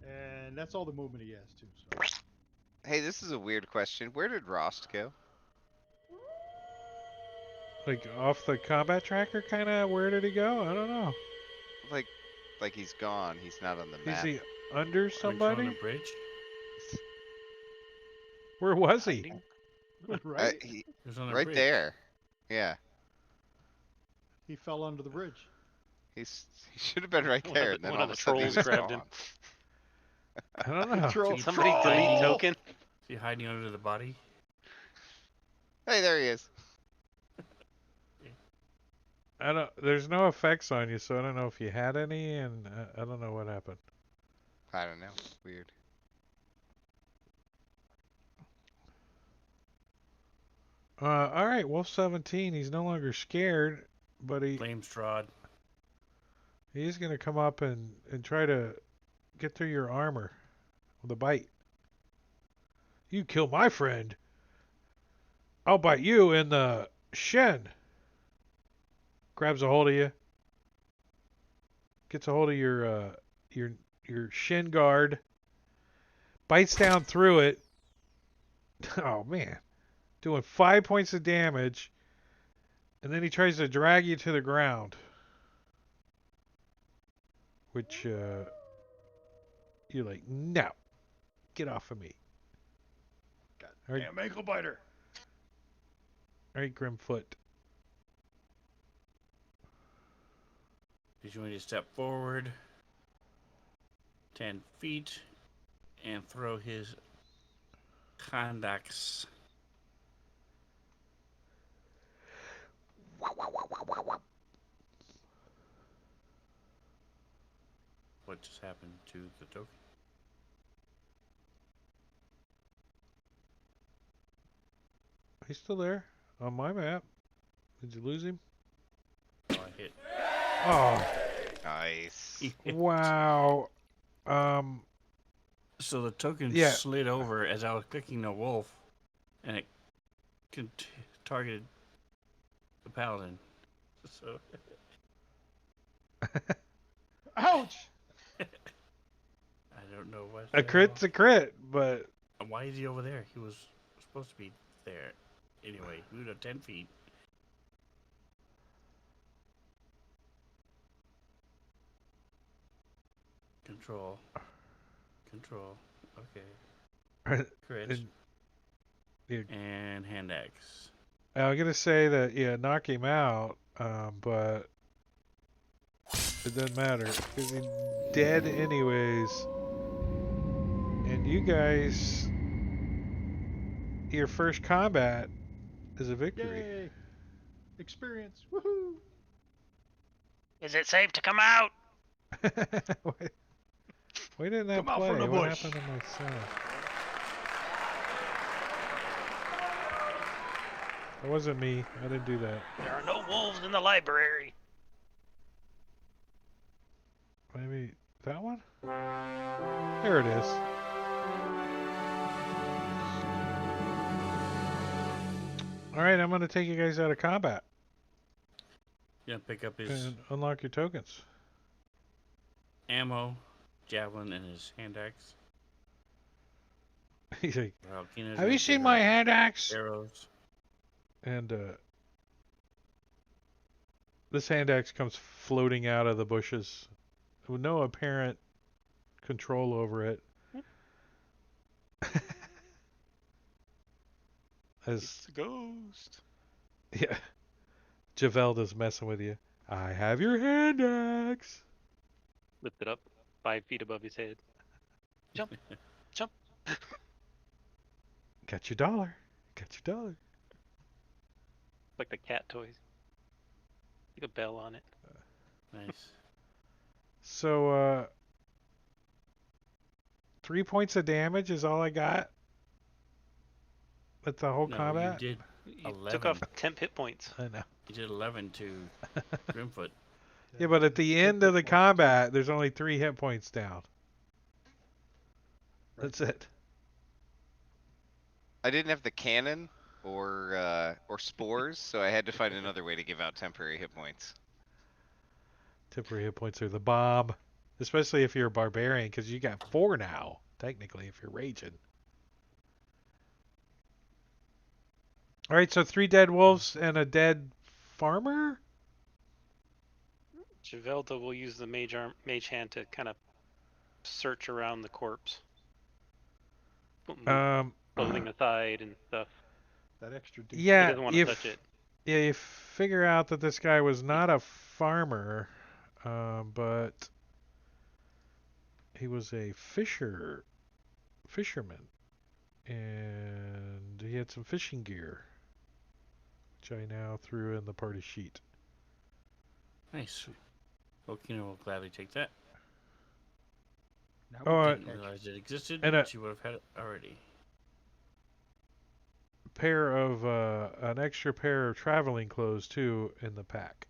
And that's all the movement he has too. So Hey, this is a weird question. Where did Rost go? Like off the combat tracker, kind of? Where did he go? I don't know. Like, like he's gone. He's not on the Is map. he under Quench on the somebody? bridge. Where was he? Hiding. Right? He He was on a right bridge. there. Yeah, He fell under the bridge. he should have been right One of there, the, and then one all of of the a sudden he trolls was grabbed him. gone. I don't know. Troll, Did Somebody troll! delete Troll! token. Is he hiding under the body? Hey, there he is. I don't. There's no effects on you, so I don't know if you had any, and I don't know what happened. I don't know. Weird. All right, Wolf 17. He's no longer scared, but Flame Strahd. he's gonna come up and try to get through your armor with a bite. You kill my friend, I'll bite you in the shin. Grabs a hold of you, gets a hold of your your shin guard, bites down through it. Oh man, doing 5 points of damage, and then he tries to drag you to the ground, which you're like, no, get off of me. God All right, damn ankle biter. all right, Grimfoot. He's going to step forward 10 feet and throw his Kandax. What just happened to the token? He's still there on my map. Did you lose him? Oh, I hit. Oh, Nice. wow. So the token Yeah. slid over as I was clicking the wolf, and it targeted the paladin. So Ouch! I don't know what. A crit's a crit, but Why is he over there? He was supposed to be there. Anyway, moved up 10 feet. Control. Control. Okay. Crit. and, yeah, And hand axe. I'm gonna say that yeah, knock him out, but it doesn't matter because he's dead anyways. And you guys, your first combat is a victory. Yay! Experience. Woohoo! Is it safe to come out? why, why didn't that Come out play? from the What bush. happened to my sound? It wasn't me. I didn't do that. There are no wolves in the library. Maybe that one? There it is. Alright, I'm going to take you guys out of combat Yeah, pick up his and unlock your tokens. ammo, javelin, and his hand axe. He's like, Valkina's have you gonna seen get my her hand axe? arrows? And this hand axe comes floating out of the bushes with no apparent control over it. As It's a ghost. yeah, Javelda's messing with you. I have your hand axe. Lift it up 5 feet above his head. Jump. Jump. Got your dollar. Got your dollar. Like the cat toys. Like a bell on it. Nice. So 3 points of damage is all I got. That's the whole No, combat. you did. You took 11. off 10 hit points. I know. You did 11 to Grimfoot. Yeah, but at the end of the combat, there's only 3 hit points down. That's it. I didn't have the cannon or spores, so I had to find another way to give out temporary hit points. Temporary hit points are the bomb, especially if you're a barbarian, because you got 4 now. Technically, if you're raging. All right, so 3 dead wolves and a dead farmer? Javelda will use the mage hand to kind of search around the corpse, move Um, clothing aside and stuff. That extra D. He yeah, doesn't want to touch if it. yeah, you figure out that this guy was not a farmer, but he was a fisherman, and he had some fishing gear, which I now threw in the party sheet. Nice. Volcano will gladly take that. Now Oh, we Didn't can catch. realize it existed. and a She would have had it already. pair of an extra pair of traveling clothes too in the pack.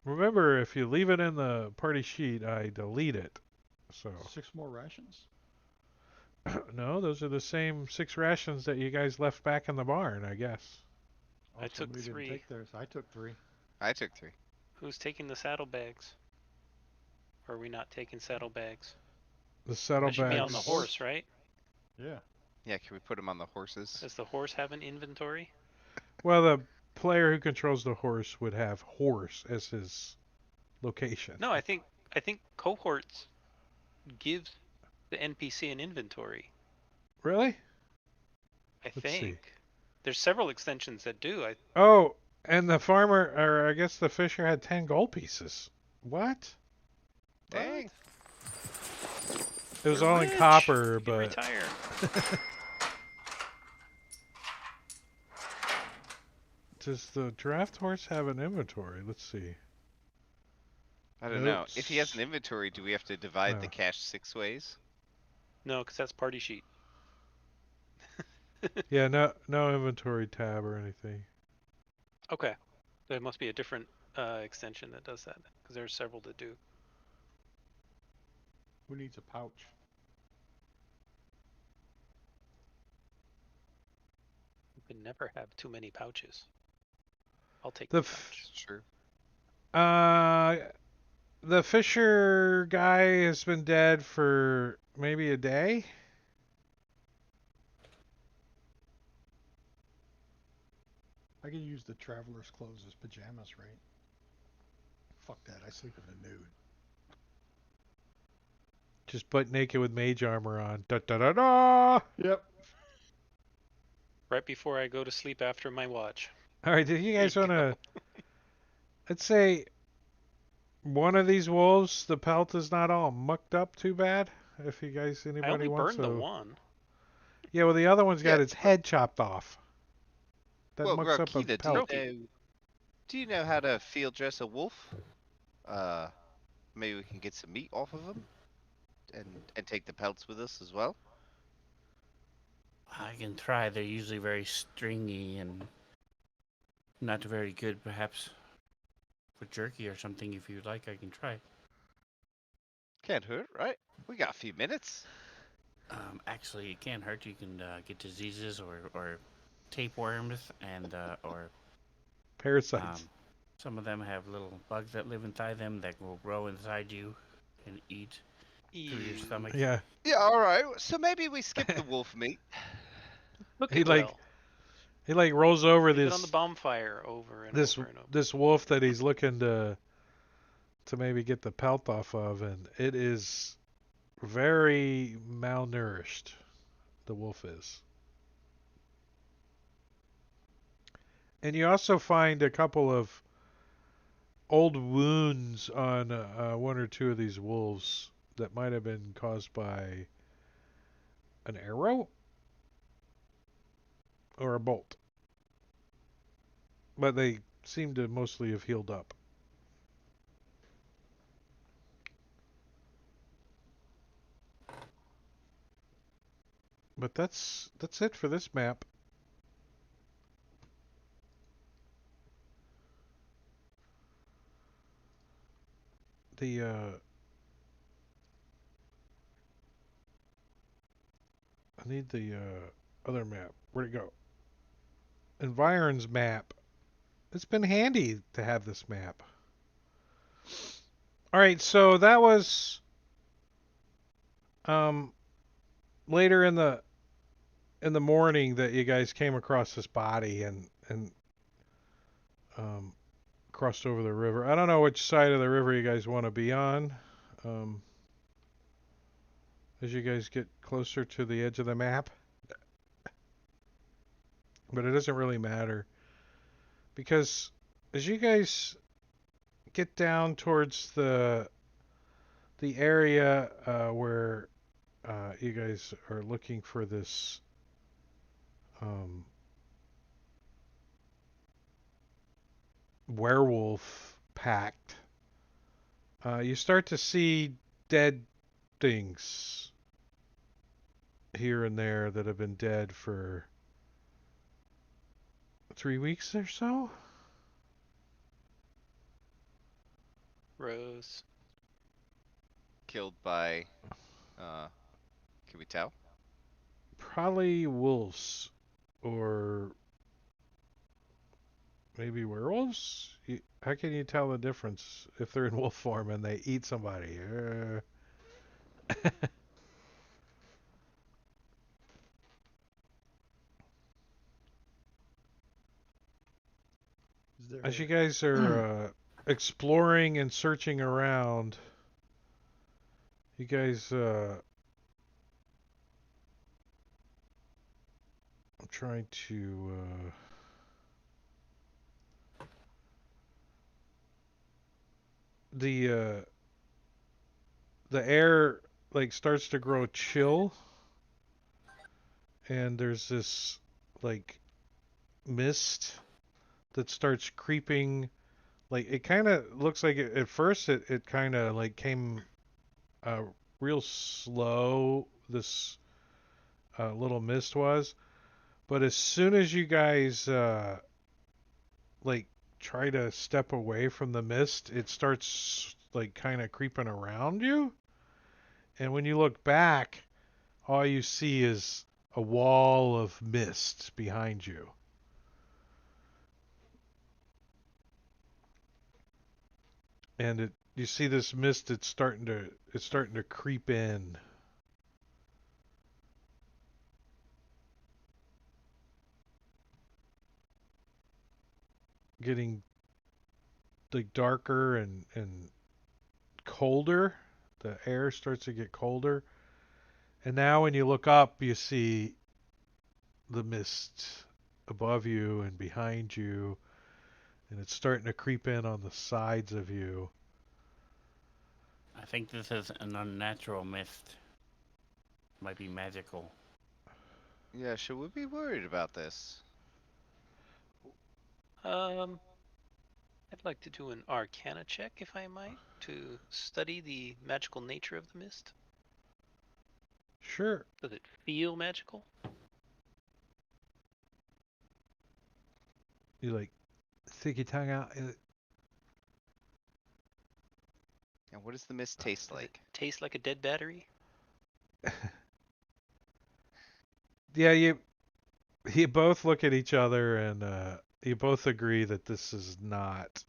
Remember, if you leave it in the party sheet, I delete it. So 6 more rations. no, those are the same 6 rations that you guys left back in the barn, I guess. I took Somebody 3. didn't take theirs. I took 3. I took 3. Who's taking the saddlebags? Or are we not taking saddlebags? The That should be on the saddlebags. horse, right? Yeah. Yeah, can we put them on the horses? Does the horse have an inventory? Well, the player who controls the horse would have horse as his location. No, I think cohorts gives the NPC an inventory. Really? I Let's see. think there's several extensions that do. Oh, and the farmer, or I guess the fisher, had 10 gold pieces. What? Dang. It was We're all in rich. copper, You can but retire. does the draft horse have an inventory? Let's see. I don't know. Notes. If he has an inventory, do we have to divide the No. cash 6 ways? No, because that's party sheet. Yeah, no inventory tab or anything. Okay, there must be a different extension that does that because there's several that do. Who needs a pouch? You can never have too many pouches. I'll take The the pouch. It's true. The fisher guy has been dead for maybe a day. I can use the traveler's clothes as pajamas, right? Fuck that. I sleep in the nude. Just butt naked with mage armor on. Da da da da! Yep. Right before I go to sleep after my watch. Alright, did you There guys you want go. to... Let's say one of these wolves, the pelt is not all mucked up too bad. If you guys, I anybody only wants burned the to... one. Yeah, well, the other one's got Yeah. its head chopped off. That Well, mucks up a Rokita, pelt. do you know how to field dress a wolf? Maybe we can get some meat off of him, and take the pelts with us as well. I can try. They're usually very stringy and not very good, perhaps, for jerky or something. If you'd like, I can try. Can't hurt, right? We got a few minutes. Actually, it can't hurt. You can get diseases or tapeworms and or Parasites. some of them have little bugs that live inside them that will grow inside you and eat through your stomach. Yeah. Yeah, all right. So maybe we skip the wolf meat. Cook He it like well. he like rolls over Leave it on this the bonfire over and this over and over. this wolf that he's looking to maybe get the pelt off of, and it is very malnourished. The wolf is. And you also find a couple of old wounds on one or two of these wolves that might have been caused by an arrow or a bolt. But they seem to mostly have healed up. But that's it for this map. The I need the other map. Where'd it go? Environs map. It's been handy to have this map. All right, so that was later in in the morning that you guys came across this body and um, crossed over the river. I don't know which side of the river you guys want to be on. Um, as you guys get closer to the edge of the map, but it doesn't really matter because as you guys get down towards the area where you guys are looking for this um, werewolf pact, you start to see dead things here and there that have been dead for 3 weeks or so. Rose. Killed by, uh, can we tell? Probably wolves or maybe werewolves. How can you tell the difference if they're in wolf form and they eat somebody? Is there As you a, guys are exploring and searching around, you guys, I'm trying to, the air like starts to grow chill, and there's this like mist that starts creeping. Like it kind of looks like at first it kind of like came uh, real slow. This little mist was, but as soon as you guys like try to step away from the mist, it starts like kind of creeping around you. And when you look back, all you see is a wall of mist behind you. And you see this mist it's starting to creep in. Getting like darker and colder. The air starts to get colder. And now when you look up, you see the mist above you and behind you, and it's starting to creep in on the sides of you. I think this is an unnatural mist. Might be magical. Yeah, should we be worried about this? Um, I'd like to do an Arcana check, if I might, to study the magical nature of the mist. Sure. Does it feel magical? You like stick your tongue out. And what does the mist taste Does it like? taste like a dead battery? Yeah, you both look at each other and you both agree that this is not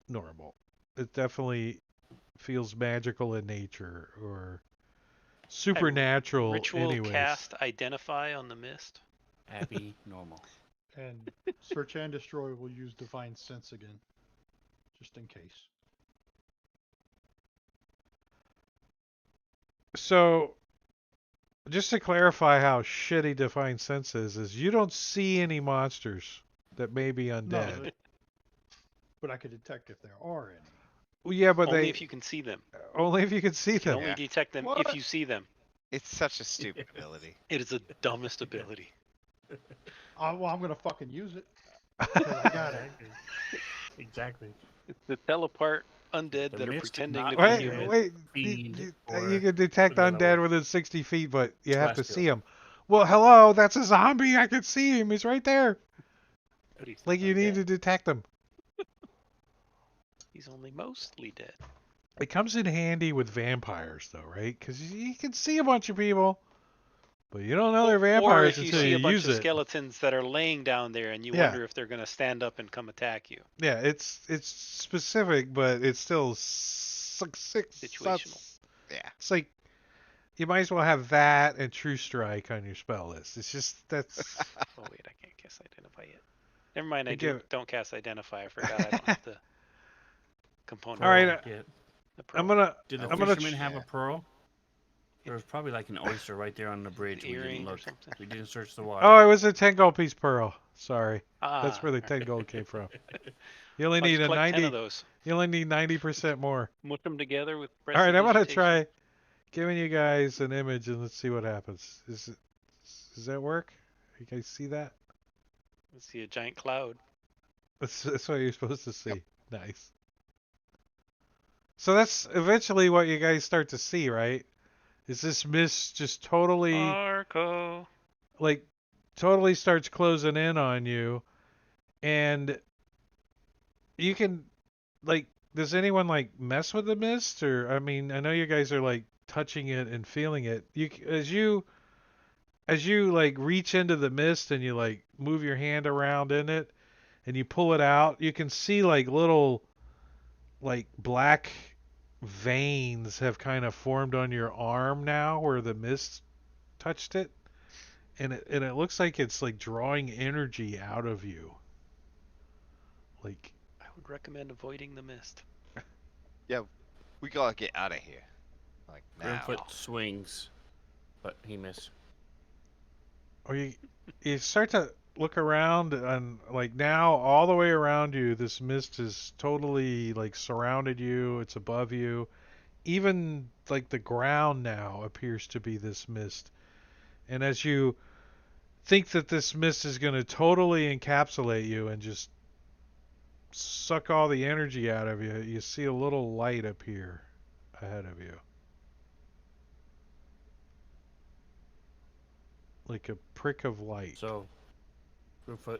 normal. It definitely feels magical in nature or supernatural Ritual anyways. cast identify on the mist. Happy, normal. and search and destroy will use divine sense again, just in case. So, just to clarify how shitty Divine Sense is you don't see any monsters that may be No, undead. but I could detect if there are any. Well, yeah, but Only if you can see them. only if you can see You can them. only Yeah. detect them if What? you see them. It's such a stupid ability. It is the dumbest ability. Well, I'm gonna fucking use it because I got it. Exactly. It's to tell apart undead The that are mist is pretending not to be Wait, human. wait. Fiend You or can detect vanilla undead or within 60 feet, but you have to celestial. see him. Well, hello, that's a zombie. I can see him. He's right there. But he's Like not you need undead. to detect him. He's only mostly dead. It comes in handy with vampires, though, right? Because you can see a bunch of people, but you don't know they're Or vampires if you until see you a bunch use of it. skeletons that are laying down there and you Yeah. wonder if they're going to stand up and come attack you. Yeah, it's specific, but it's still Situational. Yeah. It's like you might as well have that and True Strike on your spell list. It's just that's Oh wait, I can't cast identify yet. Never mind. I again. don't cast identify. I forgot I don't have the component All right, for Pearl. Yeah. the I'm pearl. gonna Did the I'm gonna fisherman have a Yeah. pearl? There was probably like an oyster right there on the bridge. We didn't Earring or look. something. We didn't search the Oh, water. it was a 10 gold piece pearl. Sorry. That's Ah, where the all 10 right. gold came from. You only I'll need just a collect 10 of 90 those. you only need 90% more. Mush them together with All right, I'm gonna prestidigitation. try giving you guys an image and let's see what happens. Does that work? You guys see that? Let's see a giant cloud. That's what you're supposed to Yep. see. Nice. So that's eventually what you guys start to see, right? Is this mist just totally Marco. like totally starts closing in on you and you can like does anyone like mess with the mist or I mean, I know you guys are like touching it and feeling it. As you like reach into the mist and you like move your hand around in it and you pull it out, you can see like little like black veins have kind of formed on your arm now where the mist touched it and it looks like it's like drawing energy out of you. Like I would recommend avoiding the mist. Yeah, we gotta get out of here. Like now. Grimfoot swings, but he missed. or you start to look around and like now all the way around you this mist is totally like surrounded you, it's above you. Even like the ground now appears to be this mist. And as you think that this mist is going to totally encapsulate you and just suck all the energy out of you, you see a little light appear ahead of you. Like a prick of light. So Grimfoot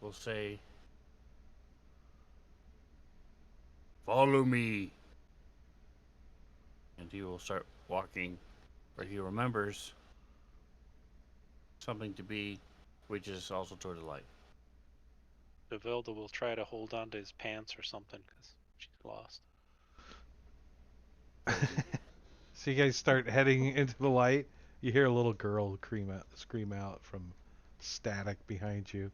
will say, "Follow me," and he will start walking where he remembers something to be, which is also toward the light. Devilda will try to hold on to his pants or something because she's lost. So you guys start heading into the light. You hear a little girl scream out from static behind you.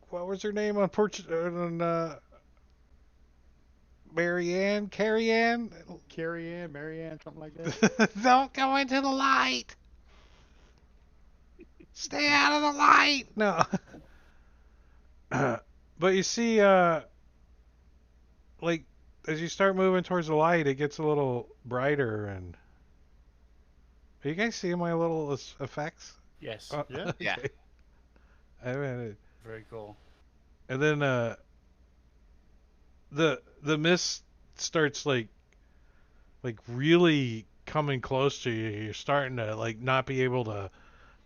What was her name on Marianne? Carrie Ann? Carrie Ann, Mary Ann, something like that. Don't go into the light. Stay out of the light. No. But you see, like as you start moving towards the light, it gets a little brighter. And are you guys seeing my little effects? Yes, Yeah. Yeah. Okay. I mean, very cool. and then the mist starts like really coming close to you. You're starting to like not be able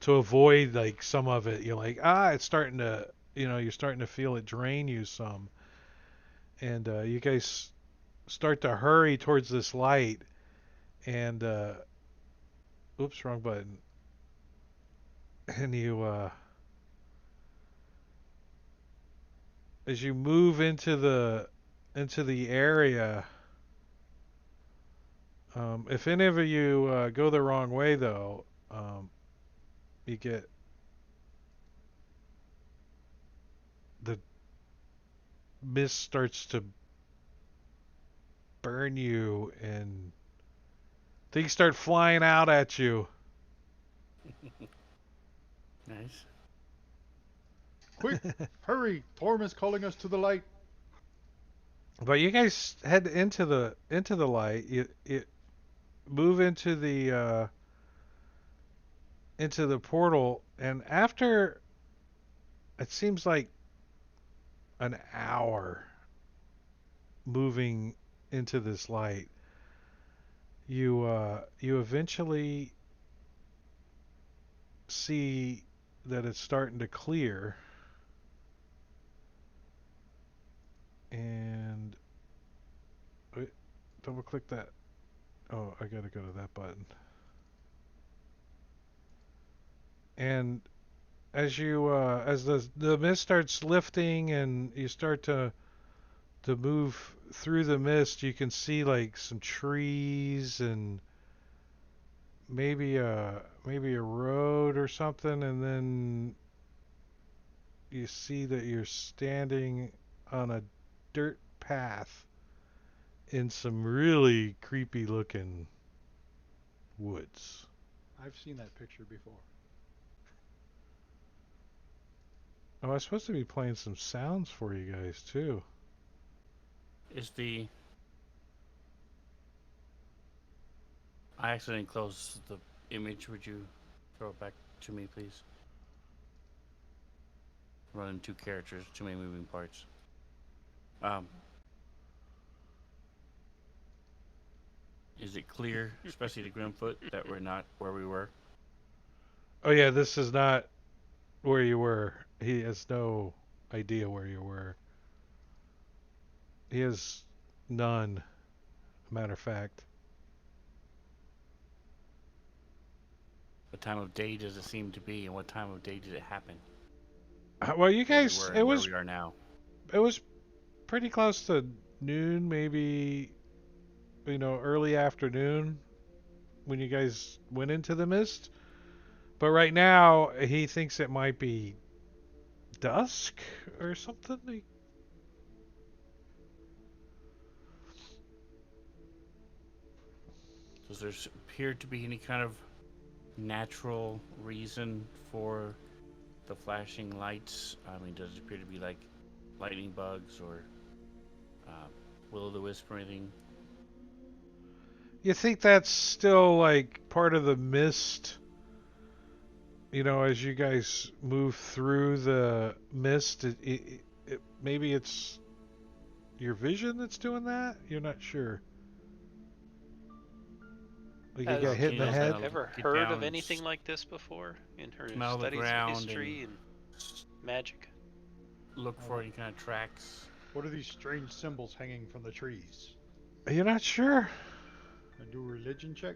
to avoid like some of it. You're like, it's starting to, you're starting to feel it drain you some. And you guys start to hurry towards this light. And oops, wrong button. And you as you move into the area. If any of you go the wrong way, though, you get the mist starts to burn you, and things start flying out at you. Nice. Quick, hurry! Torm is calling us to the light. But you guys head into the light. You move into the portal, and after it seems like an hour moving into this light, you eventually see that it's starting to clear, and wait, double click that. Oh, I gotta go to that button. And as the mist starts lifting and you start to to move through the mist, you can see like some trees and maybe a road or something, and then you see that you're standing on a dirt path in some really creepy looking woods. I've seen that picture before. Oh, I was supposed to be playing some sounds for you guys too. Is the I accidentally closed the image. Would you throw it back to me, please? Running two characters, too many moving parts. Um, is it clear, especially to Grimfoot, that we're not where we were? Oh yeah, this is not where you were. He has no idea where you were. He has none, matter of fact. What time of day does it seem to be, and what time of day did it happen? Well, you Where we guys, were it and where was we are now. it was pretty close to noon, maybe early afternoon when you guys went into the mist. But right now, he thinks it might be dusk or something. Does there appear to be any kind of natural reason for the flashing lights? I mean, does it appear to be like lightning bugs or will-o'-the-wisp or anything? You think that's still like part of the mist? As you guys move through the mist, maybe it's your vision that's doing that. You're not sure. Like you got Has hit in the Ralkina's head. gonna ever get heard down of and anything like this before in her smell the studies of ground history and and magic? look for any kind of tracks. What are these strange symbols hanging from the trees? You're not sure. I do a religion check.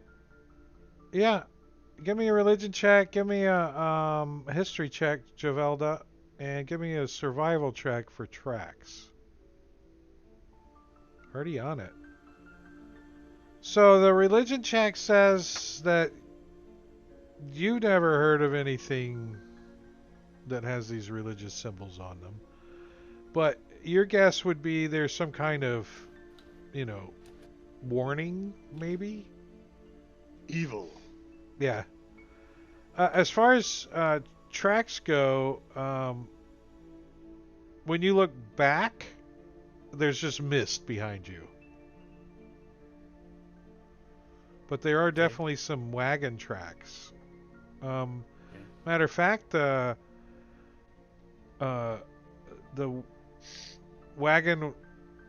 Yeah, give me a religion check. Give me a history check, Javelda, and give me a survival check for tracks. Already on it. So the religion check says that you never heard of anything that has these religious symbols on them. But your guess would be there's some kind of, warning, maybe? Evil. Yeah. As far as tracks go, when you look back, there's just mist behind you. But there are definitely some wagon tracks. Matter of fact, the wagon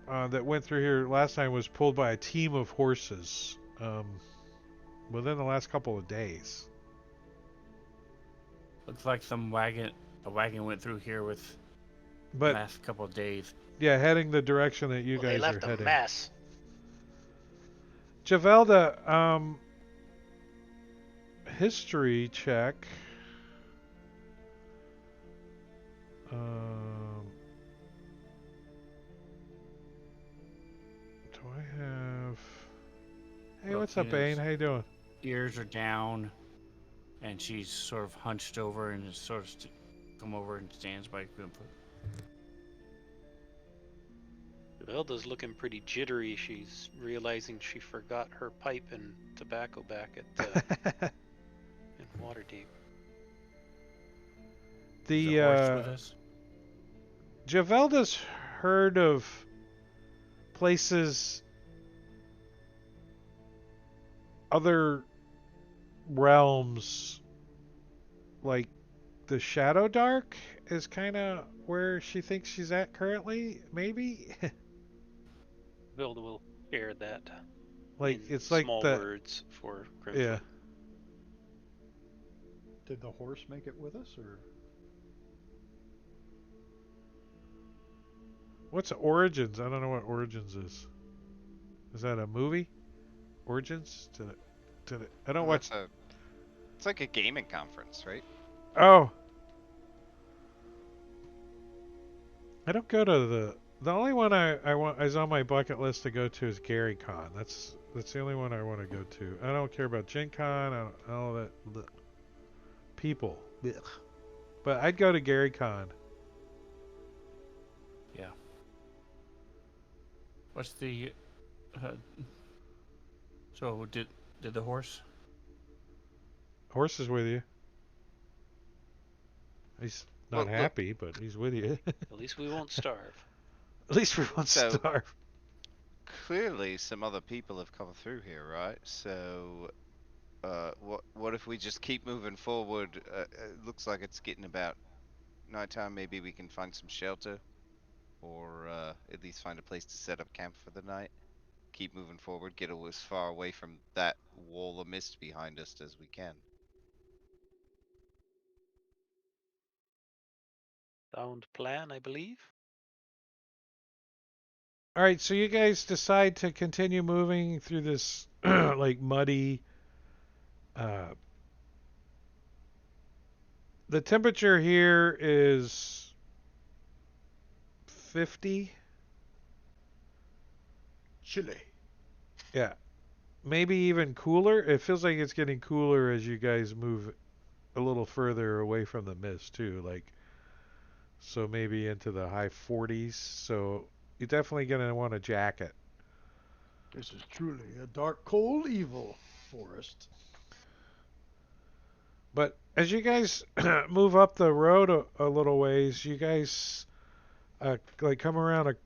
that went through here last time was pulled by a team of horses within the last couple of days. Looks like a wagon went through here with But last couple of days. yeah, heading the direction that you Well, they guys are left a heading. mess. Javelda, history check. Do I have? Hey, what's up, Bane? How you doing? Ears are down, and she's sort of hunched over and is sort of come over and stands by Grimfoot. Velda's looking pretty jittery. She's realizing she forgot her pipe and tobacco back at in Waterdeep. Is the horse with us? Javelda's heard of places, other realms, like the Shadow Dark is kind of where she thinks she's at currently, maybe? Velda will share that Like in it's like small the words for Grimfoot. yeah. Did the horse make it with us, or What's Origins? I don't know what Origins is. Is that a movie? Origins? I don't watch. It's like a gaming conference, right? Oh, I don't go to The only one I want is on my bucket list to go to is Gary Con. That's the only one I want to go to. I don't care about Gen Con. I don't, all that bleh. People. Blech. But I'd go to Gary Con. Yeah. What's the? Uh, so did the horse? Horse is with you. He's not Well, look. happy, but he's with you. At least we won't starve. At least we won't So starve. clearly, some other people have come through here, right? So, what if we just keep moving forward? It looks like it's getting about nighttime. Maybe we can find some shelter, or at least find a place to set up camp for the night. Keep moving forward. Get as far away from that wall of mist behind us as we can. Sound plan, I believe. All right, so you guys decide to continue moving through this like muddy. Uh, the temperature here is 50. Chile. Yeah, maybe even cooler. It feels like it's getting cooler as you guys move a little further away from the mist too. Like so maybe into the high 40s. So you're definitely gonna want a jacket. This is truly a dark, cold, evil forest. But as you guys move up the road a little ways, you guys like come around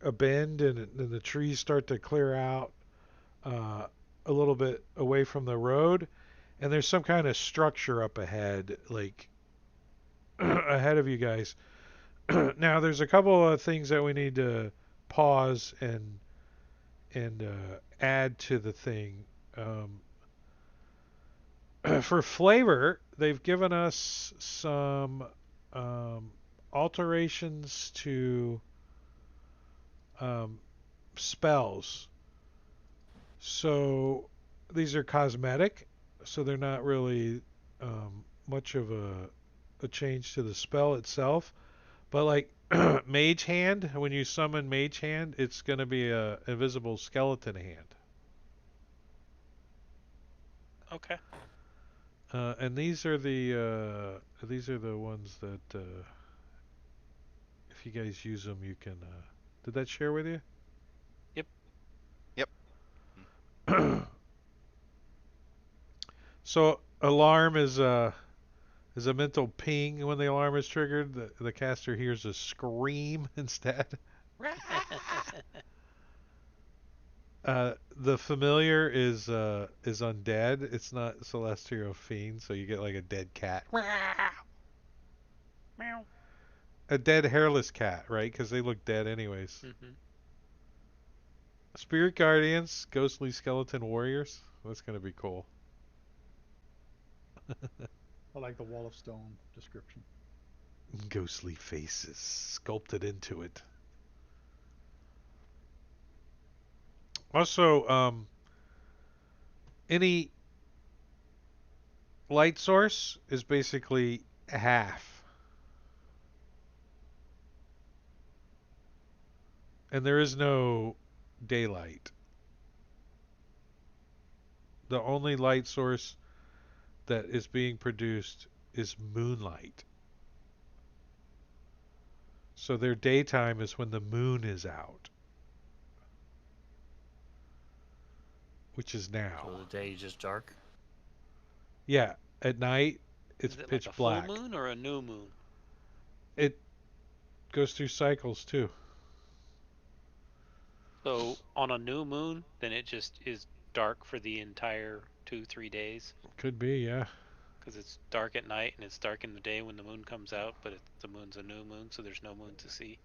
a bend and the trees start to clear out uh, a little bit away from the road, and there's some kind of structure up ahead, like ahead of you guys. Now there's a couple of things that we need to pause and add to the thing. For flavor, they've given us some um, alterations to um, spells. So these are cosmetic, so they're not really much of a change to the spell itself. But like Mage Hand, when you summon Mage Hand, it's going to be a invisible skeleton hand. Okay. And these are the ones that if you guys use them, you can. Did that share with you? Yep. Yep. Mm. So alarm is a mental ping when the alarm is triggered. The caster hears a scream instead. The familiar is undead. It's not celestial fiend, so you get like a dead cat. Meow. A dead hairless cat, right? Because they look dead anyways. Mm-hmm. Spirit guardians, ghostly skeleton warriors. That's gonna be cool. I like the wall of stone description. Ghostly faces sculpted into it. Also, any light source is basically half, and there is no daylight. The only light source that is being produced is moonlight. So their daytime is when the moon is out, which is So now. the day is just dark. Yeah, at night it's Is it like pitch a full black. moon or a new moon? It goes through cycles too. So on a new moon, then it just is dark for the entire 2-3 days Could be, yeah. because it's dark at night and it's dark in the day when the moon comes out. But the moon's a new moon, so there's no moon to see.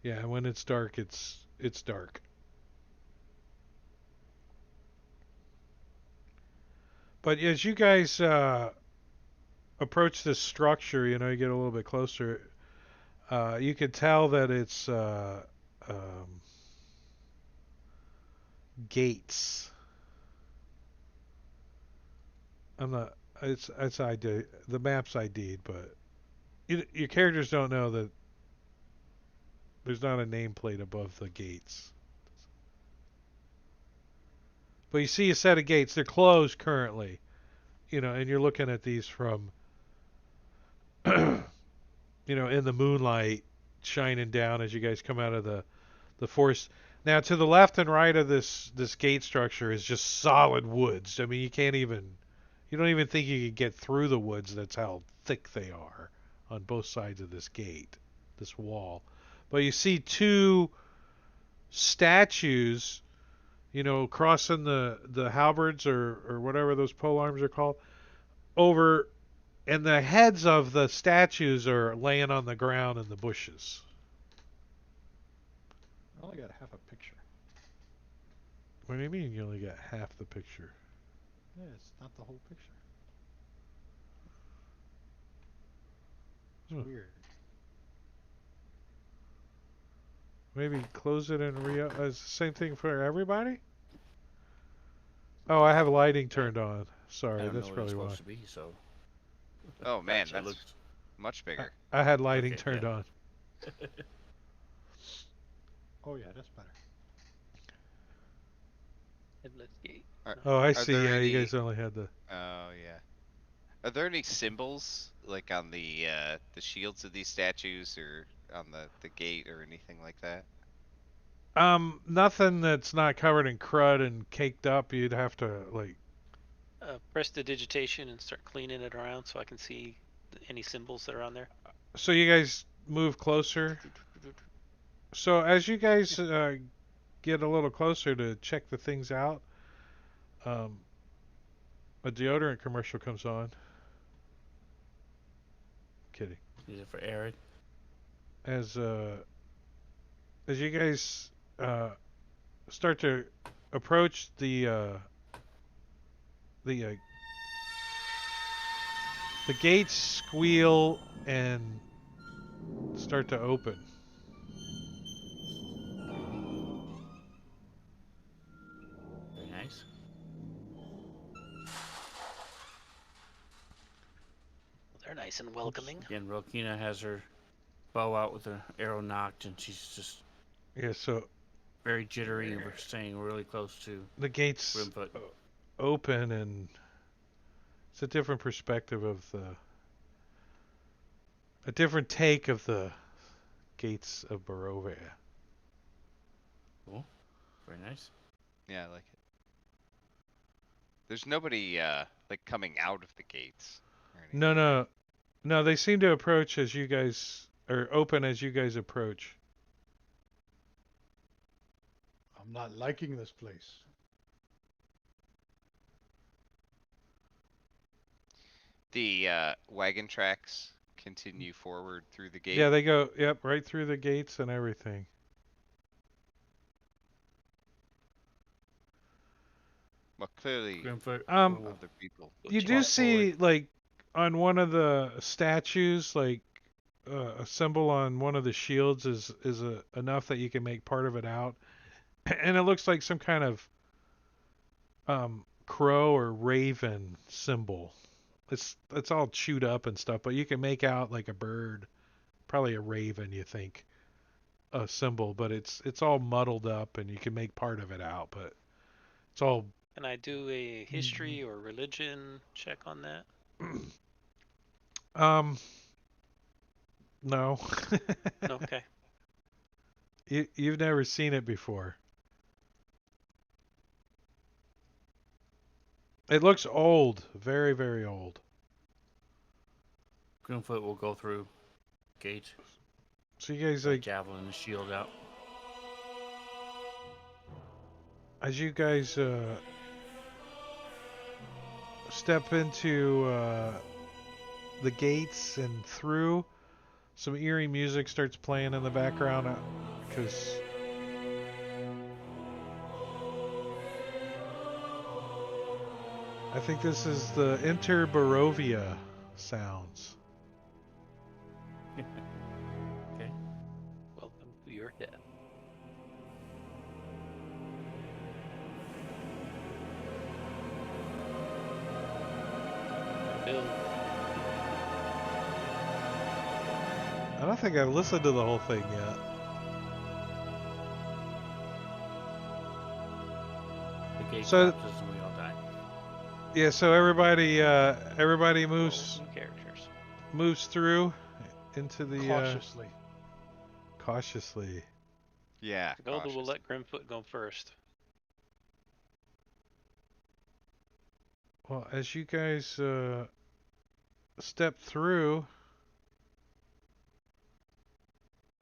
Yeah, when it's dark, it's dark. But as you guys approach this structure, you get a little bit closer. You can tell that it's um, gates. I'm not. It's ID. The map's ID'd, but your characters don't know that There's not a nameplate above the gates. But you see a set of gates. They're closed currently. And you're looking at these from, in the moonlight shining down as you guys come out of the forest. Now, to the left and right of this gate structure is just solid woods. I mean, you don't even think you could get through the woods. That's how thick they are on both sides of this gate, this wall. But you see two statues, crossing the halberds or whatever those pole arms are called, over, and the heads of the statues are laying on the ground in the bushes. I only got half a picture. What do you mean you only got half the picture? Yeah, it's not the whole picture. It's Huh. weird. Maybe close it and same thing for everybody? Oh, I have lighting I, turned on. I Sorry, don't know that's what it's probably why. supposed to be, so. Oh man, Actually, it that's looks. much bigger. I had lighting Okay, turned yeah. on. Oh yeah, that's better. Headless gate. Are, No. Oh, I are see. there Yeah, you any? guys only had the. Oh yeah. Are there any symbols like on the shields of these statues or on the gate or anything like that? Nothing that's not covered in crud and caked up. You'd have to Press the digitation and start cleaning it around so I can see any symbols that are on there. So you guys move closer. So as you guys get a little closer to check the things out, um, a deodorant commercial comes on. Kidding. Is it for Eric? As as you guys uh, start to approach the uh, the gates squeal and start to open. Very nice. They're nice and welcoming. Again, Rokina has her bow out with her arrow knocked, and she's just Yeah, so very jittery, and we're staying really close to the gates Grimfoot. open, and it's a different perspective of a different take of the gates of Barovia. Cool. Very nice. Yeah, I like it. There's nobody like coming out of the gates or anything. No, right? no, they seem to approach as you guys or open as you guys approach. I'm not liking this place. The wagon tracks continue forward through the gate. Yeah, they go right through the gates and everything. Well, clearly Grimfoot. other people. You do walk see forward. like on one of the statues, like a symbol on one of the shields is enough that you can make part of it out, and it looks like some kind of crow or raven symbol. It's all chewed up and stuff, but you can make out like a bird, probably a raven, you think, a symbol, but it's all muddled up, and you can make part of it out, but it's all. Can I do a history or religion check on that? um no. Okay. You've never seen it before. It looks old, very very old. Grimfoot will go through gate. So you guys Like javelin and shield out. as you guys step into the gates and through, some eerie music starts playing in the background because I think this is the Inter Barovia sounds. Okay. Welcome to your death. Build. I don't think I've listened to the whole thing yet. gate So collapses and we all die. yeah, so everybody Roles moves and characters. through into the Cautiously. cautiously. Yeah, Golda will cautious. let Grimfoot go first. Well, as you guys step through,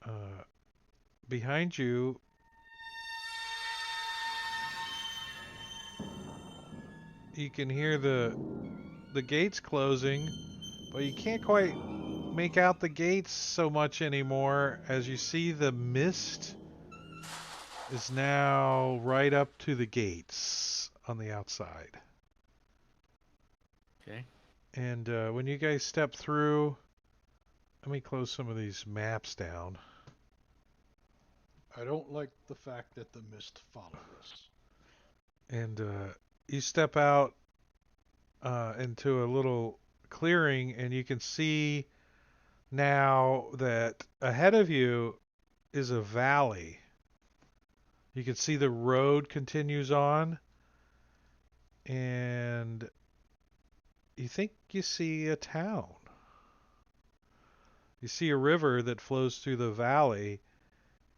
uh, behind you, you can hear the gates closing, but you can't quite make out the gates so much anymore as you see the mist is now right up to the gates on the outside. Okay. And when you guys step through, let me close some of these maps down. I don't like the fact that the mist followed us. And you step out into a little clearing, and you can see now that ahead of you is a valley. You can see the road continues on, and you think you see a town. You see a river that flows through the valley,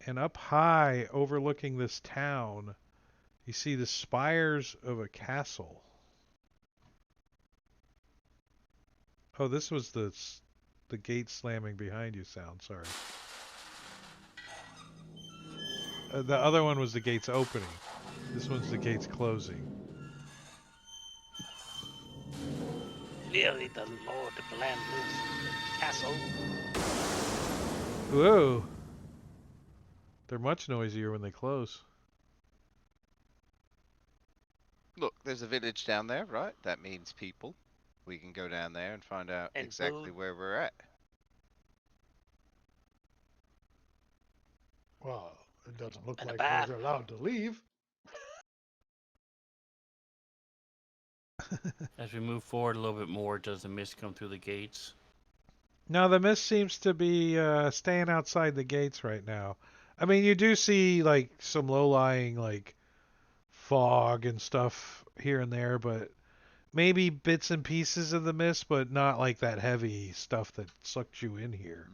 and up high overlooking this town, you see the spires of a castle. Oh, this was the gate slamming behind you sound, sorry. The other one was the gates opening. This one's the gates closing. Clearly the Lord of the Land lives in the castle. Whoa! They're much noisier when they close. Look, there's a village down there, right? That means people. We can go down there and find out And exactly build where we're at. Well, it doesn't look and a like bath. we're allowed to leave. As we move forward a little bit more, does the mist come through the gates? Now the mist seems to be staying outside the gates right now. I mean, you do see like some low-lying like fog and stuff here and there, but maybe bits and pieces of the mist, but not like that heavy stuff that sucked you in here.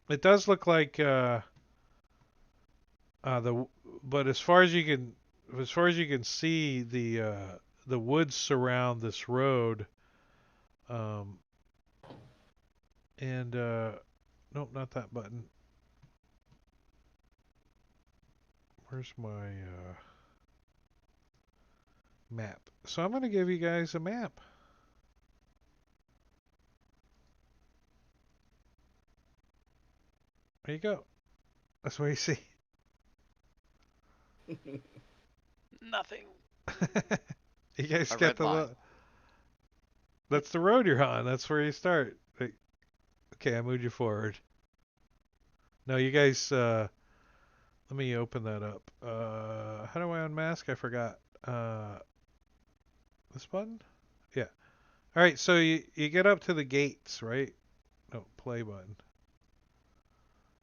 It does look like the but as far as you can see the woods surround this road, um, and nope, not that button. Where's my map? So I'm going to give you guys a map. There you go. That's what you see. Nothing. You guys A get red line. that's the road you're on. That's where you start. Okay, I moved you forward. No, you guys. Let me open that up. How do I unmask? I forgot. This button? Yeah. All right. So you get up to the gates, right? No, play button.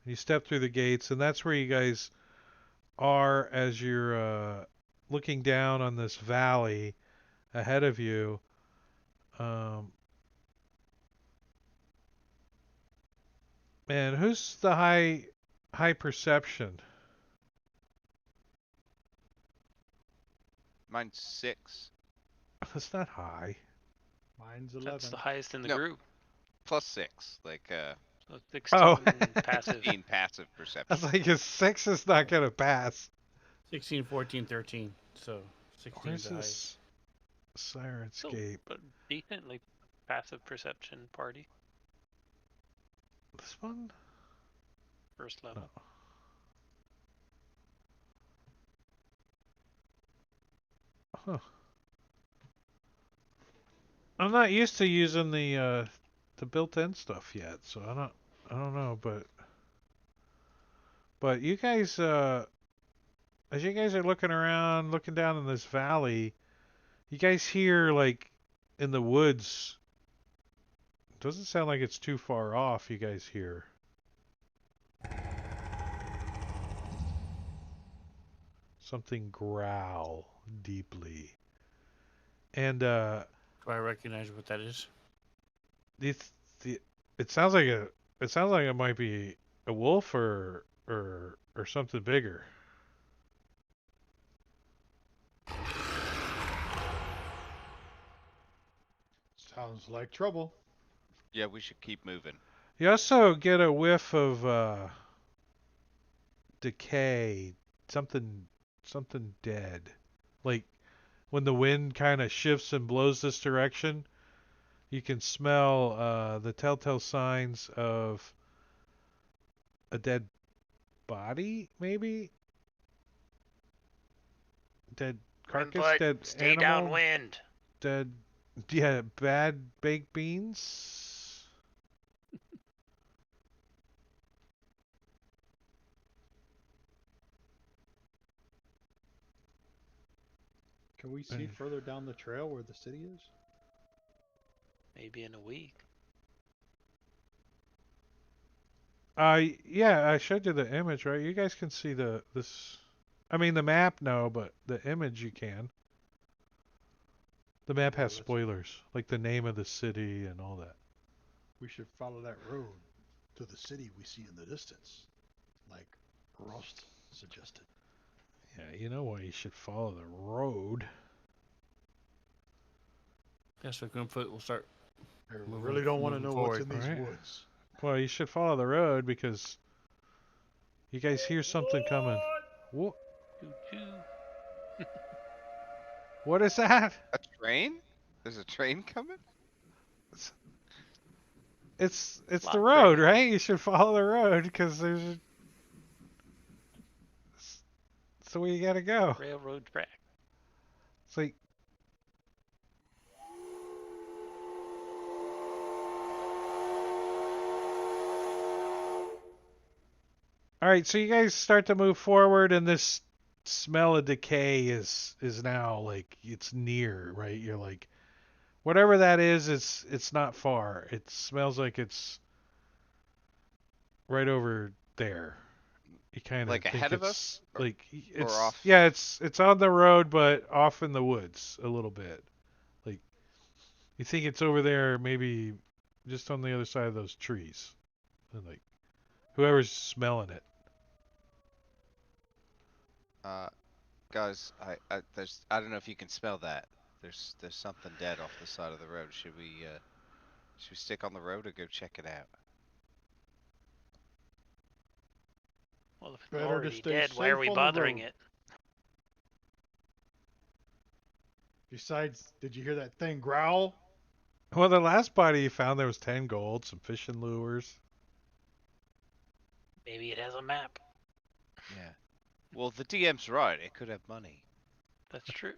You step through the gates, and that's where you guys are as you're looking down on this valley ahead of you. Um, man, who's the high perception? Mine's 6. That's not high. Mine's That's 11. the highest in the No, group. plus 6. Like So 16 Oh, passive. 16 passive I was perception. like, a 6 is not gonna pass. 16, 14, 13. So 16 is Where's the highest. this So, Sirenscape? but decently passive perception party. This one? First No. level. Huh. I'm not used to using the built-in stuff yet, so I don't know, but you guys as you guys are looking around, looking down in this valley, you guys hear like in the woods. Doesn't sound like it's too far off. You guys hear. something growl deeply. And Do I recognize what that is? it's the it sounds like it might be a wolf or something bigger. Sounds like trouble. Yeah, we should keep moving. You also get a whiff of decay, something something dead. Like when the wind kind of shifts and blows this direction, you can smell the telltale signs of a dead body, maybe dead carcass, Grimfoot, dead stay animal, downwind. dead, yeah, bad baked beans. Can we see further down the trail where the city is? Maybe in a week. Yeah, I showed you the image, right? You guys can see this. I mean, the map, no, but the image you can. The map Well, has spoilers, like the name of the city and all that. we should follow that road to the city we see in the distance, like Rost suggested. Yeah, you know why you should follow the road. Yeah, so Grimfoot will start I moving, really don't want to moving know what's forward. in these Alright. woods. Well, you should follow the road because you guys hear something coming. What? Choo choo. What is that? A train? There's a train coming? It's it's the Lot road, train. right? You should follow the road because it's the way you gotta go. Railroad track. It's like, all right, so you guys start to move forward, and this smell of decay is now like it's near, right? You're like, whatever that is, it's not far. It smells like it's right over there. You kind of Like think ahead of us? it's like Or it's off? yeah, it's on the road, but off in the woods a little bit. Like you think it's over there, maybe just on the other side of those trees. And like whoever's smelling it. Uh, guys, I don't know if you can smell that. There's something dead off the side of the road. Should we stick on the road or go check it out? Well, if it's Better to already stay dead, why are safe we on the bothering road. it? Besides, did you hear that thing growl? Well, the last body you found there was 10 gold, some fishing lures. Maybe it has a map. Yeah. Well, the DM's right. It could have money. That's true.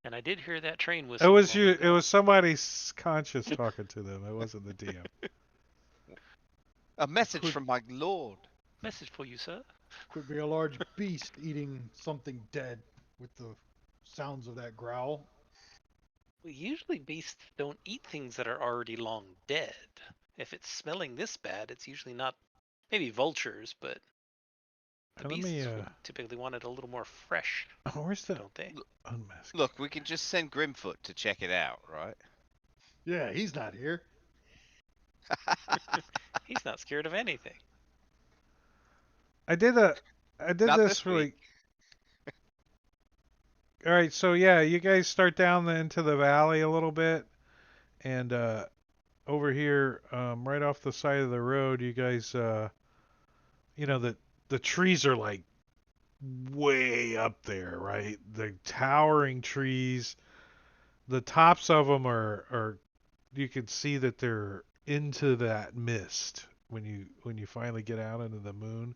And I did hear that train It whistle a was moment you. It ago. was somebody's conscious talking to them. It wasn't the DM. A message Could from my lord. Message for you, sir. could be a large beast eating something dead with the sounds of that growl. Well, usually beasts don't eat things that are already long dead. If it's smelling this bad, it's usually not. Maybe vultures, but the Let me. beasts would typically want it a little more fresh, Where's the don't they? unmask? Look, we can just send Grimfoot to check it out, right? Yeah, he's not here. He's not scared of anything. I did a. I did Not this this really. week. All right, so yeah, you guys start down into the valley a little bit, and over here, right off the side of the road, you guys, the trees are like way up there, right? The towering trees. The tops of them are you can see that they're into that mist when you finally get out into the moon.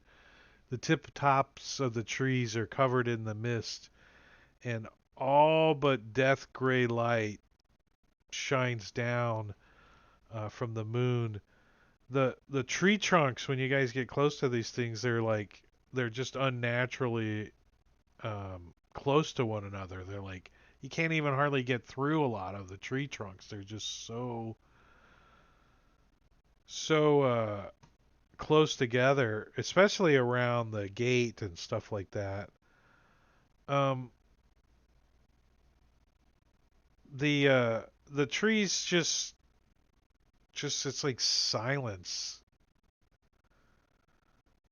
The tip tops of the trees are covered in the mist, and all but death gray light shines down from the moon. The tree trunks, when you guys get close to these things, they're just unnaturally close to one another. They're like you can't even hardly get through a lot of the tree trunks. They're just so close together, especially around the gate and stuff like that. Um, the trees just it's like silence.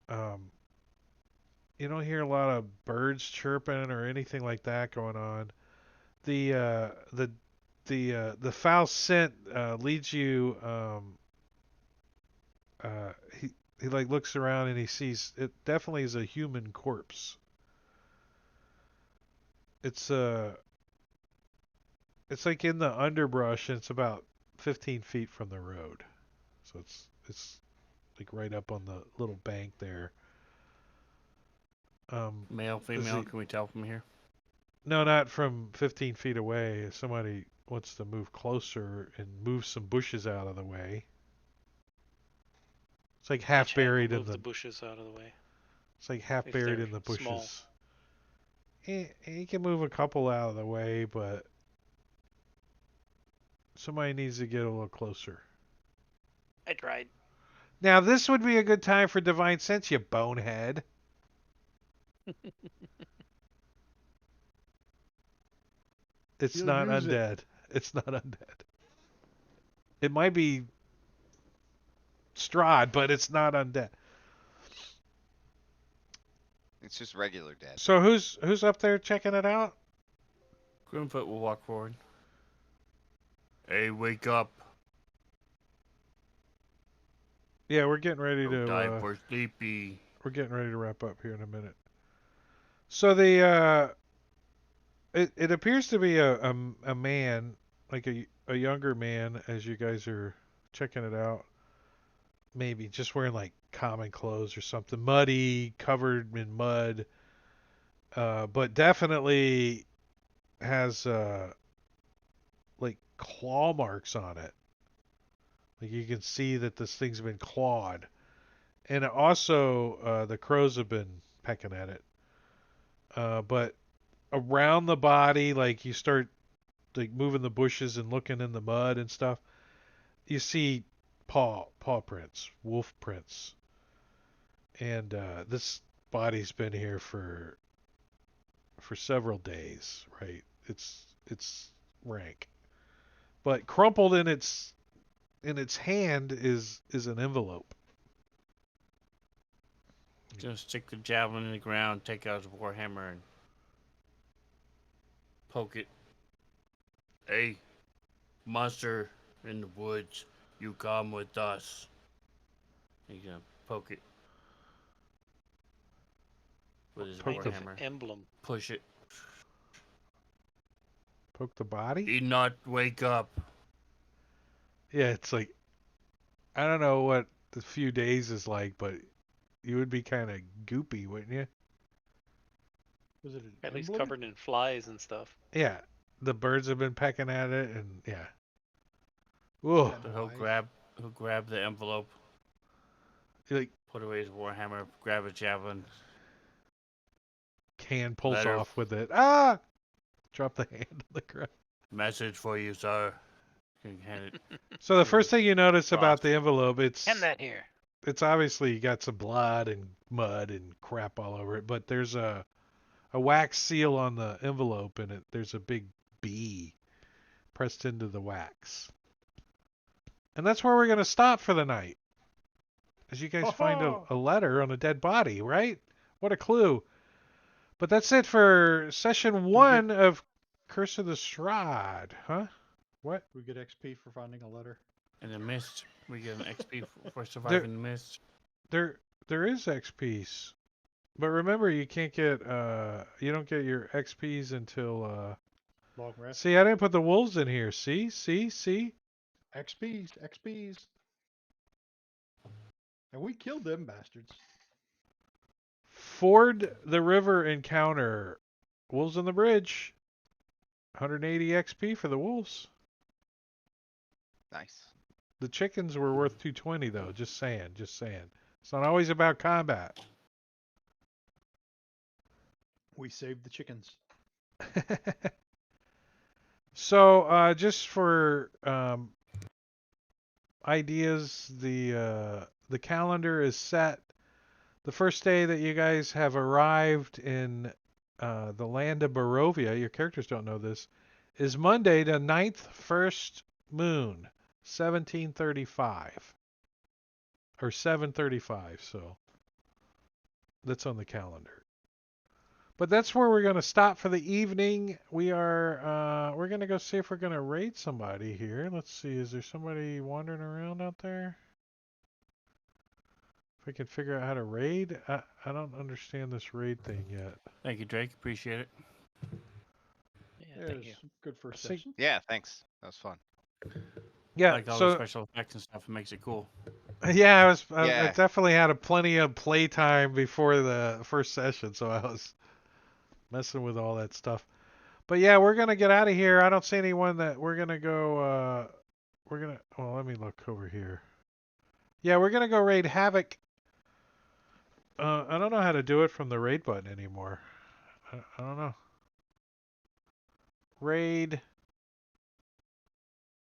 Um, you don't hear a lot of birds chirping or anything like that going on. The foul scent leads you. Uh, he he like looks around and he sees it definitely is a human corpse. It's it's like in the underbrush and it's about 15 feet from the road. So it's like right up on the little bank there. Male, Is female, he, can we tell from here? no, not from 15 feet away. If somebody wants to move closer and move some bushes out of the way. It's like half Each hand will buried in move the. the bushes out of the way It's like half if buried they're in the small. bushes. He can move a couple out of the way, but somebody needs to get a little closer. I tried. Now, this would be a good time for divine sense, you bonehead. It's He'll not use it. undead. It's not undead. It might be Strahd, but it's not undead. It's just regular dead. So who's up there checking it out? Grimfoot will walk forward. Hey, wake up. Yeah, we're getting ready Don't die to for sleepy. we're getting ready to wrap up here in a minute. So the it appears to be a man, like a younger man, as you guys are checking it out. Maybe just wearing like common clothes or something, muddy, covered in mud, but definitely has like claw marks on it. Like you can see that this thing's been clawed, and also the crows have been pecking at it. But around the body, like you start like moving the bushes and looking in the mud and stuff, you see paw prints, wolf prints, and this body's been here for several days, right? It's rank, but crumpled in its hand is an envelope. Just stick the javelin in the ground, take out his warhammer, and poke it. Hey, monster in the woods, you come with us. He's gonna poke it with his Poke Kind the of warhammer. emblem. Push it. poke the body. He not wake up. Yeah, it's like I don't know what the few days is like, but you would be kind of goopy, wouldn't you? Was it an At least emblem? covered in flies and stuff. Yeah, the birds have been pecking at it, and yeah. Whoa, And So why? he'll grab the envelope, like put away his warhammer, grab his javelin. hand pulls Letter, off with it. Ah! Drop the hand on the ground. message for you, sir. Can hand it. So the first thing you notice about Frost. the envelope, Hand that here. it's obviously got some blood and mud and crap all over it, but there's a wax seal on the envelope, and there's a big B pressed into the wax. And that's where we're gonna stop for the night. As you guys find Ha a letter on a dead body, right? What a clue. But that's it for session We get 1 of Curse of the Strahd, huh? What? we get XP for finding a letter. In the mist, we get an XP for There, surviving the mist. there is XP's, but remember you can't get you don't get your XP's until Long rest. see, I didn't put the wolves in here. See. XPs. And we killed them bastards. Ford the river encounter. Wolves on the bridge. 180 XP for the wolves. Nice. The chickens were worth 220 though. Just saying. It's not always about combat. We saved the chickens. So just for ideas, the calendar is set. The first day that you guys have arrived in the land of Barovia, your characters don't know this, is Monday, the 9th first moon, 1735 or 7:35. So that's on the calendar. But that's where we're going to stop for the evening. We're going to go see if we're going to raid somebody here. Let's see, is there somebody wandering around out there? If we can figure out how to raid, I don't understand this raid thing yet. Thank you, Drake. Appreciate it. Yeah, Yeah, thank it's you. a good first See- session. Yeah, thanks. That was fun. Yeah, Like all the so special effects and stuff, it makes it cool. yeah, I Yeah. definitely had a plenty of playtime before the first session, so I was messing with all that stuff. But yeah, we're gonna get out of here. I don't see anyone that we're gonna go. Well, let me look over here. Yeah, we're gonna go raid Havoc. I don't know how to do it from the raid button anymore. I don't know. Raid.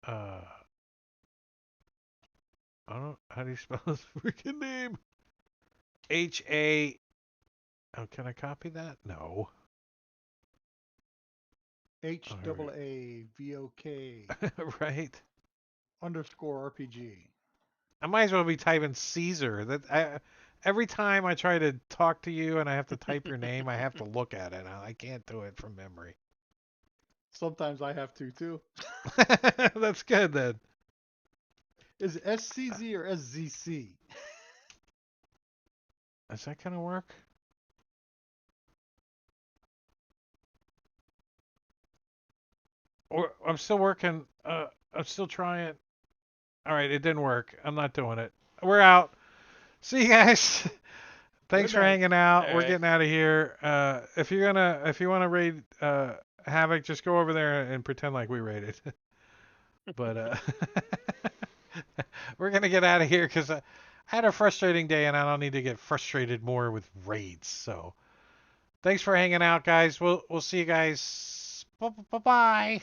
Uh, I don't. How do you spell his freaking name? H-A. Oh, can I copy that? No. H Oh, here double A V O K we go. Right. underscore RPG. I might as well be typing Caesar. Every time I try to talk to you and I have to type your name, I have to look at it. I can't do it from memory. Sometimes I have to too. That's good then. Is it SCZ or SZC? Is that gonna work? Or I'm still working. I'm still trying. All right, it didn't work. I'm not doing it. We're out. See you guys. Thanks Good for night. hanging out. All We're right. getting out of here. If you wanna raid Havoc, just go over there and pretend like we raided. But we're gonna get out of here because I had a frustrating day and I don't need to get frustrated more with raids. So thanks for hanging out, guys. We'll see you guys. Bye bye.